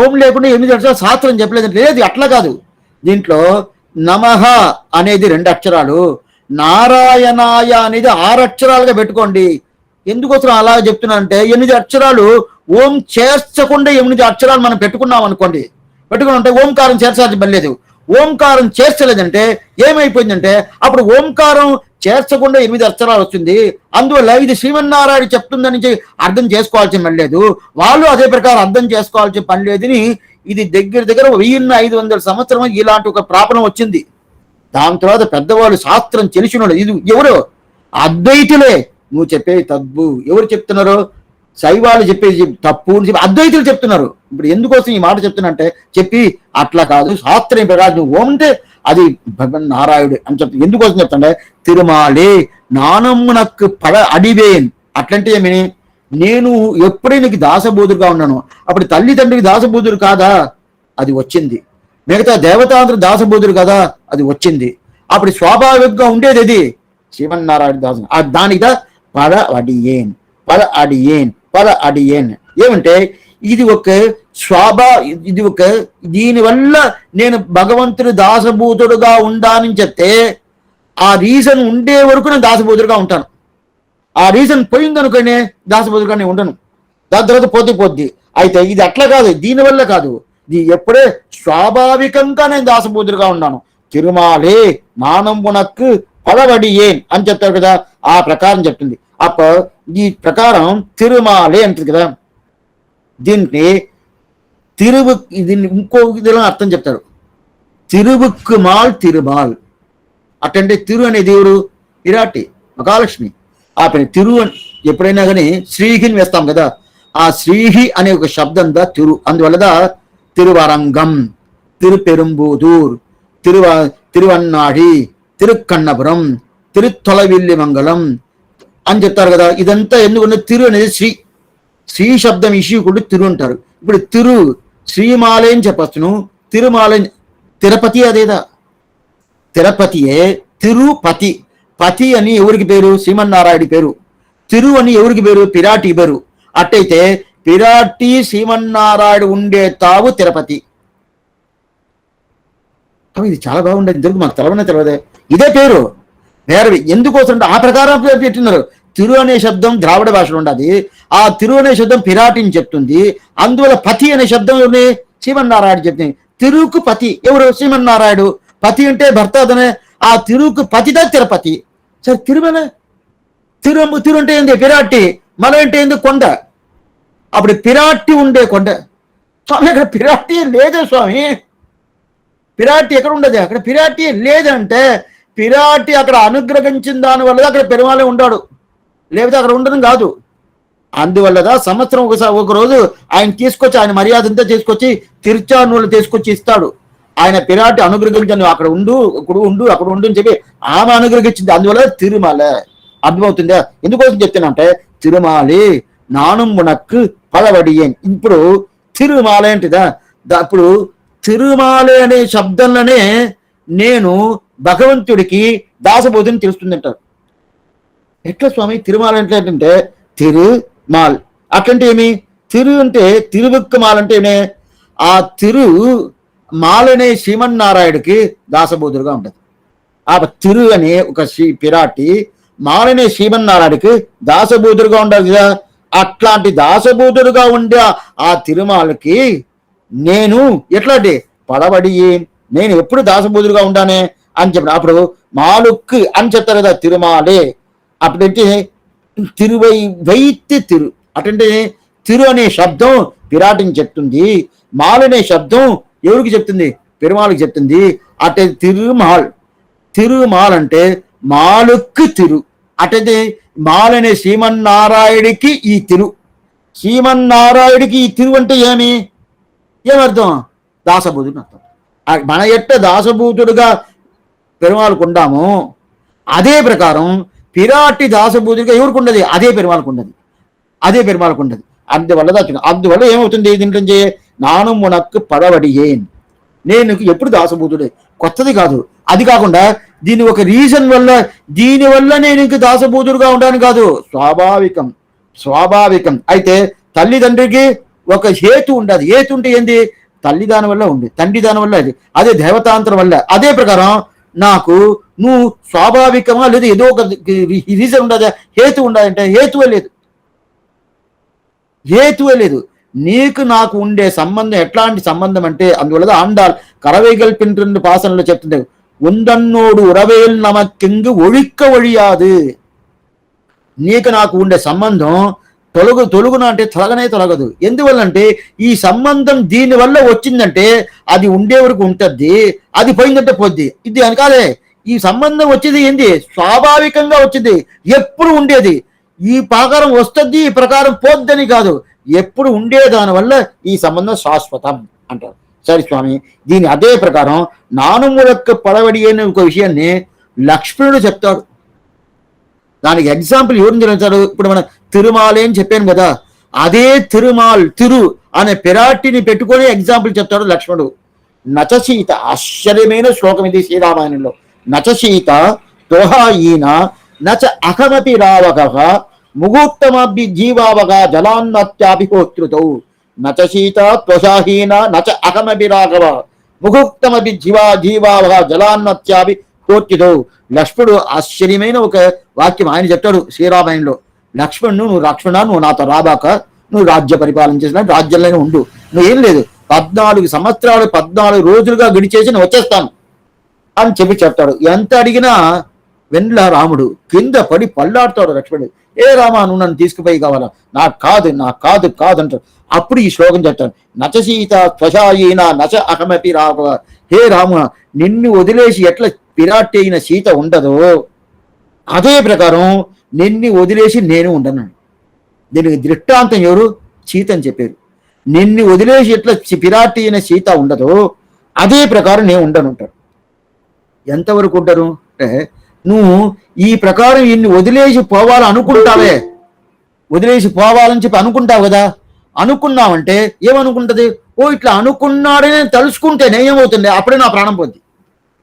ఓం లేకుండా 8 అక్షరాలు శాస్త్రం చెప్పలేదు. లేదు, అట్లా కాదు. దీంట్లో నమః అనేది 2 అక్షరాలు, నారాయణాయ అనేది 6 అక్షరాలుగా పెట్టుకోండి. ఎందుకోసం అలా చెప్తున్నానంటే, 8 అక్షరాలు ఓం చేర్చకుండా 8 అక్షరాలు మనం పెట్టుకున్నాం అనుకోండి, పెట్టుకుని ఓంకారం చేర్చాల్సి పనిలేదు. ఓంకారం చేర్చలేదంటే ఏమైపోయిందంటే, అప్పుడు ఓంకారం చేర్చకుండా 8 అక్షరాలు వచ్చింది. అందువల్ల ఇది శ్రీమన్నారాయణ చెప్తుందని అర్థం చేసుకోవాల్సిన పని లేదు, వాళ్ళు అదే ప్రకారం అర్థం చేసుకోవాల్సిన పని లేదని. ఇది దగ్గర 1500 సంవత్సరం ఇలాంటి ఒక ప్రాపణం వచ్చింది. దాని తర్వాత పెద్దవాళ్ళు శాస్త్రం తెలిసిన ఇది ఎవరు? అద్వైతులే. నువ్వు చెప్పేది తప్పు. ఎవరు చెప్తున్నారు? శైవాలు చెప్పేది తప్పు అని చెప్పి అద్వైతులు చెప్తున్నారు. ఇప్పుడు ఎందుకోసం ఈ మాట చెప్తున్నంటే, చెప్పి అట్లా కాదు, శాస్త్రం ప్రకారం నువ్వు ఓంటే అది భగవన్ నారాయణుడు అని చెప్తా. ఎందుకోసం చెప్తాంటే, తిరుమాలే నానమ్మునకు పడ అడివేన్. అట్లంటే ఏమి, నేను ఎప్పుడే నీకు దాసబోధుడుగా ఉన్నాను, అప్పుడు తల్లిదండ్రికి దాసబోధుడు కాదా, అది వచ్చింది. మిగతా దేవతాంధ్ర దాసబోధుడు కదా, అది వచ్చింది. అప్పుడు స్వాభావికంగా ఉండేది అది శ్రీమన్నారాయణ దాసు. దానికి పద అడియేన్, పద అడియేన్, పద అడియేన్. ఏమంటే ఇది ఒక ఇది ఒక దీనివల్ల నేను భగవంతుడి దాసభూతుడుగా ఉండాలని చెప్తే, ఆ రీజన్ ఉండే వరకు నేను దాసభూతుడుగా ఉంటాను. ఆ రీజన్ పోయిందనుకునే దాసభూతుడుగా నేను ఉండను. దాని తర్వాత పోద్ది. అయితే ఇది అట్లా కాదు, దీనివల్ల కాదు, ఇది ఎప్పుడే స్వాభావికంగా నేను దాసభూతుడుగా ఉన్నాను. తిరుమాలే నానమ్మునకు పడవడియేన్ అని చెప్తారు కదా, ఆ ప్రకారం చెప్తుంది. ఈ ప్రకారం తిరుమాలే అంటుంది కదా. దీన్ని దీన్ని ఇంకో విధంగా అర్థం చెప్తారు, తిరువుక్కుమాల్ తిరుమాల్. అట్టంటే తిరు అనే దేవుడు విరాటి మహాలక్ష్మి. ఆ పని తిరు ఎప్పుడైనా కానీ శ్రీహిని వేస్తాం కదా, ఆ శ్రీహి అనే ఒక శబ్దం దా తిరు. అందువల్లదా తిరువరంగం, తిరుపెరుంబూదూర్, తిరువన్నాడి, తిరుక్కన్నపురం, తిరుత్తొలవిల్లి మంగళం అని చెప్తారు కదా. ఇదంతా ఎందుకంటే తిరు అనేది శ్రీ శబ్దం ఇషికుడు తిరు అంటారు. ఇప్పుడు తిరు శ్రీమాలే అని చెప్పచ్చును, తిరుమాలే తిరుపతి అదేదా. తిరుపతియే తిరుపతి. పతి అని ఎవరికి పేరు? శ్రీమన్నారాయణ పేరు. తిరు అని ఎవరికి పేరు? పిరాటి పేరు. అట్టయితే పిరాటి శ్రీమన్నారాయణ ఉండే తావు తిరుపతి. ఇది చాలా బాగుండేది. ఇంతకు మాకు తెలవనే తెలియదే. ఇదే పేరు వేరే ఎందుకోసం ఆ ప్రకారం పెట్టినారు. తిరు అనే శబ్దం ద్రావిడ భాషలో ఉండదు. ఆ తిరు అనే శబ్దం పిరాటిని చెప్తుంది. అందువల్ల పతి అనే శబ్దం ఎవరిని? శ్రీమన్నారాయణ చెప్తుంది. తిరుకు పతి ఎవరు? శ్రీమన్నారాయణుడు. పతి అంటే భర్త అతనే. ఆ తిరుకు పతిదా తిరుపతి. సరే తిరుమల తిరు అంటే ఏంది? పిరాటి. మల అంటే ఏంది? కొండ. అప్పుడు పిరాటి ఉండే కొండ. స్వామి అక్కడ పిరాటి లేదే స్వామి. పిరాటి ఎక్కడ ఉండదు? అక్కడ పిరాటి లేదంటే పిరాటి అక్కడ అనుగ్రహించిన దాని వల్ల అక్కడ పెరుమాళే ఉండాడు, లేకపోతే అక్కడ ఉండడం కాదు. అందువల్లదా సంవత్సరం ఒక రోజు ఆయన తీసుకొచ్చి ఆయన మర్యాద అంతా తీసుకొచ్చి తిరుచానూలు తీసుకొచ్చి ఇస్తాడు. ఆయన పిరాటి అనుగ్రహించను. అక్కడ ఉండు అక్కడ ఉండు అని చెప్పి ఆమె అనుగ్రహించింది. అందువల్ల తిరుమల. అర్థమవుతుందా? ఎందుకోసం చెప్తానంటే తిరుమాలి నానుం ఉనక్కు పడవడియేన్. ఇప్పుడు తిరుమాల ఏంటిదా? ఇప్పుడు తిరుమాలే అనే శబ్దంలోనే నేను భగవంతుడికి దాసబోధని తెలుస్తుందంటారు. ఎట్లా స్వామి? తిరుమాల అంటే తిరుమాల్ అట్లాంటే ఏమి? తిరు అంటే తిరువిక్కమాల్ అంటే ఏమే? ఆ తిరు మాలనే శ్రీమన్నారాయణుడికి దాసబోధుడుగా ఉంటుంది. ఆ తిరు అనే ఒక పిరాటి మాలనే శ్రీమన్నారాయణుడికి దాసబోధుడుగా ఉండాలి కదా. అట్లాంటి దాసబోధుడుగా ఉండే ఆ తిరుమాలకి నేను ఎట్లాంటి పడబడి నేను ఎప్పుడు దాసబోధుడుగా ఉండానే అని చెప్పిన. అప్పుడు మాలుక్కు అని చెప్తారు కదా తిరుమాలే. అప్పుడంటే వైత్తి తిరు అటంటే తిరు అనే శబ్దం పిరాటిని చెప్తుంది. మాలనే శబ్దం ఎవరికి చెప్తుంది? పెరుమాళకి చెప్తుంది. అటే తిరుమాల్ అంటే మాలుక్కు తిరు. అటైతే మాలనే శ్రీమన్నారాయణుడికి ఈ తిరు. శ్రీమన్నారాయణుడికి ఈ తిరు అంటే ఏమర్థం? దాసబూతుడు అర్థం. మన ఎట్ట దాసభూతుడుగా పెరుమాళకు ఉండాము అదే ప్రకారం పిరాటి దాసభూతుడిగా ఎవరికి ఉండదు? అదే పెరుమాళకు ఉండదు. అందువల్ల ఏమవుతుంది? దీంట్లో నాను మునక్కు పడవడియేన్. నేను ఎప్పుడు దాసభూతుడే, కొత్తది కాదు. అది కాకుండా దీని ఒక రీజన్ వల్ల దీనివల్ల నేను ఇంక దాసభూతుడుగా ఉండాను కాదు, స్వాభావికం. అయితే తల్లిదండ్రికి ఒక హేతు ఉండదు. హేతు ఉంటే ఏంది? తల్లి దాని వల్ల ఉంది, తండ్రి దాని వల్ల అది, అదే దేవతాంతరం వల్ల. అదే ప్రకారం నాకు నువ్వు స్వాభావికమా లేదు ఏదో ఒక రీజన్ ఉండదా? హేతు ఉండదంటే హేతువే లేదు. నీకు నాకు ఉండే సంబంధం ఎట్లాంటి సంబంధం అంటే అందువల్ల ఆండాల్ కరవైగల్ పిన్ పాసనలో చెప్తుంది, ఉందన్నోడు ఉరవేల్ నమక్కింగు ఒழிక్క ఒழியாது. నీకు నాకు ఉండే సంబంధం తొలుగున అంటే తొలగదు. ఎందువల్లంటే ఈ సంబంధం దీనివల్ల వచ్చిందంటే అది ఉండే వరకు ఉంటుంది, అది పోయిందంటే పోద్ది. ఇది అనకాలే ఈ సంబంధం వచ్చేది ఏంది? స్వాభావికంగా వచ్చింది, ఎప్పుడు ఉండేది. ఈ ప్రకారం వస్తుంది, ఈ ప్రకారం పోద్దని కాదు, ఎప్పుడు ఉండేదాని వల్ల ఈ సంబంధం శాశ్వతం అంటారు. సరే స్వామి, దీని అదే ప్రకారం నానుములక్క పడవడి అనే ఒక విషయాన్ని లక్ష్మణుడు చెప్తాడు. దానికి ఎగ్జాంపుల్ ఎవరిని చెప్తాడు? ఇప్పుడు మన తిరుమాలే అని చెప్పాను కదా, అదే తిరు అనే పిరాటిని పెట్టుకొని ఎగ్జాంపుల్ చెప్తాడు లక్ష్మణుడు. నచసీత, ఆశ్చర్యమైన శ్లోకం ఇది శ్రీరామాయణంలో. నచసీత తోహాయీన నచ అహమపి రావక ముహూర్తమభి జీవావగా జలాన్నత్యాభిహోత్రుతౌ. నచసీత త్వశాహీన నచ అహమపి రాఘవ ముహూర్తమభి జీవావగా జలాన్నత్యాభి హోత్రుతౌ. లక్ష్మణుడు ఆశ్చర్యమైన ఒక వాక్యం ఆయన చెప్తాడు శ్రీరామాయణంలో. నువ్వు నాతో రాబాక, నువ్వు రాజ్య పరిపాలన చేసిన రాజ్యంలోనే ఉండు, నువ్వేం లేదు, 14 సంవత్సరాలు 14 రోజులుగా గడిచేసి నేను వచ్చేస్తాను అని చెప్తాడు. ఎంత అడిగినా వెండ్ల రాముడు కింద పడి పల్లాడుతాడు లక్ష్మణుడు. ఏ రామా, నువ్వు నన్ను తీసుకుపోయి కావాలా? నాకు కాదు అంటాడు. అప్పుడు ఈ శ్లోకం చెప్తాను, నచసీత త్వశాయీన నచ అహమపి రాఘవ. హే రామ, నిన్ను వదిలేసి ఎట్లా పిరాటి అయిన సీత ఉండదో అదే ప్రకారం నిన్ను వదిలేసి నేను ఉండను. దీనికి దృష్టాంతం ఎవరు? సీత అని చెప్పారు. నిన్ను వదిలేసి ఎట్లా పిరాటి అయిన సీత ఉండదో అదే ప్రకారం నేను ఉండను అంటాడు. ఎంతవరకు ఉంటారు అంటే, నువ్వు ఈ ప్రకారం ఇన్ని వదిలేసి పోవాలనుకుంటావే, వదిలేసి పోవాలని చెప్పి అనుకుంటావు కదా. అనుకున్నావంటే ఏమనుకుంటది? ఓ ఇట్లా అనుకున్నాడని తలుసుకుంటేనే ఏమవుతుంది? అప్పుడే నా ప్రాణం పోద్ది.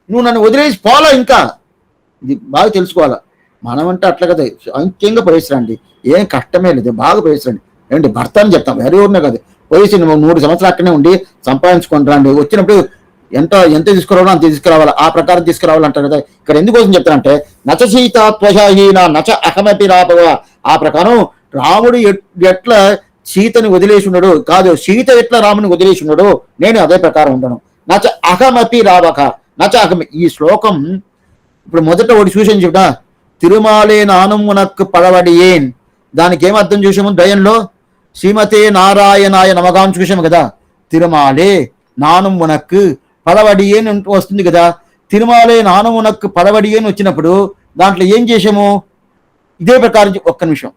నువ్వు నన్ను వదిలేసి పోలా ఇంకా. ఇది బాగా తెలుసుకోవాలా. మనం అంటే అట్లా కదా, అంత్యంగా పోయేసరండి, ఏం కష్టమే లేదు, బాగా పోయేసరండి. ఏంటి భర్త అని చెప్తాం, వేరే ఊరినే కాదు. పోయేసి నువ్వు 3 సంవత్సరాలు అక్కడనే ఉండి సంపాదించుకొని రండి, వచ్చినప్పుడు ఎంత ఎంత తీసుకురావాలో అంత తీసుకురావాలి, ఆ ప్రకారం తీసుకురావాలంటారు కదా. ఇక్కడ ఎందుకోసం చెప్తానంటే నచ సీత త్వజహీన నచ అహమపి రాపవ, ఆ ప్రకారం రాముడు ఎట్లా సీతని వదిలేసి ఉన్నాడు కాదు, సీత ఎట్లా రాముని వదిలేసి ఉన్నాడు, నేను అదే ప్రకారం ఉండను. నచ అహమపి రావక నచ అహమి. ఈ శ్లోకం ఇప్పుడు మొదట ఒకటి చూసాను చూడ, తిరుమాలే నానమునక్కు పడవడియేన్, దానికి ఏం అర్థం చూసాము దయంలో, శ్రీమతే నారాయణాయ నమగాం చూసాము కదా. తిరుమాలే నానమునక్కు పడవడియేన్ వస్తుంది కదా. తిరుమాలే నానమునక్కు పడవడియేన్ వచ్చినప్పుడు దాంట్లో ఏం చేసాము, ఇదే ప్రకారం ఒక్క నిమిషం.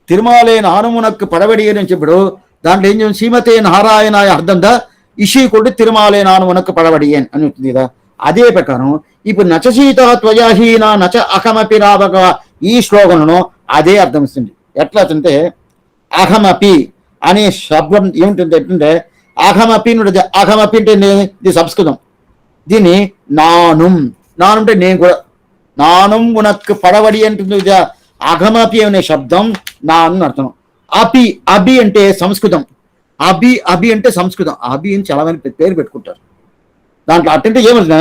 తిరుమాలే నానమునక్కు పడవడియేన్ అని చెప్పడు, దాంట్లో ఏం చేయాలి, శ్రీమతే నారాయణాయ అర్థందా ఇషి కొట్టి తిరుమాలే నానమునక్కు పడవడియేన్ అని ఉంటుంది కదా. అదే ప్రకారం ఇప్పుడు నచ సీత త్వజాహీన నచ అహమపి రావక, ఈ శ్లోకంలో అదే అర్థం ఇస్తుంది. ఎట్లా అంటే అహమపి అనే శబ్దం ఏముంటుంది ఎట్లంటే అహమపి ఉంటుంది. అహమపి అంటే ఇది సంస్కృతం, దీన్ని నానుం, నాను అంటే నేను కూడా, నానుం ఉనక్కు పడవడి అంటుంది. అహమపి అనే శబ్దం నాను అర్థం. అపి అభి అంటే సంస్కృతం, అభి అభి అంటే సంస్కృతం. అభి అని చాలా మంది పేరు పెట్టుకుంటారు. దాంట్లో అట్టంటే ఏమన్నా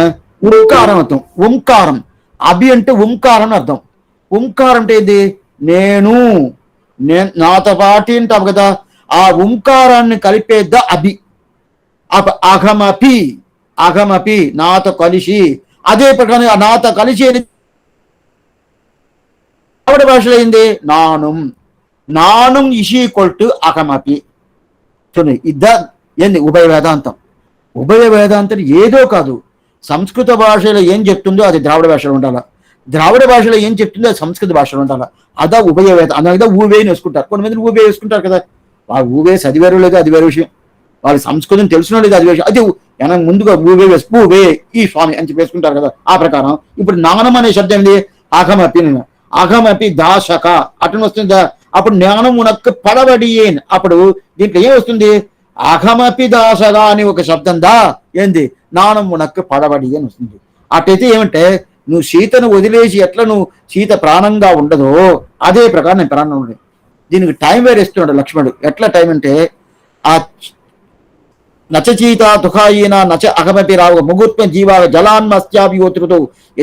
ఓంకారం అర్థం, ఓంకారం. అభి అంటే ఓంకారం అర్థం. ఓంకారం అంటే ఏంది, నేను నాతో పాటి అంటావు కదా, ఆ ఓంకారాన్ని కలిపేద్ద అభి. అహమపి అహమపి నాతో కలిసి, అదే ప్రకారం నాతో కలిసి ద్రావిడ భాషలో ఏంది నానుం, నానుం ఇషి కొల్టు అహమపి. చూడండి ఏంది ఉభయ వేదాంతం. ఉభయ వేదాంతం ఏదో కాదు, సంస్కృత భాషలో ఏం చెప్తుందో అది ద్రావిడ భాషలో ఉండాలా, ద్రావిడ భాషలో ఏం చెప్తుందో అది సంస్కృత భాషలో ఉండాలా. అదా ఉభయ వేద. అదా ఊవేని వేసుకుంటారు, కొంతమంది ఊవే వేసుకుంటారు కదా. వాళ్ళు ఊవే చదివారు లేదు అది వేరే విషయం, వాళ్ళు సంస్కృతం తెలిసిన లేదు అది విషయం. అది ముందుగా ఊవే వేసి ఊవే ఈ స్వామి అని చెప్పి వేసుకుంటారు కదా. ఆ ప్రకారం ఇప్పుడు నానం అనే శబ్దం ఏంది, అహమపి. అహమపి దాశక అటు వస్తుంది. అప్పుడు జ్ఞానం ఉనక్కు పడవడియేన్, అప్పుడు దీంట్లో ఏం వస్తుంది, అహమపి దాసగా అని ఒక శబ్దం దా ఏంది నానం ఉనక్కు పడవడి అని వస్తుంది. అటైతే ఏమంటే నువ్వు సీతను వదిలేసి ఎట్లా నువ్వు సీత ప్రాణంగా ఉండదో అదే ప్రకారం నేను ప్రాణం ఉండదు. దీనికి టైం వేరేస్తున్నాడు లక్ష్మణుడు. ఎట్లా టైం అంటే ఆ నచ చీత దుఃఖాయిన నచ అహమపి రావు ముహూర్తం జీవా జలాన్మస్యాభియోతుడు,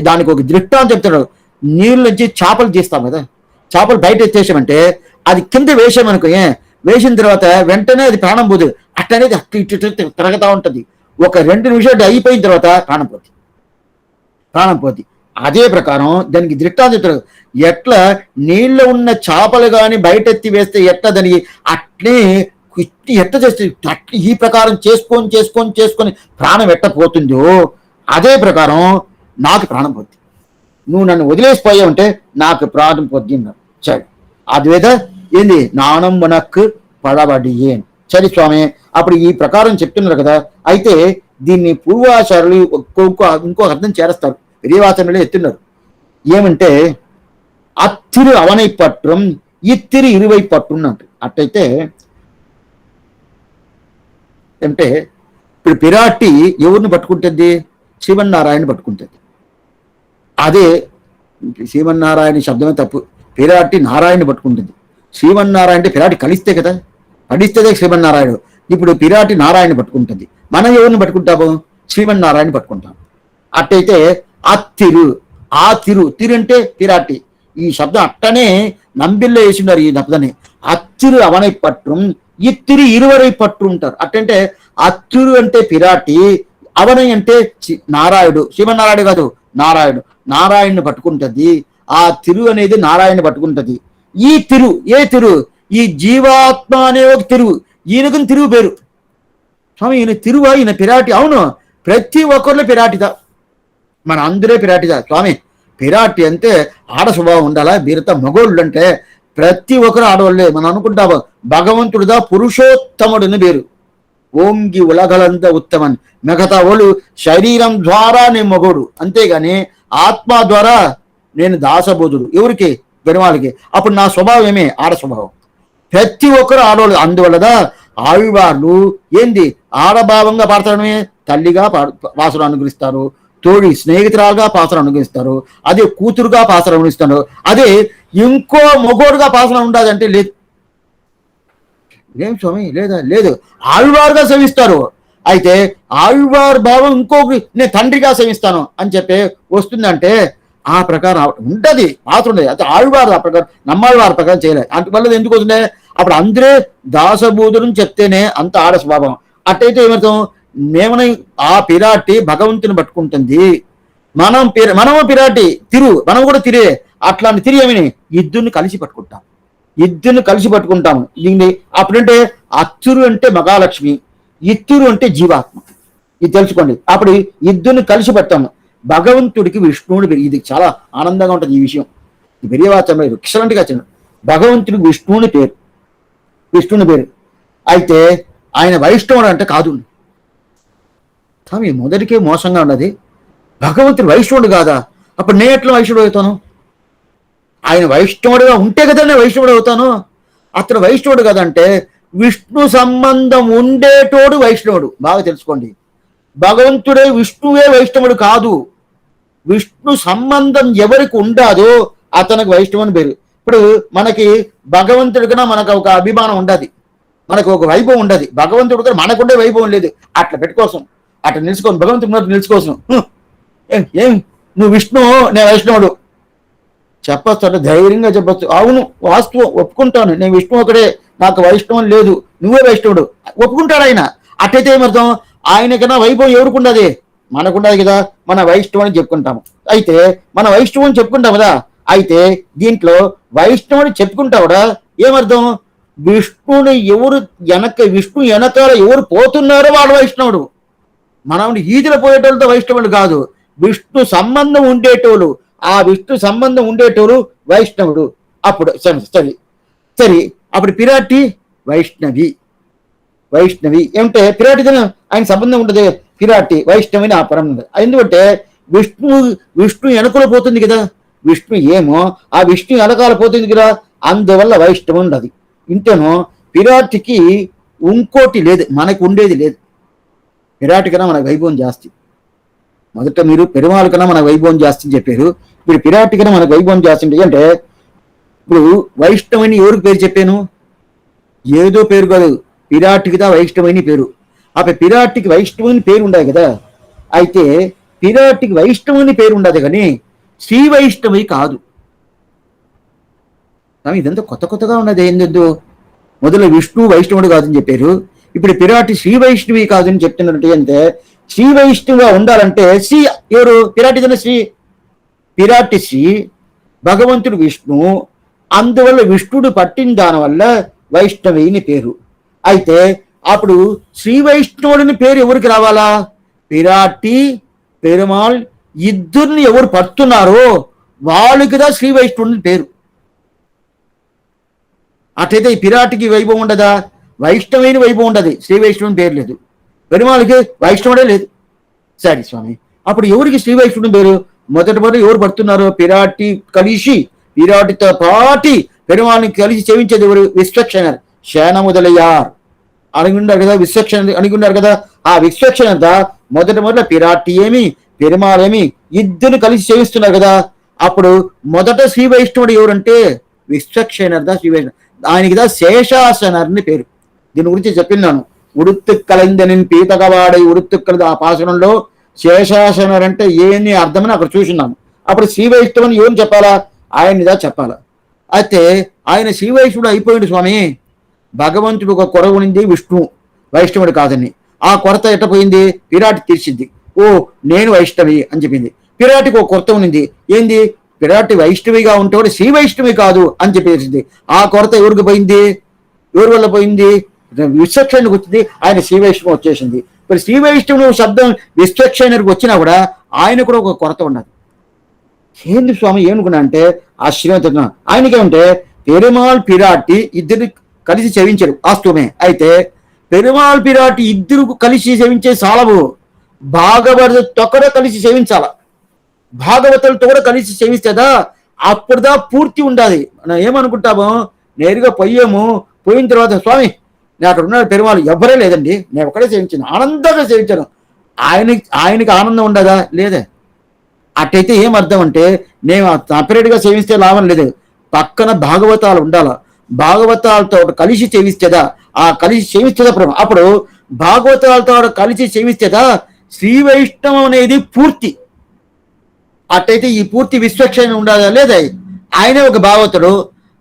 దానికి ఒక దృష్టాంతం చెప్తాడు. నీళ్ళ నుంచి చేపలు తీస్తాం కదా, చేపలు బయట ఎత్తేసామంటే అది కింద వేసామనుకో, వేసిన తర్వాత వెంటనే అది ప్రాణం పోదు, అట్టనేది ఇటు తిరగతా ఉంటుంది. ఒక 2 నిమిషాలు అయిపోయిన తర్వాత ప్రాణం పోద్ది. అదే ప్రకారం దానికి దృష్టాంతం ఎట్లా నీళ్ళ ఉన్న చేపలు కానీ బయట ఎత్తి వేస్తే ఎట్లా దానికి అట్లే ఎట్ట చేస్తే అట్లా ఈ ప్రకారం చేసుకొని ప్రాణం ఎట్టపోతుందో అదే ప్రకారం నాకు ప్రాణం పోద్ది. నువ్వు నన్ను వదిలేసిపోయావంటే నాకు ప్రాణం పొద్దు సరే. అద్వేద ఏంది నానం మనక్కు పడబడి ఏం సరే స్వామి. అప్పుడు ఈ ప్రకారం చెప్తున్నారు కదా. అయితే దీన్ని పూర్వాచారులు ఇంకో అర్థం చేస్తారు, విరివాచరణలో ఎత్తున్నారు. ఏమంటే అత్తిరు అవనై పట్రం ఇత్తిరి ఇరువై పట్రం అంటారు. అట్టయితే అంటే ఇప్పుడు పిరాటి ఎవరిని పట్టుకుంటుంది, శ్రీమన్నారాయణ పట్టుకుంటుంది. అదే శ్రీమన్నారాయణ శబ్దమే తప్పు, పిరాటి నారాయణ పట్టుకుంటుంది. శ్రీమన్నారాయణ అంటే పిరాటి కలిస్తే కదా, పడిస్తేదే శ్రీమన్నారాయణుడు. ఇప్పుడు పిరాటి నారాయణ పట్టుకుంటుంది, మనం ఎవరిని పట్టుకుంటాము, శ్రీమన్నారాయణ పట్టుకుంటాం. అట్టయితే అత్తిరు ఆ తిరు అంటే పిరాటి. ఈ శబ్దం అట్టనే నంబిల్లో వేసినారు ఈ శబ్దాన్ని. అత్తిరు అవనై పట్రం ఇత్తిరి ఇరువరై పట్టు ఉంటారు. అట్టంటే అత్తిరు అంటే పిరాటి, అవనై అంటే నారాయణుడు, శ్రీమన్నారాయణ కాదు నారాయణుడు, నారాయణని పట్టుకుంటుంది. ఆ తిరు అనేది నారాయణ పట్టుకుంటుంది. ఈ తిరు ఏ తిరు, ఈ జీవాత్మ అనే ఒక తిరుగు, ఈయనకు తిరుగు పేరు. స్వామి ఈయన తిరువా, ఈయన పిరాటి. అవును, ప్రతి ఒక్కరిలో పిరాటిదా, మన అందరే పిరాటిదా స్వామి. పిరాటి అంటే ఆడ స్వభావం ఉండాలా, వీరితో మగోళ్ళు అంటే ప్రతి ఒక్కరు ఆడవాళ్ళే. మనం అనుకుంటాము భగవంతుడిదా పురుషోత్తముడిని పేరు, ఓంగి ఉలగలంత ఉత్తమన్. మిగతా వాళ్ళు శరీరం ద్వారా నేను మగోడు, అంతేగాని ఆత్మ ద్వారా నేను దాసబోధుడు. ఎవరికి, పెరుమాళికి. అప్పుడు నా స్వభావం ఏమే ఆడ స్వభావం. ప్రతి ఒక్కరు ఆడవాళ్ళు. అందువల్ల ఆవివార్లు ఏంది ఆడభావంగా పాడతారని తల్లిగా పాసరం అనుగ్రహిస్తారు, తోడి స్నేహితురాలుగా పాసరం అనుగ్రహిస్తారు, అదే కూతురుగా పాసరం అనుగ్రహిస్తారు. అదే ఇంకో మొగోడుగా పాసరం ఉండదంటే లేదు. ఏం స్వామి లేదా? లేదు, ఆవివారుగా సేవిస్తారు. అయితే ఆవివారు భావం ఇంకొక నేను తండ్రిగా సేవిస్తాను అని చెప్పి వస్తుందంటే ఆ ప్రకారం ఉంటుంది, పాత్ర ఉండేది. అయితే ఆవివారు ఆ ప్రకారం నమ్మాలి వారి ప్రకారం చేయలేదు. అందువల్ల ఎందుకు వస్తుండే? అప్పుడు అందరే దాసబూధుని చెప్తేనే అంత ఆడ స్వభావం. అట్టయితే ఏమర్థం? మేమని ఆ పిరాటి భగవంతుని పట్టుకుంటుంది, మనము పిరాటి మనం కూడా తిరే. అట్లాంటి తిరిగి ఏమని ఇద్దరిని కలిసి పట్టుకుంటాం, ఇద్దరిని కలిసి పట్టుకుంటాము. దీన్ని అప్పుడంటే అచ్చురు అంటే మహాలక్ష్మి, ఇత్తురు అంటే జీవాత్మ. ఇది తెలుసుకోండి. అప్పుడు ఇద్దరిని కలిసి పెడతాము. భగవంతుడికి విష్ణువుని పేరు. ఇది చాలా ఆనందంగా ఉంటుంది ఈ విషయం. ఈ పెరియవాచంలో ఎక్సలెంట్గా వచ్చింది. భగవంతుడికి విష్ణువుని పేరు. అయితే ఆయన వైష్ణవుడు అంటే కాదు స్వామి. మొదటికే మోసంగా ఉన్నది. భగవంతుడు వైష్ణవుడు కాదా? అప్పుడు నేను ఎట్లా వైష్ణవుడు అవుతాను? ఆయన వైష్ణవుడిగా ఉంటే కదా నేను వైష్ణవుడు అవుతాను. అతను వైష్ణవుడు కదంటే విష్ణు సంబంధం ఉండేటోడు వైష్ణవుడు. బాగా తెలుసుకోండి. భగవంతుడే విష్ణువే వైష్ణవుడు కాదు. విష్ణు సంబంధం ఎవరికి ఉండదో అతనికి వైష్ణవుని పేరు. ఇప్పుడు మనకి భగవంతుడి కన్నా మనకు ఒక అభిమానం ఉండదు, మనకు ఒక వైభవం ఉండదు. భగవంతుడి కన్నా మనకుండే వైభవం లేదు. అట్లా పెట్టుకోసం, అట్లా నిలుచుకోసం, భగవంతుడి నిలుచుకోసం. ఏం నువ్వు విష్ణువు, నేను వైష్ణవుడు చెప్పచ్చు అంటే ధైర్యంగా చెప్పచ్చు. అవును, వాస్తవం, ఒప్పుకుంటాను, నేను విష్ణువు ఒకడే, నాకు వైష్ణవం లేదు, నువ్వే వైష్ణవుడు ఒప్పుకుంటాడు ఆయన. అట్టయితే ఏమర్థం? ఆయనకన్నా వైభవం ఎవరికి ఉండదు? మనకుండదు కదా. మన వైష్ణవుని చెప్పుకుంటాము. అయితే మన వైష్ణవుని చెప్పుకుంటాం కదా. అయితే దీంట్లో వైష్ణవుని చెప్పుకుంటావుడా ఏమర్థం? విష్ణుని విష్ణు వెనకాల ఎవరు పోతున్నారో వాడు వైష్ణవుడు. మనం ఈదులు పోయేటోళ్ళతో వైష్ణవుడు కాదు, విష్ణు సంబంధం ఉండేటోళ్ళు. ఆ విష్ణు సంబంధం ఉండేటోళ్ళు వైష్ణవుడు. అప్పుడు సరే అప్పుడు పిరాటి వైష్ణవి ఏమంటే పిరాటితో ఆయన సంబంధం ఉంటుంది. పిరాటి వైష్ణవిని ఆ పరం. ఎందుకంటే విష్ణు వెనకలు పోతుంది కదా. విష్ణు ఏమో ఆ విష్ణు వెనకాల పోతుంది కదా, అందువల్ల వైష్ణవం ఉండదు. ఇంటేనో పిరాటికి ఇంకోటి లేదు, మనకు ఉండేది లేదు. పిరాటి కన్నా మనకు వైభవం జాస్తి. మొదట మీరు పెరుమాళ కన్నా మనకు వైభవం జాస్తి అని చెప్పారు. ఇప్పుడు పిరాటి కన్నా మనకు వైభవం జాస్తి అంటే ఇప్పుడు వైష్ణవిని ఎవరికి పేరు చెప్పాను? ఏదో పేరు కాదు, పిరాటికిదా వైష్ణవిని పేరు. ఆ పిరాటికి వైష్ణవుని పేరు ఉండదు కదా. అయితే పిరాటికి వైష్ణవుని పేరు ఉండదు కానీ శ్రీ వైష్ణవి కాదు. ఇదంతా కొత్తగా ఉన్నది. ఏందో మొదలు విష్ణు వైష్ణవుడు కాదని చెప్పారు, ఇప్పుడు పిరాటి శ్రీ వైష్ణవి కాదని చెప్తున్నట్టు. అంటే శ్రీ వైష్ణవుగా ఉండాలంటే శ్రీ ఎవరు? పిరాటిదన శ్రీ, పిరాటి శ్రీ, భగవంతుడు విష్ణు. అందువల్ల విష్ణుడు పట్టిన దానివల్ల వైష్ణవిని పేరు. అయితే అప్పుడు శ్రీ వైష్ణవుడిని పేరు ఎవరికి రావాలా? పిరాటి పెరుమాళ్ ఇద్దరిని ఎవరు పడుతున్నారో వాళ్ళకిదా శ్రీ వైష్ణవుడిని పేరు. అట్లయితే ఈ పిరాటికి వైభవం ఉండదా? వైష్ణవిని వైభవం ఉండదు, శ్రీ వైష్ణవుని పేరు లేదు. పెరుమాళకి వైష్ణవుడే లేదు. సరే స్వామి, అప్పుడు ఎవరికి శ్రీ వైష్ణవుని పేరు? మొదటి ఎవరు పడుతున్నారో పిరాటి కలిసి, పిరాటితో పాటి పెరుమాళని కలిసి చెవించేది ఎవరు? విశ్వక్షణర్ శయన మొదలయ్యారు అనుకున్నారు కదా, విశ్వక్షణ అనుకున్నారు కదా. ఆ విశ్వక్షణత మొదట పిరాటి ఏమి పెరుమాళేమి ఇద్దరు కలిసి సేవిస్తున్నారు కదా. అప్పుడు మొదట శ్రీ వైష్ణవుడు ఎవరంటే విశ్వక్షణర్ద శ్రీ వైష్ణవు. ఆయనకిదా శేషాసనర్ని పేరు. దీని గురించి చెప్పినాను. ఉడుతుక్కలైందని పీతకవాడై ఉడుతుక్కలది ఆ పాసనంలో శేషాసనర్ అంటే ఏని అర్థమని అక్కడ చూసినాము. అప్పుడు శ్రీ వైష్ణవుని ఏం చెప్పాలా? ఆయనదా చెప్పాలా. అయితే ఆయన శ్రీ వైష్ణవుడు అయిపోయింది స్వామి. భగవంతుడు ఒక కొర ఉనింది, విష్ణు వైష్ణవుడు కాదని. ఆ కొరత ఎట్టపోయింది? పిరాటి తీర్చింది. ఓ నేను వైష్ణవి అని చెప్పింది. పిరాటికి ఒక కొరత ఉనింది, ఏంది? పిరాటి వైష్ణవిగా ఉంటే శ్రీ వైష్ణవి కాదు అని చెప్పేసింది. ఆ కొరత ఎవరికి పోయింది? ఎవరి వల్ల పోయింది? విశ్వక్షణకు వచ్చింది, ఆయన శ్రీ వైష్ణవం వచ్చేసింది. మరి శ్రీ వైష్ణవుడు శబ్దం విశ్వక్షణకు వచ్చినా కూడా ఆయన కూడా ఒక కొరత ఉన్నది. ఏంది స్వామి ఏమనుకున్నా అంటే ఆశ్చర్యం. ఆయనకేమంటే పెరుమాళ్ పిరాటి ఇద్దరు కలిసి సేవించారు, వాస్తవమే. అయితే పెరుమాళ్ పిరాటి ఇద్దరు కలిసి సేవించే సాలవు, భాగవతులతో కూడా కలిసి సేవించాల. భాగవతులతో కూడా కలిసి సేవిస్తేదా అప్పుడుదా పూర్తి ఉండాలి. మనం ఏమనుకుంటామో నేరుగా పోయేము పోయిన తర్వాత స్వామి నేను అక్కడ ఉన్నాడు పెరుమాళ్ ఎవరే లేదండి, నేను ఒక్కడే సేవించాను, ఆనందంగా సేవించాను. ఆయనకి ఆనందం ఉండదా? లేదే. అట్టయితే ఏం అర్థం అంటే నేను సపరేట్గా సేవిస్తే లాభం లేదు, పక్కన భాగవతాలు ఉండాలా, భాగవతాలతో కలిసి సేవిస్తేదా, ఆ కలిసి సేవిస్తేదా అప్పుడు భాగవతాలతో కలిసి సేవిస్తేదా శ్రీ వైష్ణవం అనేది పూర్తి. అట్టయితే ఈ పూర్తి విశ్వక్షణ ఉండాలా? లేదా? ఆయనే ఒక భాగవతుడు,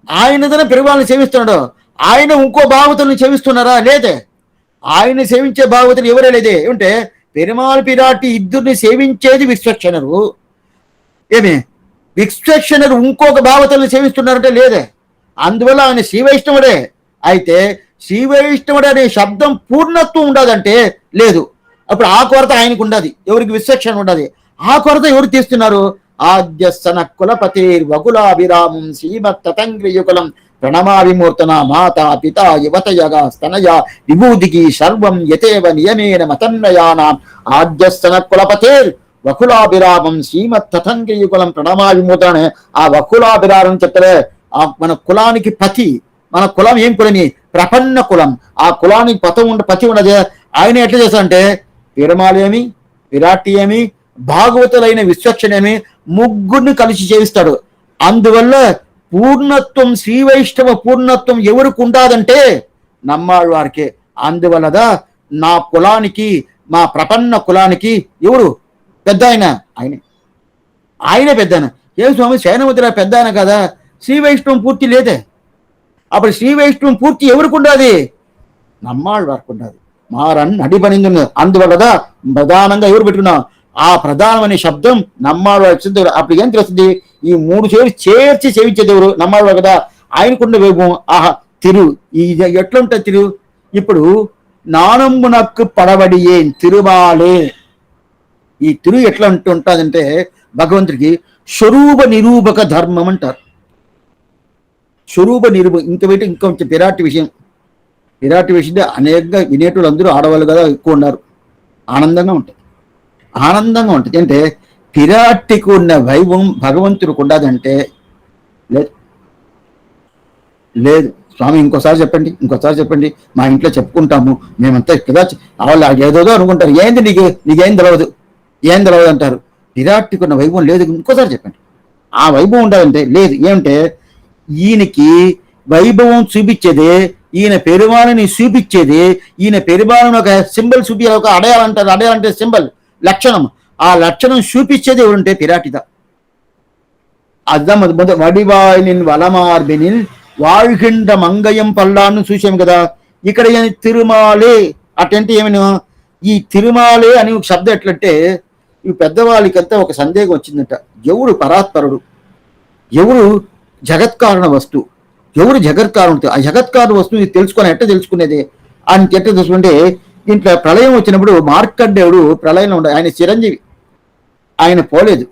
ఆయనదన పెరుమాళ్ళని సేవిస్తున్నాడు, ఆయన ఇంకో భాగవతుల్ని సేవిస్తున్నారా? లేదే. ఆయన సేవించే భాగవతులు ఎవరే లేదే. ఏమంటే పెరుమాళ్ పిరాటి ఇద్దరిని సేవించేది విశ్వక్షణరు, ఏమి విశ్వక్షణరు ఇంకొక భాగవతుల్ని సేవిస్తున్నారంటే లేదే. అందువల్ల ఆయన శ్రీ వైష్ణవుడే. అయితే శ్రీ వైష్ణవుడు అనే శబ్దం పూర్ణత్వం ఉండదంటే లేదు. అప్పుడు ఆ కొరత ఆయనకు ఉండదు, ఎవరికి విశ్వక్షణ ఉండదు. ఆ కొరత ఎవరు తీస్తున్నారు? ఆద్యసన కులపతి వకులాభిరామం శ్రీమత్తతంగ్రియుకులం ప్రణమావిమూర్తన మాతా పిత యువతయగ స్తనయ విభూతికి సర్వం యతేవ నియమేన మతన్వయానాం ఆద్యసన కులపతేర్ వకులాభిరామం శ్రీమత్తతంగ్రియుకులం ప్రణమావిమూర్తన. ఆ వకులాభిరామం చెప్తారే, ఆ మన కులానికి పతి, మన కులం ఏం కులమి? ప్రపన్న కులం. ఆ కులానికి పతి ఉండదే. ఆయన ఎట్లా చేస్తాడంటే పెరుమాళేమి, విరాటి ఏమి, భాగవతులైన విశ్వక్షణేమి ముగ్గురిని కలిసి చేయిస్తాడు. అందువల్ల పూర్ణత్వం, శ్రీ వైష్ణవ పూర్ణత్వం ఎవరికి ఉండాదంటే నమ్మాడు వారికే. అందువల్లదా నా కులానికి, మా ప్రపన్న కులానికి ఎవరు పెద్ద? ఆయనే పెద్ద ఆయన. ఏం స్వామి శయనముద్ర పెద్ద ఆయన కదా, శ్రీ వైష్ణవం పూర్తి లేదే. అప్పుడు శ్రీ వైష్ణవం పూర్తి ఎవరికి ఉండాలి? నమ్మాడు వారికి ఉండాలి. మారన్ నడిపనింది. అందువల్లదా ప్రధానంగా ఎవరు పెట్టుకున్నాం? ఆ ప్రధానం అనే శబ్దం నమ్మాడు వారి. అప్పుడు ఏం తెలుస్తుంది? ఈ మూడు చేర్చి సేవించేది ఎవరు? నమ్మాడు కదా. ఆయనకున్న వైభవం ఆహా తిరు. ఈ ఎట్లుంటుంది తిరు? ఇప్పుడు నానమ్మునకు పడబడి ఏం తిరుమాలే. ఈ తిరు ఎట్లా ఉంటుందంటే భగవంతుడికి స్వరూప నిరూపక ధర్మం అంటారు. స్వరూప ఇంకొంచెం విరాటి విషయం అనేకంగా వినేటోళ్ళు అందరూ ఆడవాళ్ళు కదా ఎక్కువ ఉన్నారు. ఆనందంగా ఉంటుంది అంటే విరాటికి ఉన్న వైభవం భగవంతుడికి ఉండదంటే లేదు. స్వామి ఇంకోసారి చెప్పండి, మా ఇంట్లో చెప్పుకుంటాము మేమంతా కదా. వాళ్ళు ఏదోదో అనుకుంటారు, ఏంది నీకేం తెలియదు అంటారు. విరాటికి ఉన్న వైభవం లేదు. ఇంకోసారి చెప్పండి, ఆ వైభవం ఉండదంటే లేదు. ఏమంటే ఈయనకి వైభవం చూపించేదే, ఈయన పెరుమాళని చూపించేది, ఈయన పెరుమాళని ఒక సింబల్ చూపించాలి, ఒక అడయాలంటే సింబల్ లక్షణం. ఆ లక్షణం చూపించేది ఎవరుంటే పిరాటిద. అద్దం వడివాయినిన్ వలమార్బినిన్ வாழ்கின்ற మంగయం పల్లాను చూసాం కదా. ఇక్కడ తిరుమాలే అటంటే ఏమైనా ఈ తిరుమాలే అని ఒక శబ్దం ఎట్లంటే ఈ పెద్దవాళ్ళకంతా ఒక సందేహం వచ్చిందట. ఎవరు పరాత్పరుడు, ఎవరు జగత్కారణ వస్తువు, ఎవరు జగత్కారణం? ఆ జగత్కారణ వస్తువు తెలుసుకునేది అని ఎట్లా తెలుసుకుంటే దీంట్లో ప్రళయం వచ్చినప్పుడు మార్కండేయుడు ప్రళయంలో ఉండే, ఆయన చిరంజీవి, ఆయన పోలేదు.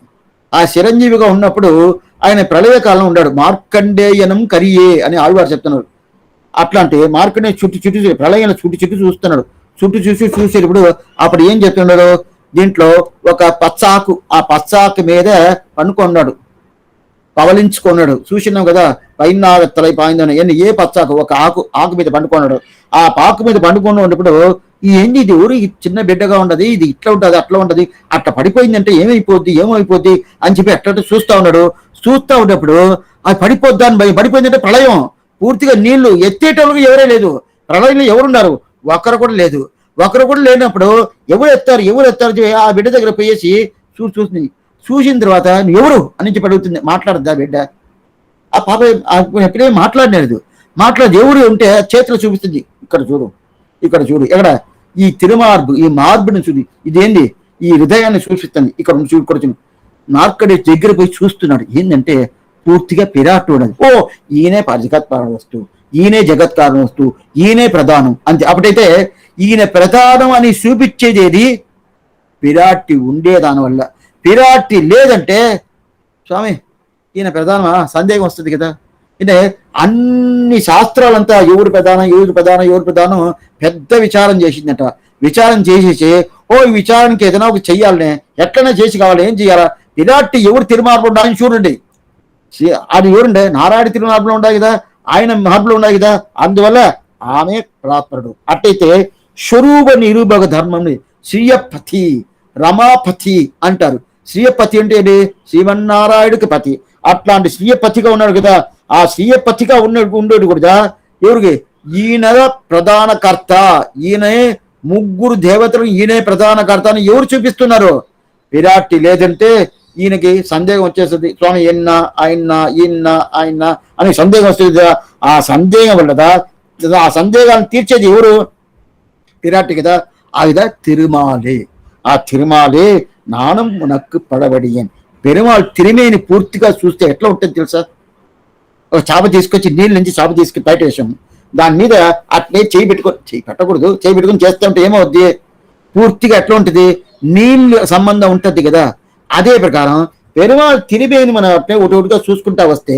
ఆ చిరంజీవిగా ఉన్నప్పుడు ఆయన ప్రళయకాలం ఉన్నాడు. మార్కండేయనం కరియే అని ఆళ్వారు చెప్తున్నారు. అట్లా అంటే మార్కండే చుట్టూ ప్రళయంలో చుట్టూ చూస్తున్నాడు. చూసేటప్పుడు అప్పుడు ఏం చెప్తున్నాడు? దీంట్లో ఒక పచ్చాకు, ఆ పచ్చాకు మీద పండుకున్నాడు, పవలించుకున్నాడు. చూసినాం కదా, పైన తలై పాయిందని. ఏ పచ్చాకు? ఒక ఆకు మీద పండుకున్నాడు. ఆ పాకు మీద పండుకొని ఉన్నప్పుడు ఏంది ఇది ఊరు చిన్న బిడ్డగా ఉండదు, ఇది ఇట్లా ఉంటుంది అట్లా ఉంటుంది, అట్లా పడిపోయిందంటే ఏమైపోద్ది అని చెప్పి అట్లా చూస్తా ఉన్నాడు. చూస్తా ఉన్నప్పుడు అది పడిపోద్దా అని భయం. పడిపోయిందంటే ప్రళయం, పూర్తిగా నీళ్లు ఎత్తేటోళ్ళకి ఎవరే లేదు. ప్రళయంలో ఎవరున్నారు? ఒకరు కూడా లేనప్పుడు ఎవరు ఎత్తారు ఆ బిడ్డ దగ్గర పోయేసి చూసిన తర్వాత ఎవరు అని చెప్పి అడుగుతుంది. మాట్లాడద్దా బిడ్డ? ఆ పాప ఎప్పుడే మాట్లాడినది. ఎవరు ఉంటే చేతిలో చూపిస్తుంది. ఇక్కడ చూడు ఎక్కడ ఈ తిరుమార్బు, ఈ మార్బుని చూడు, ఇదేంది ఈ హృదయాన్ని సూచిస్తుంది. ఇక్కడ చూడు మార్కడే దగ్గర పోయి చూస్తున్నాడు. ఏంటంటే పూర్తిగా పిరాటోడు. ఓ ఈయనే జగత్కారణ వస్తువు, ఈయనే జగత్కారణ వస్తువు, ఈయనే ప్రధానం అంతే. అప్పుడైతే ఈయన ప్రధానం అని చూపించేది ఏది? పిరాటి ఉండే దానివల్ల. పిరాటి లేదంటే స్వామి ఈయన ప్రధానమా? సందేహం వస్తుంది కదా. అంటే అన్ని శాస్త్రాలంతా ఎవరు ప్రధానం పెద్ద విచారం చేసిందట. విచారం చేసేసి ఈ విచారానికి ఏదైనా ఒక చెయ్యాలనే, ఎట్లనే చేసి కావాలి, ఏం చెయ్యాలా? విరాట్టి ఎవరు తిరుమార్పులు ఉండాలని చూడండి. అది ఎవరుండే నారాయణ తిరుమార్పులు ఉండాలి కదా. ఆయన మహాత్ములు ఉన్నాయి కదా, అందువల్ల ఆమె పరాత్పరుడు. అట్టయితే స్వరూప నిరూపక ధర్మం శ్రీయపతి రమాపతి అంటారు. శ్రీయపతి అంటే ఏంటి? శ్రీమన్నారాయణుడికి పతి. అట్లాంటి శ్రీయపతిగా ఉన్నాడు కదా, ఆ శ్రీయపతిగా ఉండేది కూడా ఎవరికి? ఈయన ప్రధాన కర్త, ఈయనే ముగ్గురు దేవతలు, ఈయనే ప్రధాన కర్త అని ఎవరు చూపిస్తున్నారు? విరాట్టి. లేదంటే ఈయనకి సందేహం వచ్చేస్తుంది, స్వామి ఎన్న ఆయన ఈయన ఆయన అని సందేహం వస్తుంది. ఆ సందేహం వల్లదా, ఆ సందేహాన్ని తీర్చేది ఎవరు? విరాట్టి కదా. ఆ విధ తిరుమాలే, ఆ తిరుమాలే నాణం మునక్కు పడబడియన్. పెరుమాళ్ తిరిమేని పూర్తిగా చూస్తే ఎట్లా ఉంటుంది తెలుసా? ఒక చేప తీసుకొచ్చి నీళ్ళ నుంచి చేప తీసుకుని బయట వేసాము, దాని మీద అట్నే చేయి పెట్టకూడదు, చేయి పెట్టుకొని చేస్తే ఉంటే ఏమవుద్ది? పూర్తిగా ఎట్లా ఉంటుంది? నీళ్ళు సంబంధం ఉంటుంది కదా. అదే ప్రకారం పెరుమాళ్ తిరిమేని మనం అట్నే ఒకటిగా చూసుకుంటా వస్తే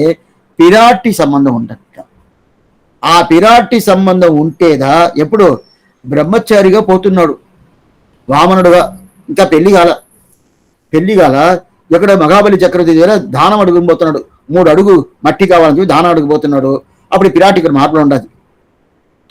పిరాటి సంబంధం ఉంటుంది. ఆ పిరాటి సంబంధం ఉంటేదా ఎప్పుడు బ్రహ్మచారిగా పోతున్నాడు, వామనుడుగా, ఇంకా పెళ్లి కాల ఎక్కడ మహాబలి చక్రవర్తి దగ్గర దానం అడుగుపోతున్నాడు. 3 అడుగు మట్టి కావాలని చెప్పి దానం అడుగుపోతున్నాడు. అప్పుడు పిరాటి ఇక్కడ మార్పులు ఉండదు.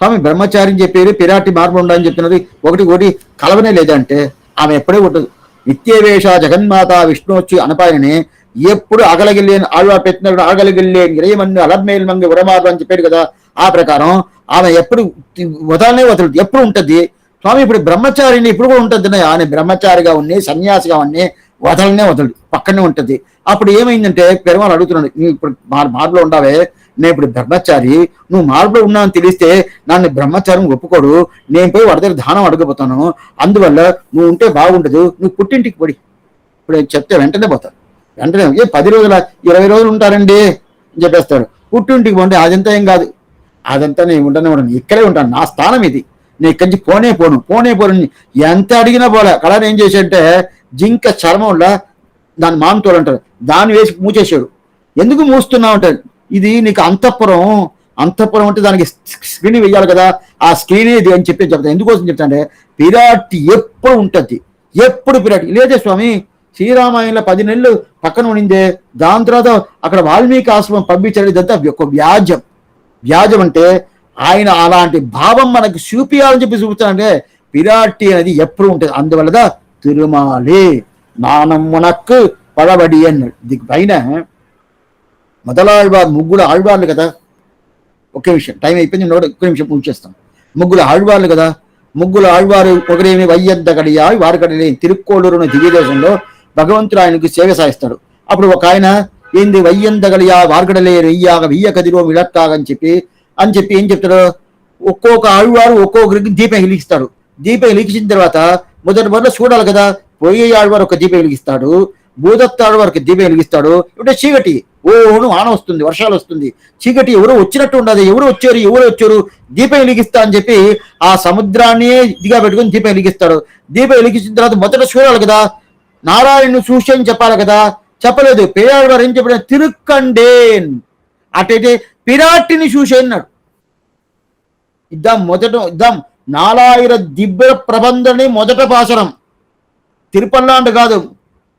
స్వామి బ్రహ్మచారి అని చెప్పారు, పిరాటి మార్పులు ఉండని చెప్తున్నది. ఒకటి కలవనే లేదంటే ఆమె ఎప్పుడే ఉంటుంది. నిత్యవేష జగన్మాత విష్ణువచ్చి అనపాయని ఎప్పుడు అగలగిల్లేని ఆళ్వా పెట్టినప్పుడు అగలగిల్లేని ఇరయమన్ను అలర్మేల్ మంగ ఉరమారు అని చెప్పాడు కదా. ఆ ప్రకారం ఆమె ఎప్పుడు వదలదు, ఎప్పుడు ఉంటుంది. స్వామి ఇప్పుడు బ్రహ్మచారిని ఇప్పుడు కూడా ఉంటుంది. ఆయన బ్రహ్మచారిగా ఉన్నాయి, సన్యాసిగా ఉన్నాయి, వదలడు, పక్కనే ఉంటుంది. అప్పుడు ఏమైందంటే పెరుమాళ్ అడుగుతున్నాడు, నువ్వు ఇప్పుడు మార్పులో ఉండవే, నేను ఇప్పుడు బ్రహ్మచారి, నువ్వు మార్పులో ఉన్నావని తెలిస్తే నన్ను బ్రహ్మచారం ఒప్పుకోడు, నేను పోయి వాడి దగ్గర దానం అడగపోతాను, అందువల్ల నువ్వు ఉంటే బాగుండదు, నువ్వు పుట్టింటికి పడి. ఇప్పుడు చెప్తే వెంటనే పోతాడు. వెంటనే 10 రోజుల 20 రోజులు ఉంటారండి అని చెప్పేస్తాడు. పుట్టింటికి పోండి, అదంతా ఏం కాదు, అదంతా నేను ఉండను, ఇక్కడే ఉంటాను, నా స్థానం ఇది, నేను ఇక్కడి నుంచి పోను ఎంత అడిగినా పోలే. కళ ఏం చేశాడంటే జింక చర్మంలో దాని మాంతోలు అంటారు, దాన్ని వేసి మూచేసాడు. ఎందుకు మూస్తున్నావు అంటాడు, ఇది నీకు అంతఃపురం అంటే దానికి స్క్రీన్ వేయాలి కదా, ఆ స్క్రీన్ ఇది అని చెప్తాను. ఎందుకోసం చెప్తానంటే పిరాటి ఎప్పుడు ఉంటుంది, ఎప్పుడు పిరాటి. లేదే స్వామి, శ్రీరామాయణంలో 10 నెలలు పక్కన ఉండిందే, దాని తర్వాత అక్కడ వాల్మీకి ఆశ్రమం పంపించాడు. ఇదంతా ఒక వ్యాజం అంటే ఆయన అలాంటి భావం మనకు చూపియాలని చెప్పి చూపుతానంటే పిరాటి అనేది ఎప్పుడు ఉంటుంది. అందువల్ల తిరుమాలే నాణం మునక్కు పడబడి అన్నాడు. దీని పైన మొదలాళ్వారు 3 ఆళ్వార్లు కదా. ఒకే విషయం, టైం అయిపోయింది, ఒక్క నిమిషం పూర్తిచేస్తాం. 3 ఆళ్వార్లు కదా. 3 ఆళ్వారు ఒకరేమి వయ్యద్ద గడియా వారి కడలే తిరుక్కోడూరున దివ్యదేశంలో భగవంతుడు ఆయనకు సేవ సాయిస్తాడు. అప్పుడు ఒక ఆయన ఏంది వయ్యందగలియా వార్గడలే రెయ్యాగ వెయ్య కదిలో విడక్కాగని చెప్పి ఏం చెప్తాడు, ఒక్కొక్క ఆళ్వారు ఒక్కొక్కరికి దీపం వెలిగిస్తాడు. దీపం వెలిగించిన తర్వాత మొదట చూడాలి కదా. పోయే ఆళ్వారు ఒక దీపం వెలిగిస్తాడు, భూదత్త ఆళ్వారికి దీపం వెలిగిస్తాడు. ఇప్పుడు చీకటి వాన వస్తుంది, వర్షాలు వస్తుంది, చీకటి ఎవరు వచ్చినట్టు ఉండదు, ఎవరు వచ్చారు దీపం వెలిగిస్తా అని చెప్పి ఆ సముద్రాన్ని దిగా పెట్టుకుని దీపం వెలిగిస్తాడు. దీపం వెలిగించిన తర్వాత మొదట చూడాలి కదా, నారాయణను చూసి అని చెప్పాలి కదా, చెప్పలేదు. పేయాళ్వారు ఏం చెప్పాడు, తిరుక్కండేన్ అటైతే పిరాటిని చూసి అన్నాడు. ఇద్దాం 4000 దివ్య ప్రబంధని మొదట పాసరం, తిరుపల్లాంటి కాదు,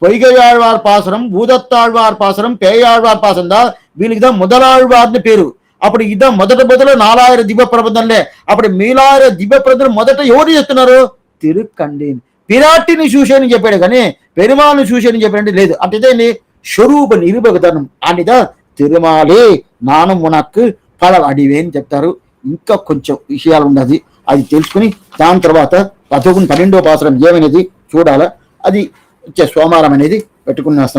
పొయ్గయాళ్వార్ పాసరం, భూదత్తాళ్వార్ పాసరం, పేయాళ్వార్ పాసరం దా వీళ్ళకి మొదలాళ్వార్ని పేరు. అప్పుడు మొదట 4000 దివ్య ప్రబంధంలే. అప్పుడు 1000 దివ్య ప్రబంధం మొదట ఎవరు చెప్తున్నారు, తిరుక్కండేన్ పిరాటిని చూసేని చెప్పాడు, కానీ పెరుమాళని చూసేని చెప్పాడంటే లేదు. అంటే స్వరూప నిరూపకధనం అనిదా తిరుమాలే నాణం మునక్కు పడబడివే అని చెప్తారు. ఇంకా కొంచెం విషయాలు ఉన్నది, అది తెలుసుకుని దాని తర్వాత 12వ పాసరం ఏమైనది చూడాలా. అది సోమవారం అనేది పెట్టుకునేస్తాం.